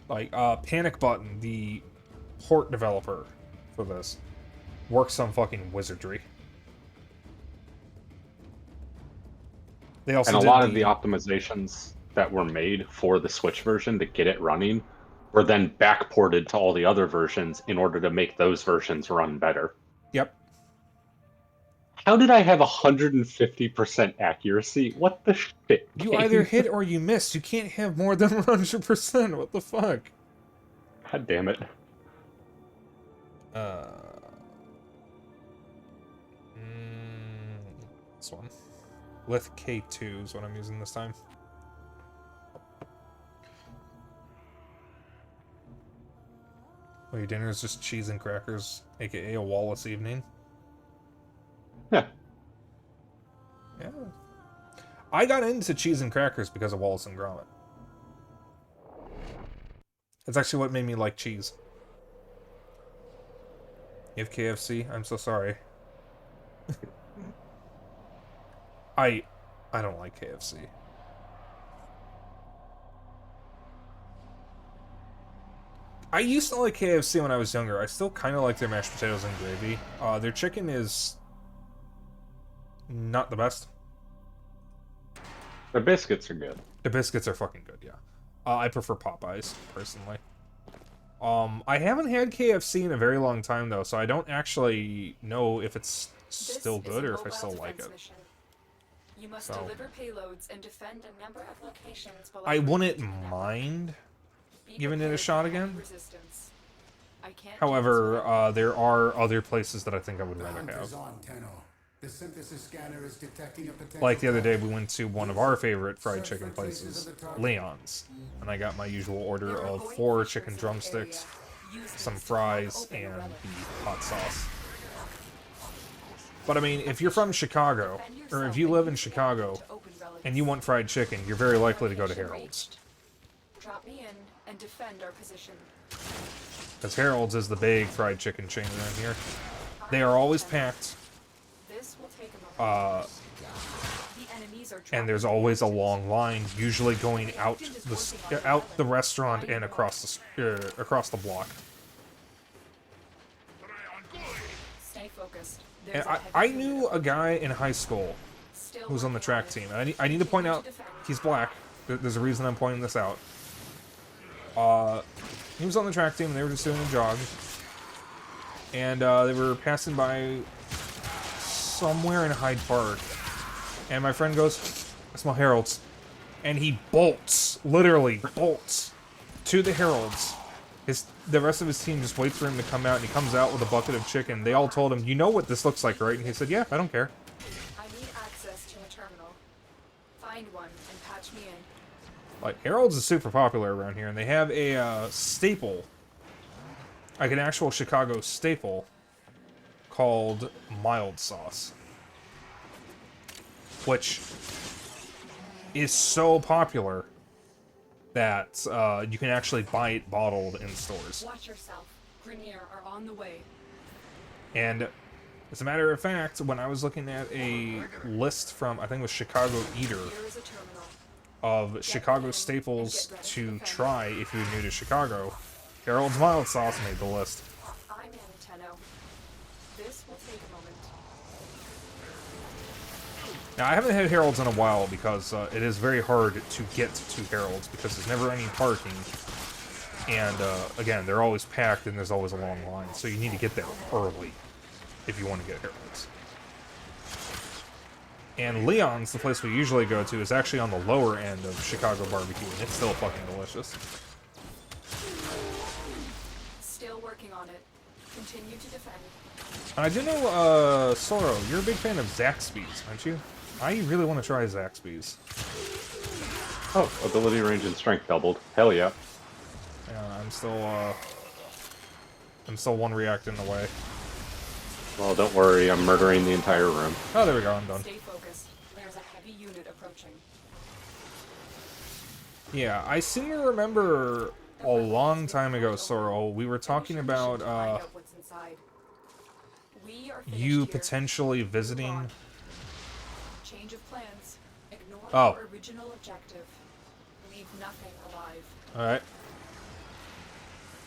B: Like, Panic Button, the port developer for this, works some fucking wizardry. They also
J: And a lot of the optimizations that were made for the Switch version to get it running were then backported to all the other versions in order to make those versions run better.
B: Yep.
J: How did I have 150% accuracy? What the shit?
B: You
J: game?
B: either hit or you missed. You can't have more than 100%. What the fuck?
J: God damn it.
B: This one. Lith K2 is what I'm using this time. Well, your dinner is just cheese and crackers, aka a Wallace evening.
J: Yeah.
B: Yeah. I got into cheese and crackers because of Wallace and Gromit. That's actually what made me like cheese. You have KFC? I'm so sorry. I don't like KFC. I used to like KFC when I was younger. I still kind of like their mashed potatoes and gravy. Their chicken is not the best.
J: The biscuits are good.
B: The biscuits are fucking good, yeah. I prefer Popeyes, personally. I haven't had KFC in a very long time, though, so I don't actually know if it's still good or if I still like it.
G: You must deliver payloads and defend a number of locations below.
B: I wouldn't mind giving it a shot again. However, there are other places that I think I would rather have.
K: The synthesis scanner is detecting a potential.
B: Like the other day, we went to one of our favorite fried chicken places, Leon's, and I got my usual order of 4 chicken drumsticks, some fries, and the hot sauce. But I mean, if you're from Chicago, or if you live in Chicago, and you want fried chicken, you're very likely to go to Harold's.
G: Drop me in and defend our position.
B: Because Harold's is the big fried chicken chain around here. They are always packed. And there's always a long line, usually going out the restaurant and across the block.
G: Stay focused.
B: And I knew a guy in high school who was on the track team. And I need to point out, he's black. There's a reason I'm pointing this out. He was on the track team, and they were just doing a jog. And they were passing by somewhere in Hyde Park. And my friend goes, I smell Harold's. And he bolts, literally bolts, to the Harold's. The rest of his team just waits for him to come out, and he comes out with a bucket of chicken. They all told him, you know what this looks like, right? And he said, yeah, I don't care.
G: I need access to a terminal. Find one and patch me in.
B: Like, Harold's is super popular around here, and they have a staple, like an actual Chicago staple, called mild sauce. Which is so popular that you can actually buy it bottled in stores.
G: Watch yourself. Grenier are on the way.
B: And as a matter of fact, when I was looking at a list from, I think it was Chicago Eater, of Chicago staples to try if you're new to Chicago, Harold's mild sauce made the list.
G: I'm in, Tenno. This will take a moment.
B: Now, I haven't had Harold's in a while because it is very hard to get to Harold's because there's never any parking. And, again, they're always packed and there's always a long line. So you need to get there early if you want to get Harold's. And Leon's, the place we usually go to, is actually on the lower end of Chicago barbecue, and it's still fucking delicious.
G: Still working on it. Continue to defend.
B: I do know, Soro, you're a big fan of Zaxby's, aren't you? I really want to try Zaxby's.
J: Oh, ability range and strength doubled. Hell yeah.
B: Yeah, I'm still one reacting away.
J: Well, don't worry, I'm murdering the entire room.
B: Oh, there we go, I'm done.
G: Stay focused. There's a heavy unit approaching.
B: Yeah, I seem to remember a long time ago, Soro, we were talking about, you potentially visiting...
G: Change of plans. Ignore
B: our
G: original objective. Leave nothing alive.
B: Alright.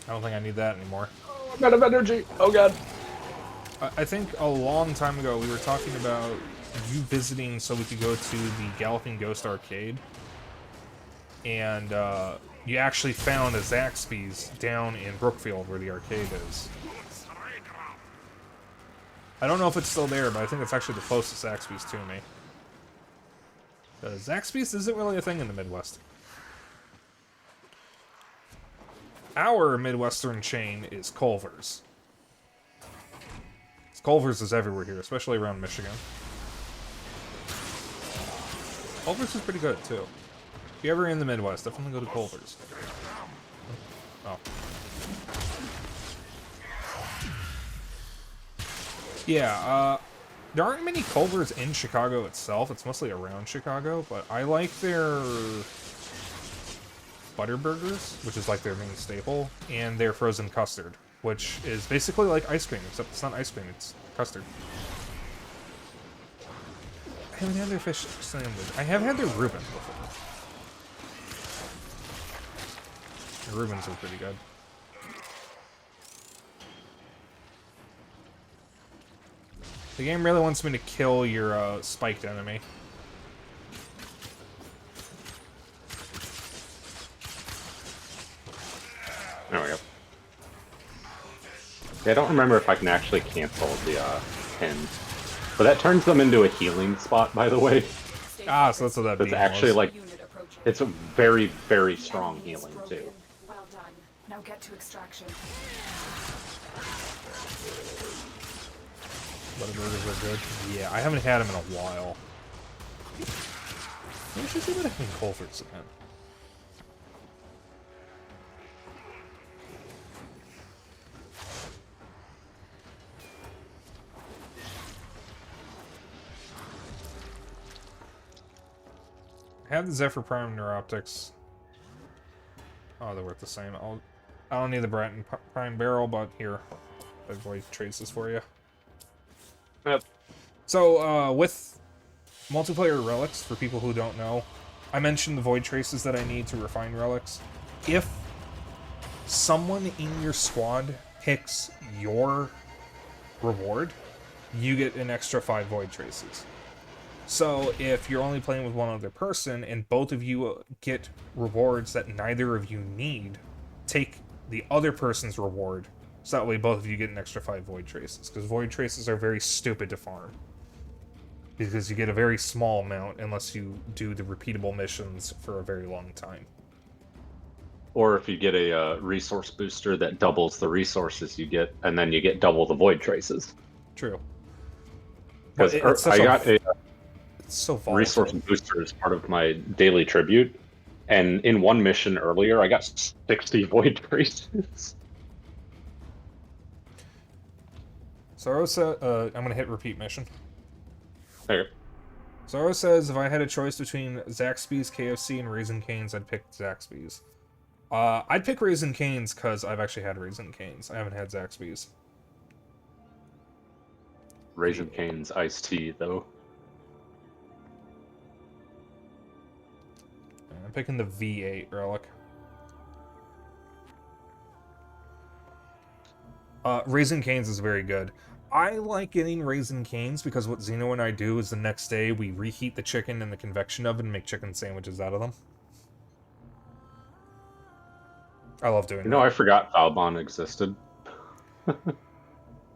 B: I don't think I need that anymore.
J: Oh, I'm out of energy! Oh god.
B: I think a long time ago we were talking about you visiting so we could go to the Galloping Ghost arcade. And you actually found a Zaxby's down in Brookfield where the arcade is. I don't know if it's still there, but I think it's actually the closest Zaxby's to me. Zaxby's isn't really a thing in the Midwest. Our Midwestern chain is Culver's. Culver's is everywhere here, especially around Michigan. Culver's is pretty good, too. If you're ever in the Midwest, definitely go to Culver's. Oh. Yeah, there aren't many Culver's in Chicago itself. It's mostly around Chicago, but I like their Butterburgers, which is like their main staple, and their frozen custard, which is basically like ice cream, except it's not ice cream, it's custard. I haven't had their fish sandwich. I have had their Reubens before. The Reubens are pretty good. The game really wants me to kill your spiked enemy.
J: There we go. Yeah, I don't remember if I can actually cancel the pin. But that turns them into a healing spot, by the way.
B: Ah, so that's what that means.
J: It's actually like, it's a very, very strong healing, too.
G: Well done. Now get to extraction.
B: Butterburgers are good. Yeah, I haven't had them in a while. Maybe I should see what I can Culver's again. I have the Zephyr Prime Neuroptics. Oh, they're worth the same. I don't need the Bratton Prime Barrel, but here, I void traces for you.
J: Yep.
B: So, with multiplayer relics, for people who don't know, I mentioned the void traces that I need to refine relics. If someone in your squad picks your reward, you get an extra 5 void traces. So, if you're only playing with one other person, and both of you get rewards that neither of you need, take the other person's reward, so that way both of you get an extra 5 void traces. Because void traces are very stupid to farm. Because you get a very small amount, unless you do the repeatable missions for a very long time.
J: Or if you get a resource booster that doubles the resources you get, and then you get double the void traces.
B: True.
J: Because I got a
B: so
J: resource booster as part of my daily tribute, and in one mission earlier, I got 60 void traces.
B: Zoro said, I'm gonna hit repeat mission.
J: Okay.
B: Zoro says, if I had a choice between Zaxby's, KFC, and Raising Cane's, I'd pick Zaxby's. I'd pick Raising Cane's because I've actually had Raising Cane's. I haven't had Zaxby's.
J: Raising Cane's iced tea, though.
B: I'm picking the V8 relic. Raising Cane's is very good. I like getting Raising Cane's because what Zeno and I do is the next day we reheat the chicken in the convection oven and make chicken sandwiches out of them. I love doing that.
J: I forgot Valbon existed.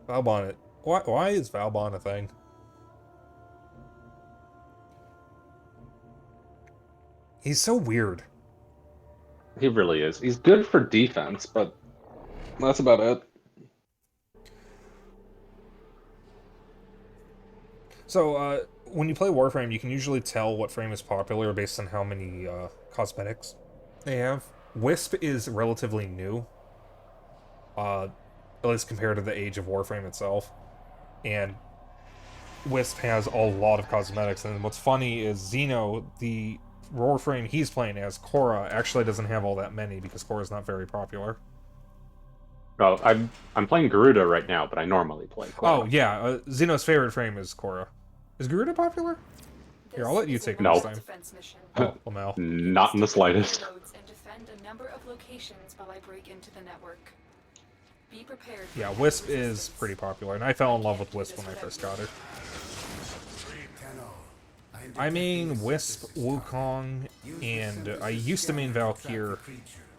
B: Valbon, why is Valbon a thing? He's so weird.
J: He really is. He's good for defense, but that's about it.
B: So, when you play Warframe, you can usually tell what frame is popular based on how many cosmetics they have. Wisp is relatively new, at least compared to the age of Warframe itself. And Wisp has a lot of cosmetics, and what's funny is Xeno, the Warframe he's playing as, Korra, actually doesn't have all that many because Korra's not very popular.
J: Oh, I'm playing Garuda right now, but I normally play Korra.
B: Oh, yeah, Xeno's favorite frame is Korra. Is Garuda popular? Here, I'll let you take it this time. Oh, well,
J: not in the slightest.
G: A number of locations while I break into the network. Be prepared.
B: Yeah, Wisp is pretty popular, and I fell in love with Wisp when I first got her. I main Wisp, Wukong, and I used to main Valkyr,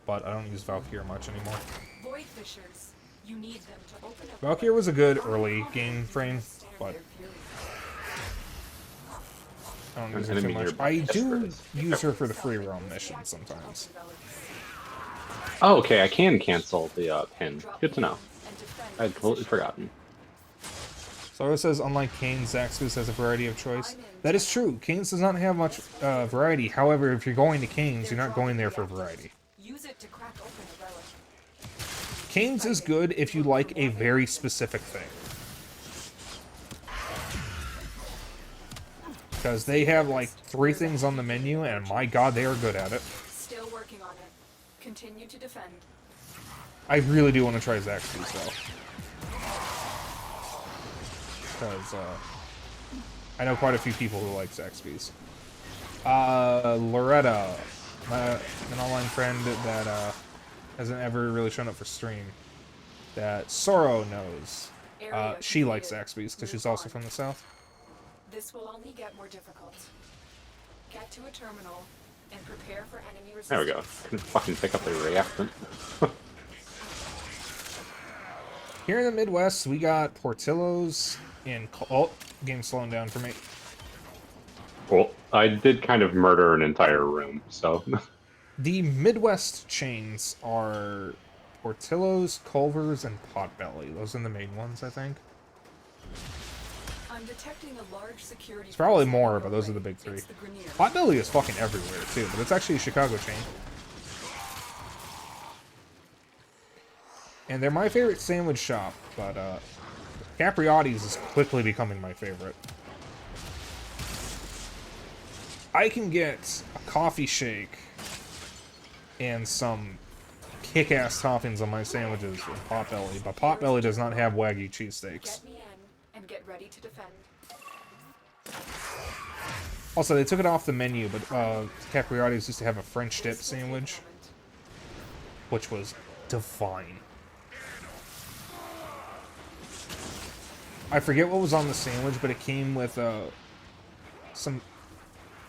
B: but I don't use Valkyr much anymore.
G: Void fissures. You need them to open up.
B: Valkyrie was a good early game frame, but I don't use her too
J: Enemy
B: much.
J: nearby.
B: I
J: Yes,
B: do
J: there is.
B: use her for the free roam missions sometimes.
J: Oh, okay, I can cancel the pin. Good to know. I had completely forgotten.
B: So it says, unlike Kane's, Zaxby's has a variety of choice. That is true. Kane's does not have much variety. However, if you're going to Kane's, you're not going there for variety.
G: Use it to crack open a relic.
B: Kane's is good if you like a very specific thing. Because they have like 3 things on the menu, and my god, they are good at it.
G: Still working on it. Continue to defend.
B: I really do want to try Zaxby's, though. Because, I know quite a few people who like Zaxby's. Loretta, an online friend that, hasn't ever really shown up for stream, that Soro knows. She likes Zaxby's, because she's also from the south.
G: This will only get more difficult. Get to a terminal and prepare for enemy resistance.
J: There we go. Can fucking pick up the reactant.
B: Here in the Midwest, we got Portillo's and... Oh, game's slowing down for me.
J: Well, I did kind of murder an entire room, so...
B: The Midwest chains are Portillo's, Culver's, and Potbelly. Those are the main ones, I think.
G: I'm detecting a large security.
B: It's probably more, but those are the big 3.
G: It's the Grenier.
B: Potbelly is fucking everywhere, too, but it's actually a Chicago chain. And they're my favorite sandwich shop, but, Capriotti's is quickly becoming my favorite. I can get a coffee shake and some kick-ass toppings on my sandwiches from Potbelly, but Potbelly does not have Wagyu cheesesteaks.
G: Get me in and get ready to defend.
B: Also, they took it off the menu, but Capriotti's used to have a French dip sandwich, which was divine. I forget what was on the sandwich, but it came with some...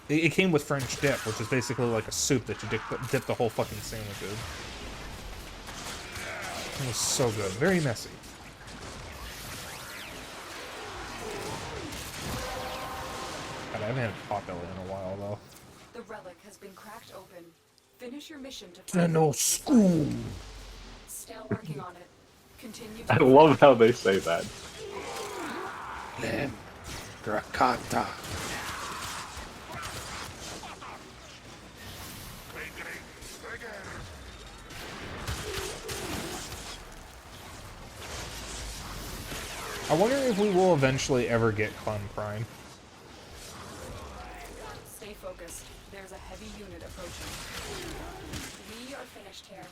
B: It came with French dip, which is basically like a soup that you dip the whole fucking sandwich in. It was so good. Very messy. God, I haven't had Potbelly in a while, though.
G: The relic has been cracked open. Finish your mission to
B: No school.
G: Still working on it. Continue to
J: I love how they say that.
K: Drakata.
B: I wonder if we will eventually ever get Clem Prime.
G: stay focused. There's a heavy unit approaching. We are finished here.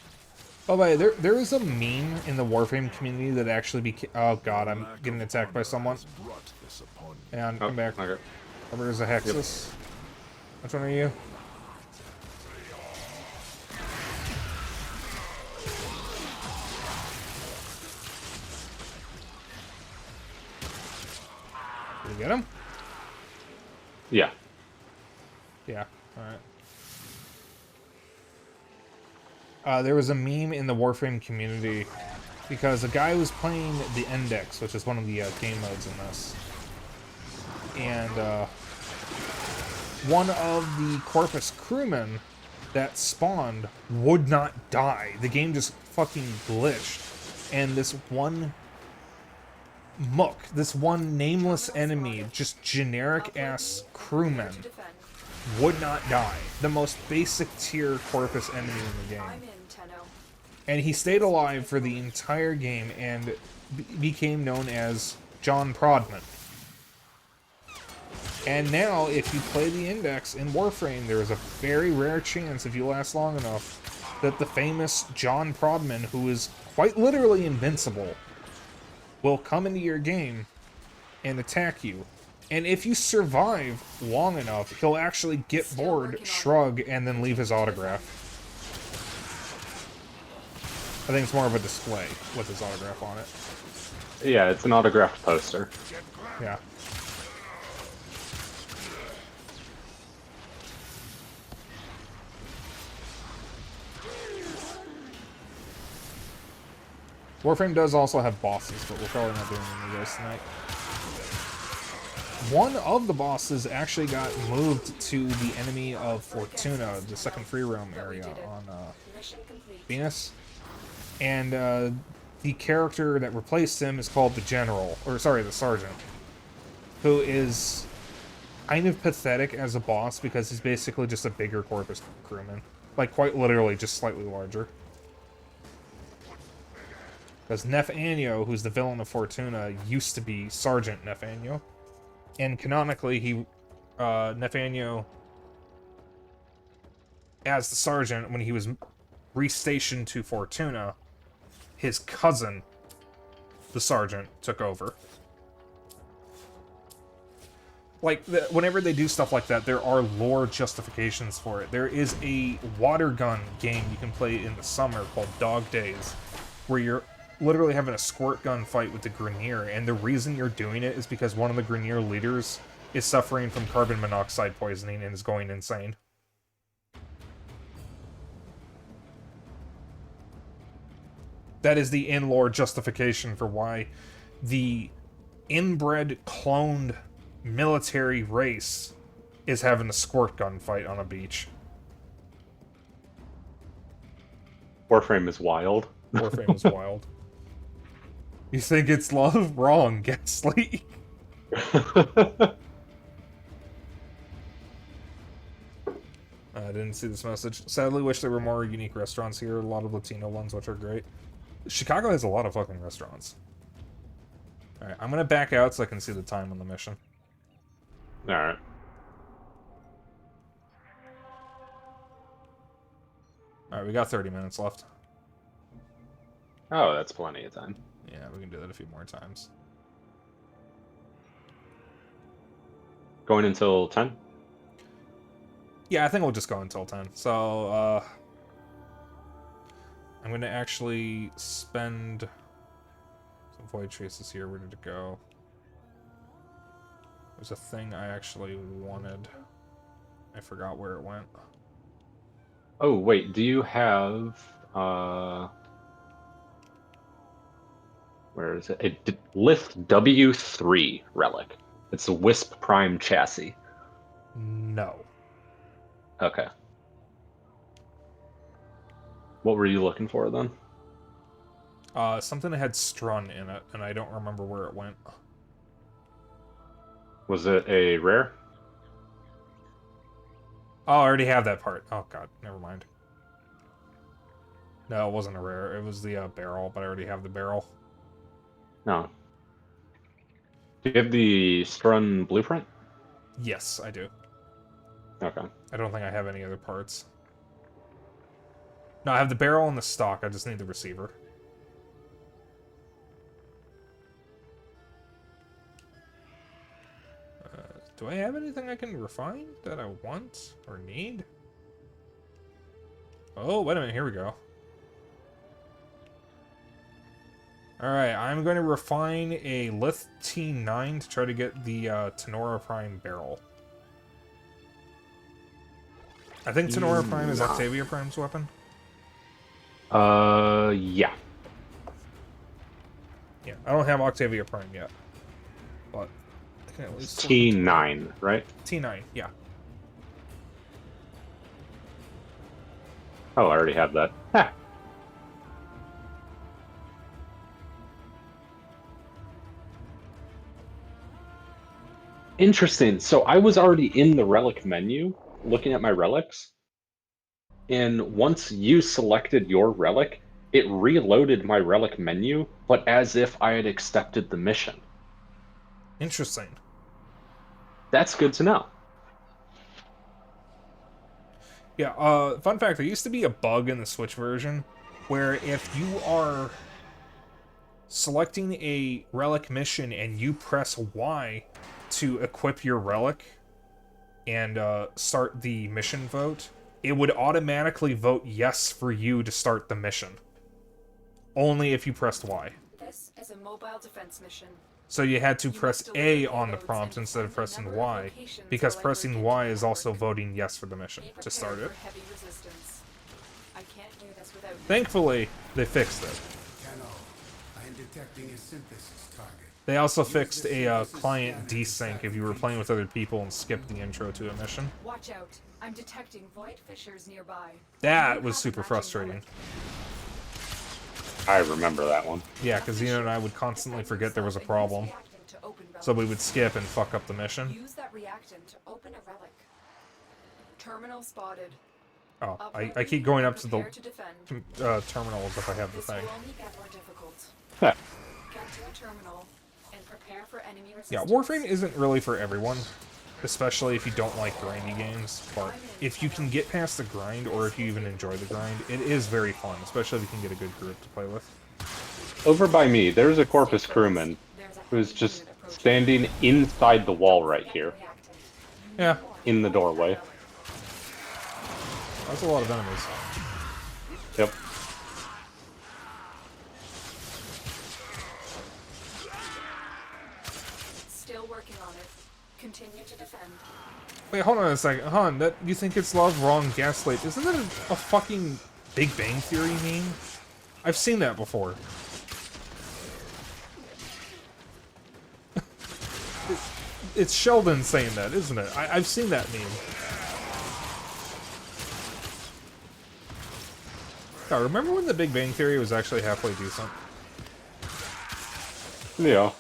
B: Oh, by the way, there is a meme in the Warframe community that actually became... Oh god, I'm getting attacked by someone. And I'm back.
J: Okay.
B: There's a Hexus. Yep. Which one are you? Did you get him?
J: Yeah.
B: Yeah, alright. There was a meme in the Warframe community because a guy was playing the Index, which is one of the game modes in this. And one of the Corpus crewmen that spawned would not die. The game just fucking glitched. And this one Mook, this one nameless enemy, just generic-ass crewman, would not die. The most basic tier Corpus enemy in the game. And he stayed alive for the entire game and became known as John Prodman. And now, if you play the Index in Warframe, there is a very rare chance, if you last long enough, that the famous John Prodman, who is quite literally invincible, will come into your game and attack you. And if you survive long enough, he'll actually get bored, shrug, and then leave his autograph. I think it's more of a display with his autograph on it.
J: Yeah, it's an autographed poster.
B: Yeah. Warframe does also have bosses, but we're probably not doing any of those tonight. One of the bosses actually got moved to the enemy of Fortuna, the second free roam area on Venus. And the character that replaced him is called the General, or sorry, the Sergeant, who is kind of pathetic as a boss because he's basically just a bigger Corpus crewman. Like, quite literally, just slightly larger. Because Nefanyo, who's the villain of Fortuna, used to be Sergeant Nefanyo. And canonically, Nefanyo, as the Sergeant, when he was restationed to Fortuna, his cousin, the Sergeant, took over. Like, whenever they do stuff like that, there are lore justifications for it. There is a water gun game you can play in the summer called Dog Days, where you're literally having a squirt gun fight with the Grenier, and the reason you're doing it is because one of the Grenier leaders is suffering from carbon monoxide poisoning and is going insane. That is the in-lore justification for why the inbred cloned military race is having a squirt gun fight on a beach.
J: Warframe is wild.
B: Warframe is wild. You think it's love? Wrong, Ghastly. I didn't see this message. Sadly, wish there were more unique restaurants here. A lot of Latino ones, which are great. Chicago has a lot of fucking restaurants. Alright, I'm gonna back out so I can see the time on the mission.
J: Alright.
B: Alright, we got 30 minutes left.
J: Oh, that's plenty of time.
B: Yeah, we can do that a few more times.
J: Going until 10?
B: Yeah, I think we'll just go until 10. So, I'm going to actually spend some void traces here. Where did it go? There's a thing I actually wanted. I forgot where it went.
J: Oh, wait, do you have, where is it? A Lith W3 relic. It's a Wisp Prime chassis.
B: No.
J: Okay. What were you looking for, then?
B: Something that had Strun in it, and I don't remember where it went.
J: Was it a rare?
B: Oh, I already have that part. Oh, God. Never mind. No, it wasn't a rare. It was the barrel, but I already have the barrel.
J: No. Do you have the Strun blueprint?
B: Yes, I do.
J: Okay.
B: I don't think I have any other parts. No, I have the barrel and the stock. I just need the receiver. Do I have anything I can refine that I want or need? Oh, wait a minute. Here we go. Alright, I'm going to refine a Lith T9 to try to get the Tenora Prime barrel. I think Tenora Prime is Octavia Prime's weapon.
J: Yeah.
B: Yeah, I don't have Octavia Prime yet. But I can at least...
J: T9, right?
B: T9, yeah.
J: Oh, I already have that. Ha! Interesting. So I was already in the relic menu, looking at my relics. And once you selected your relic, it reloaded my relic menu, but as if I had accepted the mission.
B: Interesting.
J: That's good to know.
B: Yeah, fun fact, there used to be a bug in the Switch version where if you are selecting a relic mission and you press Y to equip your relic and start the mission vote, it would automatically vote yes for you to start the mission. Only if you pressed Y.
G: This is a mobile defense mission.
B: So you had to press A on the prompt instead of pressing Y, because pressing Y is also voting yes for the mission to start it. Thankfully, they fixed it.
K: detecting a synthesis target.
B: They also fixed a client desync if you were playing with other people and skipped the intro to a mission.
G: Watch out. I'm detecting void fissures nearby.
B: That was super frustrating.
J: I remember that one.
B: Yeah, because Zeno and I would constantly forget there was a problem. So we would skip and fuck up the mission.
G: Use that reactant to open a relic. Terminal spotted.
B: Oh, I keep going up to the
G: Prepare to defend.
B: terminals if I have the
G: This
B: thing.
G: will only get more difficult.
J: Huh.
G: Get to a terminal and prepare for enemy
B: Yeah,
G: resistance.
B: Warframe isn't really for everyone. Especially if you don't like grindy games. But if you can get past the grind, or if you even enjoy the grind, it is very fun. Especially if you can get a good group to play with.
J: Over by me, there's a Corpus crewman who's just standing inside the wall right here.
B: Yeah.
J: In the doorway.
B: That's a lot of enemies.
J: Yep.
G: Still working on it. Continue to defend.
B: Wait, hold on a second. Hon, that you think it's love? Wrong, gaslight. Isn't that a fucking Big Bang Theory meme? I've seen that before. It's Sheldon saying that, isn't it? I've seen that meme. God, remember when the Big Bang Theory was actually halfway decent?
J: Yeah.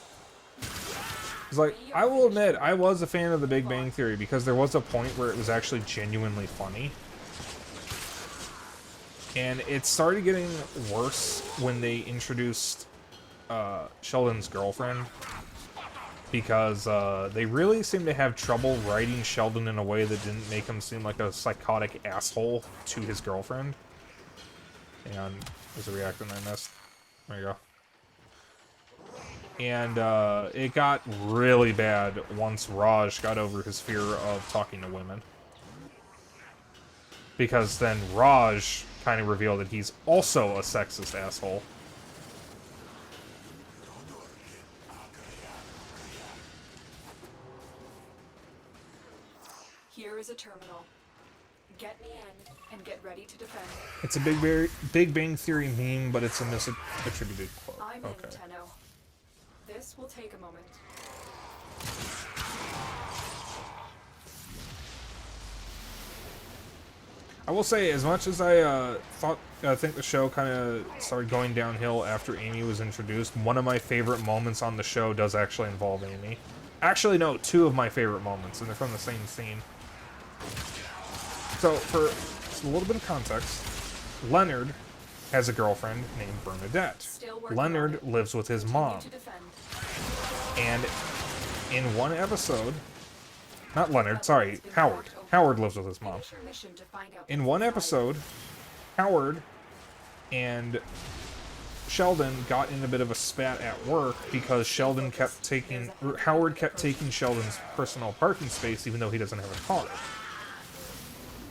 B: It's like, I will admit, I was a fan of the Big Bang Theory because there was a point where it was actually genuinely funny. And it started getting worse when they introduced Sheldon's girlfriend. Because they really seemed to have trouble writing Sheldon in a way that didn't make him seem like a psychotic asshole to his girlfriend. And there's a reactant I missed. There you go. And it got really bad once Raj got over his fear of talking to women. Because then Raj kind of revealed that he's also a sexist asshole.
G: Here is a terminal. Get me in and get ready to defend.
B: It's a Big Bang Theory meme, but it's a misattributed quote.
G: I'm
B: Okay.
G: in, Tenno. This will take a moment.
B: I will say, as much as I think the show kind of started going downhill after Amy was introduced, one of my favorite moments on the show does actually involve Amy. Actually, no, two of my favorite moments, and they're from the same scene. So, for a little bit of context, Leonard has a girlfriend named Bernadette. Leonard lives with his mom. And in one episode, not Leonard, sorry, Howard. Howard lives with his mom. In one episode, Howard and Sheldon got in a bit of a spat at work because Howard kept taking Sheldon's personal parking space even though he doesn't have a car.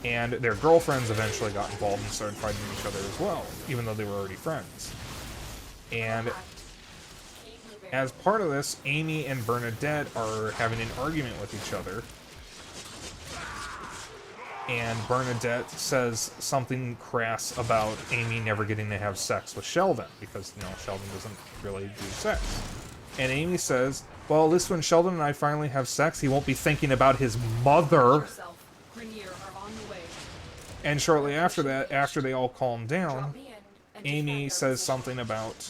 B: And their girlfriends eventually got involved and started fighting each other as well, even though they were already friends. And as part of this, Amy and Bernadette are having an argument with each other. And Bernadette says something crass about Amy never getting to have sex with Sheldon, because, you know, Sheldon doesn't really do sex. And Amy says, well, at least when Sheldon and I finally have sex, he won't be thinking about his mother. And shortly after that, after they all calm down, Amy says something about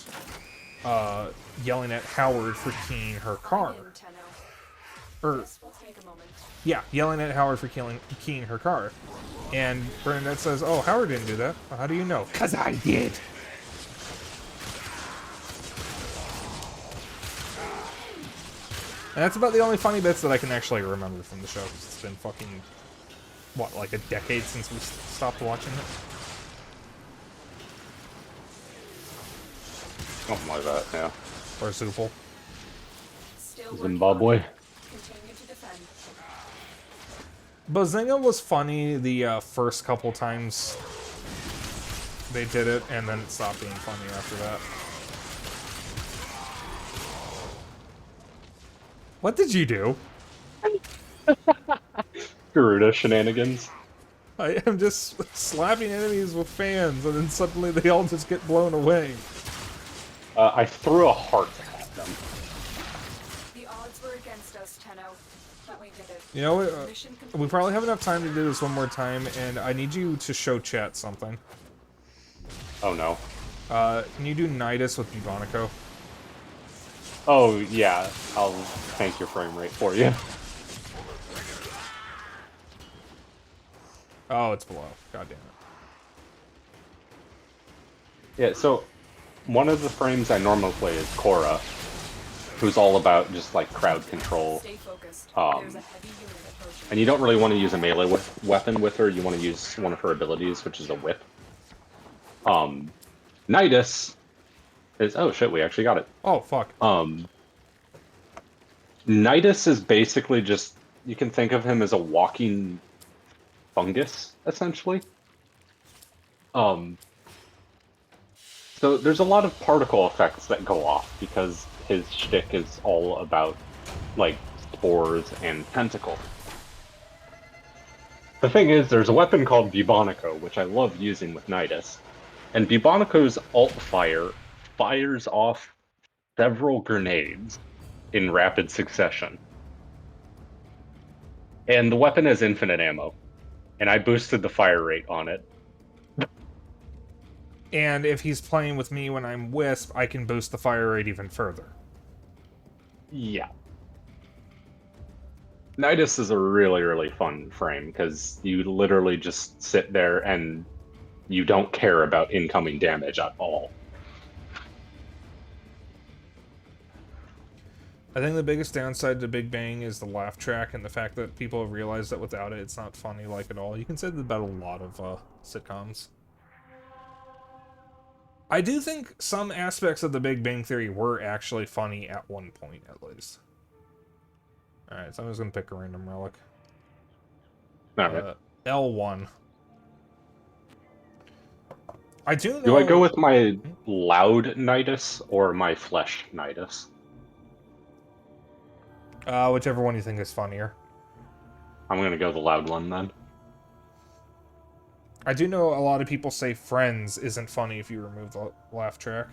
B: yelling at Howard for keying her car. Yeah, yelling at Howard for keying her car. And Bernadette says, oh, Howard didn't do that. Well, how do you know? 'Cause I did. And that's about the only funny bits that I can actually remember from the show, because it's been fucking, what, like a decade since we stopped watching it?
J: Something like that, yeah.
B: Or Zoopal.
J: Zimbabwe.
B: Bazinga was funny the first couple times they did it, and then it stopped being funny after that. What did you do?
J: Garuda shenanigans.
B: I am just slapping enemies with fans, and then suddenly they all just get blown away.
J: I threw a heart at them.
G: The odds were against us, Tenno, but we did it.
B: You know,
G: Mission
B: we
G: complete.
B: probably have enough time to do this one more time, and I need you to show chat something.
J: Oh no.
B: Can you do Nidus with Bubonico?
J: Oh yeah, I'll tank your frame rate for you.
B: Oh, it's below. God damn it.
J: Yeah, so one of the frames I normally play is Korra, who's all about just like crowd control.
G: Stay focused.
J: Um,
G: There's a heavy unit approaching.
J: And you don't really want to use a melee weapon with her, you want to use one of her abilities, which is a whip. Nidus is... Oh shit, we actually got it.
B: Oh, fuck.
J: Nidus is basically just... You can think of him as a walking fungus, essentially. So there's a lot of particle effects that go off, because his shtick is all about, like, spores and tentacles. The thing is, there's a weapon called Bubonico, which I love using with Nidus. And Bubonico's alt fire fires off several grenades in rapid succession. And the weapon has infinite ammo. And I boosted the fire rate on it.
B: And if he's playing with me when I'm Wisp, I can boost the fire rate even further.
J: Yeah. Nidus is a really, really fun frame, because you literally just sit there and you don't care about incoming damage at all.
B: I think the biggest downside to Big Bang is the laugh track and the fact that people have realized that without it, it's not funny like at all. You can say that about a lot of sitcoms. I do think some aspects of the Big Bang Theory were actually funny at one point, at least. Alright, so I'm just gonna pick a random relic.
J: Alright.
B: L1. I do know...
J: Do I go with my loud Nidus or my flesh Nidus?
B: Whichever one you think is funnier.
J: I'm gonna go the loud one then.
B: I do know a lot of people say Friends isn't funny if you remove the laugh track.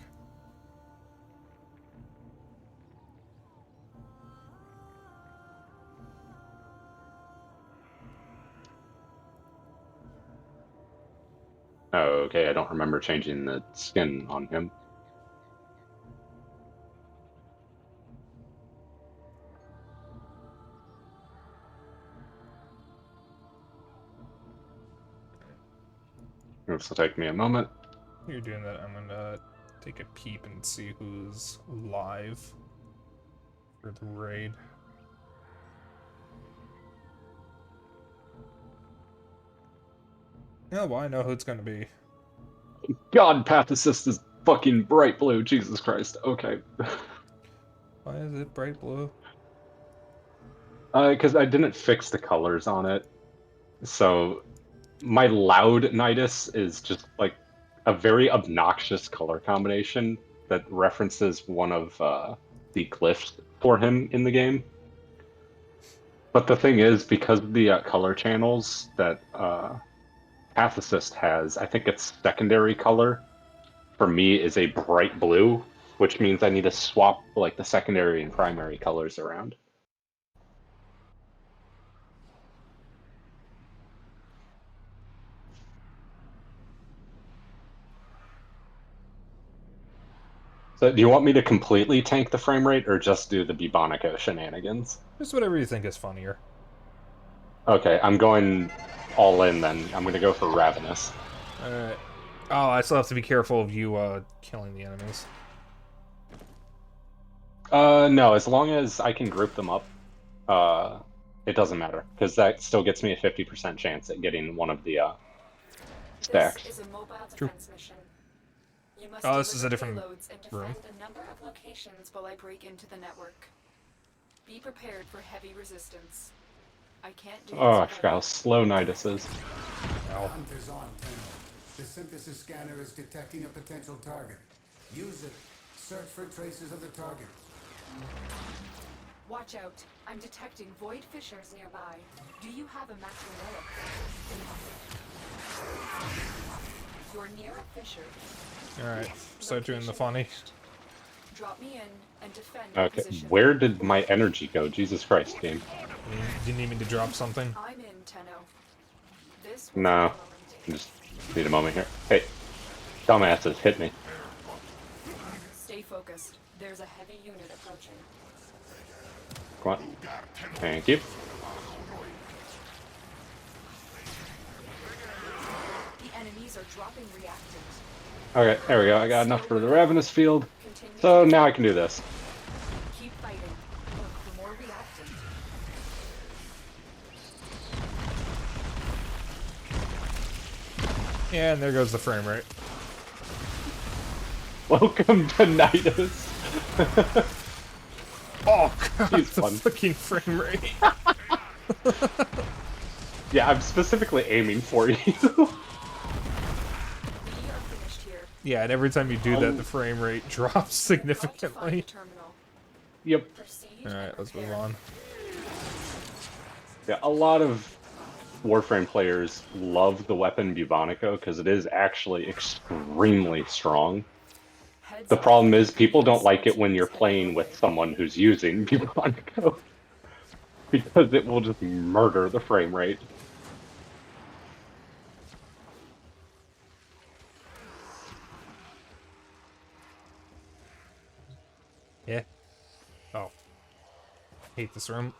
J: Oh, okay, I don't remember changing the skin on him. This will take me a moment.
B: You're doing that, I'm gonna take a peep and see who's live for the raid. Yeah, well, I know who it's gonna be.
J: God, Path Assist is fucking bright blue, Jesus Christ. Okay.
B: Why is it bright blue?
J: Because I didn't fix the colors on it. So, my loud Nidus is just, like, a very obnoxious color combination that references one of the glyphs for him in the game. But the thing is, because of the color channels that Path Assist has, I think its secondary color, for me, is a bright blue, which means I need to swap, like, the secondary and primary colors around. So, do you want me to completely tank the frame rate, or just do the Bubonico shenanigans?
B: Just whatever you think is funnier.
J: Okay, I'm going all in then. I'm gonna go for Ravenous.
B: Alright. Oh, I still have to be careful of you killing the enemies.
J: No, as long as I can group them up, it doesn't matter, because that still gets me a 50% chance at getting one of the stacks.
G: This is a mobile
B: True.
G: defense mission. You must
B: Oh, this is a
G: deliver
B: different
G: payloads and
B: room.
G: defend a number of locations while I break into the network. Be prepared for heavy resistance. I can't do
J: Oh, I
G: this
J: forgot how slow Nidus is.
K: Hunters on, Tenno. The synthesis scanner is detecting a potential target. Use it. Search for traces of the target.
G: Watch out. I'm detecting void fissures nearby. Do you have a matching relic? You're near a fissure.
B: Alright, start doing the funny.
G: Drop me in and defend
J: Okay,
G: position.
J: where did my energy go? Jesus Christ, game.
B: Do you need me to drop something?
G: I'm in, Tenno. This will
J: No,
G: take a moment.
J: I just need a moment here. Hey, dumbasses, hit me.
G: Stay focused. There's a heavy unit approaching.
J: Come on. Thank you.
G: The enemies are dropping reactants.
J: Okay, there we go. I got enough for the Ravenous Field.
G: Continue.
J: So now I can do this.
G: Keep fighting. Look for more reactants.
B: Yeah, and there goes the frame rate.
J: Welcome to Nidus.
B: Oh god,
J: He's
B: the
J: fun.
B: fucking frame rate.
J: Yeah, I'm specifically aiming for you.
G: We are finished here.
B: Yeah, and every time you do that, the frame rate drops
G: About to find
B: significantly.
G: the terminal.
J: Yep.
G: Proceed
B: Alright,
G: and
B: let's move
G: prepare.
B: on.
J: Yeah, a lot of Warframe players love the weapon Bubonico because it is actually extremely strong.
G: Heads
J: The
G: up.
J: problem is people don't like it when you're playing with someone who's using Bubonico because it will just murder the frame rate.
B: Yeah. Oh. Hate this room.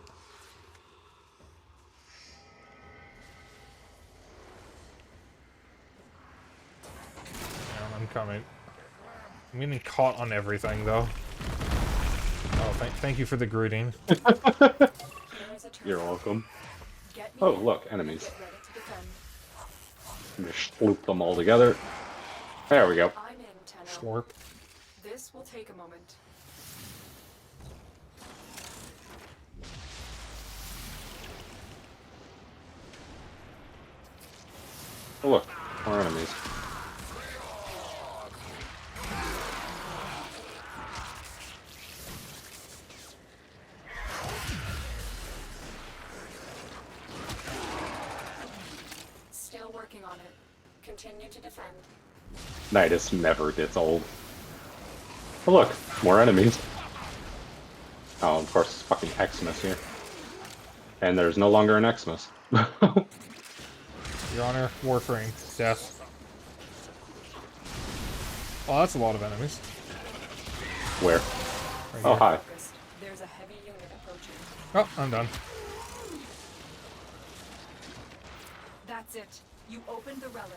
B: I'm coming. I'm getting caught on everything, though. Oh, thank you for the greeting.
G: Here is a
J: You're
G: terminal.
J: welcome.
G: Get me
J: Oh,
G: in
J: look,
G: and
J: enemies.
G: get ready to defend.
J: Just loop them all together. There we go.
G: I'm in, Tenno.
B: Slurp.
G: This will take a moment.
J: Oh, look, more enemies.
G: Still working on it. Continue to defend.
J: Nidus never gets old. Oh, look, more enemies. Oh, of course, it's fucking Xmas here. And there's no longer an Xmas.
B: Your Honor, Warframe. Death. Oh, that's a lot of enemies.
J: Where?
B: Right
J: Oh,
B: here.
J: hi.
G: Focused. There's a heavy unit approaching.
B: Oh, I'm done.
G: That's it. You opened the relic.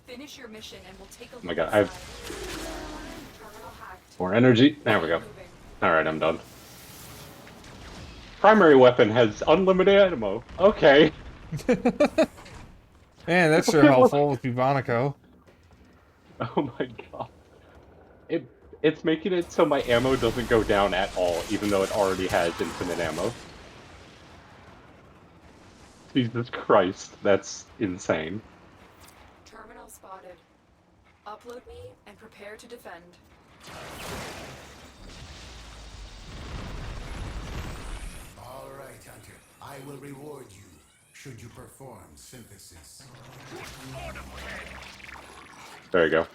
G: Finish your mission and we'll take a look
J: Oh my god,
G: inside.
J: I've
G: Terminal hacked.
J: more energy. There we go.
G: Moving.
J: Alright, I'm done. Primary weapon has unlimited ammo. Okay.
B: Man, that's sure helpful with Bubonico.
J: Oh my god. It's making it so my ammo doesn't go down at all, even though it already has infinite ammo. Jesus Christ, that's insane.
G: Terminal spotted. Upload me and prepare to defend.
K: All right, Hunter. I will reward you should you perform synthesis.
J: There you go.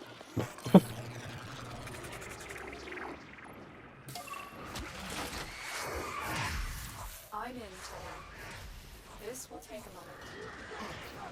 G: I'm in, Tenno. This will take a moment.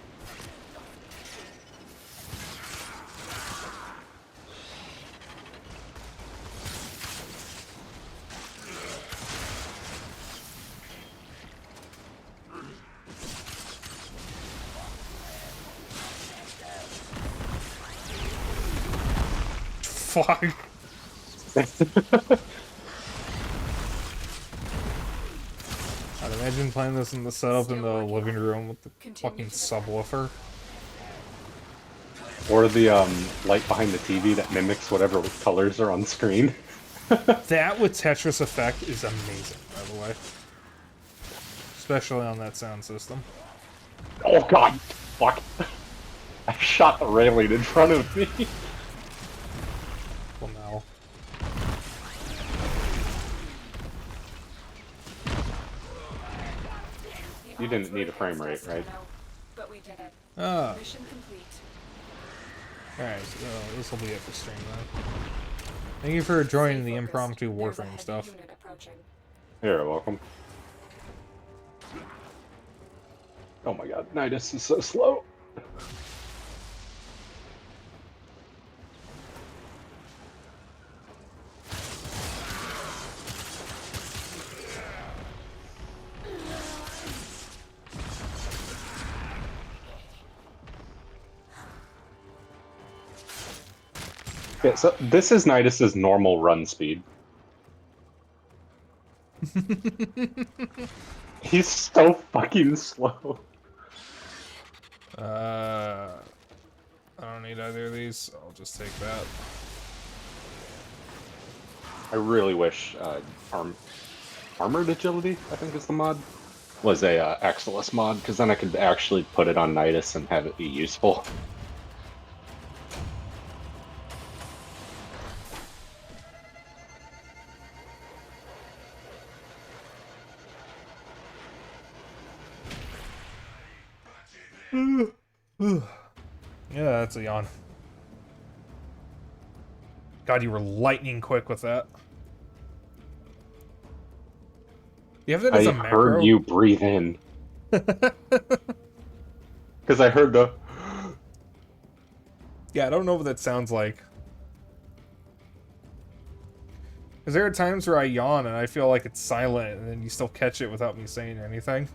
B: Fuck. I'd imagine playing this in the setup in the living room with the fucking subwoofer.
J: Or the light behind the TV that mimics whatever colors are on screen.
B: That with Tetris Effect is amazing, by the way. Especially on that sound system.
J: Oh god! Fuck! I shot the railing in front of me.
B: Well, now.
J: You didn't need a frame rate, right?
G: But we did it.
B: Ah.
G: Mission complete.
B: Alright, so this will be it for stream then. Thank you for joining the
G: Stay focused.
B: impromptu
G: There's a
B: Warframe
G: heavy
B: stuff.
G: unit approaching.
J: You're welcome. Oh my god, Nidus is so slow. Yeah, so this is Nidus's normal run speed. He's so fucking slow.
B: I don't need either of these. So I'll just take that.
J: I really wish Armored Agility, I think is the mod, was a Axelis mod, because then I could actually put it on Nidus and have it be useful.
B: Yeah, that's a yawn. God, you were lightning quick with that. You have that as a macro?
J: I heard you breathe in. Because I heard the...
B: Yeah, I don't know what that sounds like. Because there are times where I yawn and I feel like it's silent, and then you still catch it without me saying anything.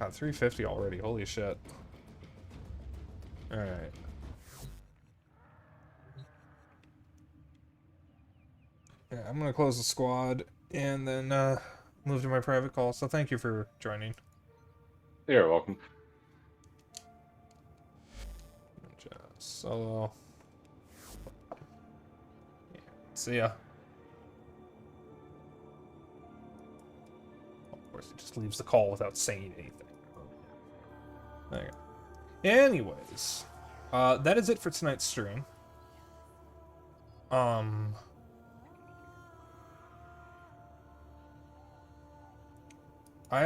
B: God, 350 already. Holy shit. Alright. Yeah, I'm gonna close the squad and then move to my private call. So thank you for joining.
J: You're welcome.
B: Just solo. Yeah, see ya. Of course, he just leaves the call without saying anything. Okay. Anyways, that is it for tonight's stream. I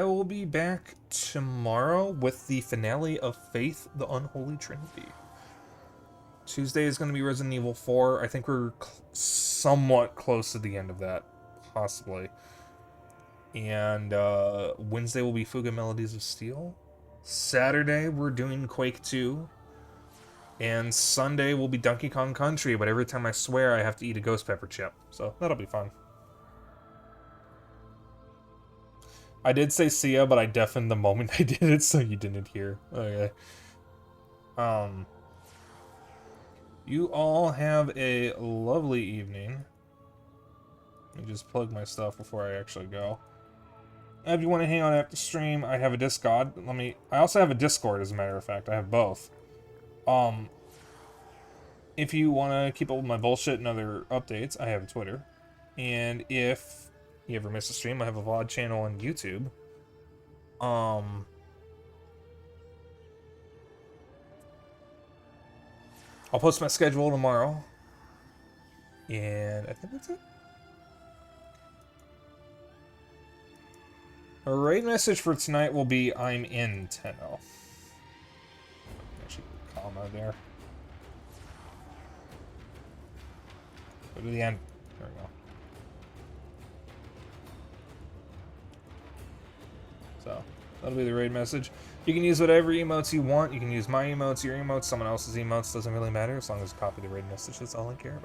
B: will be back tomorrow with the finale of Faith, the Unholy Trinity. Tuesday is going to be Resident Evil 4. I think we're somewhat close to the end of that, possibly. And Wednesday will be Fuga Melodies of Steel. Saturday, we're doing Quake 2. And Sunday will be Donkey Kong Country, but every time I swear I have to eat a ghost pepper chip. So that'll be fun. I did say see ya, but I deafened the moment I did it, so you didn't hear. Okay. You all have a lovely evening. Let me just plug my stuff before I actually go. If you want to hang on after stream, I have a Discord. I also have a Discord, as a matter of fact. I have both. If you want to keep up with my bullshit and other updates, I have a Twitter. And if you ever miss a stream, I have a VOD channel on YouTube. I'll post my schedule tomorrow. And I think that's it. A raid message for tonight will be I'm in 10-0. Actually, comma there. Go to the end. There we go. So, that'll be the raid message. You can use whatever emotes you want. You can use my emotes, your emotes, someone else's emotes. Doesn't really matter as long as you copy the raid message. That's all I care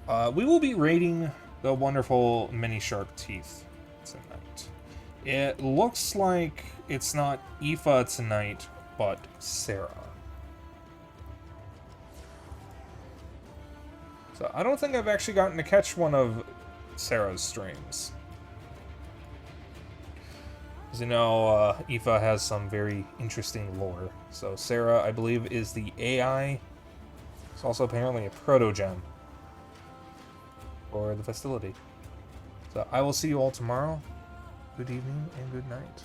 B: about. We will be raiding the wonderful Mini Sharp Teeth tonight. It looks like it's not Aoife tonight, but Sarah. So I don't think I've actually gotten to catch one of Sarah's streams. As you know, Aoife has some very interesting lore. So Sarah, I believe, is the AI. It's also apparently a proto-gem for the festivity. So I will see you all tomorrow. Good evening and good night.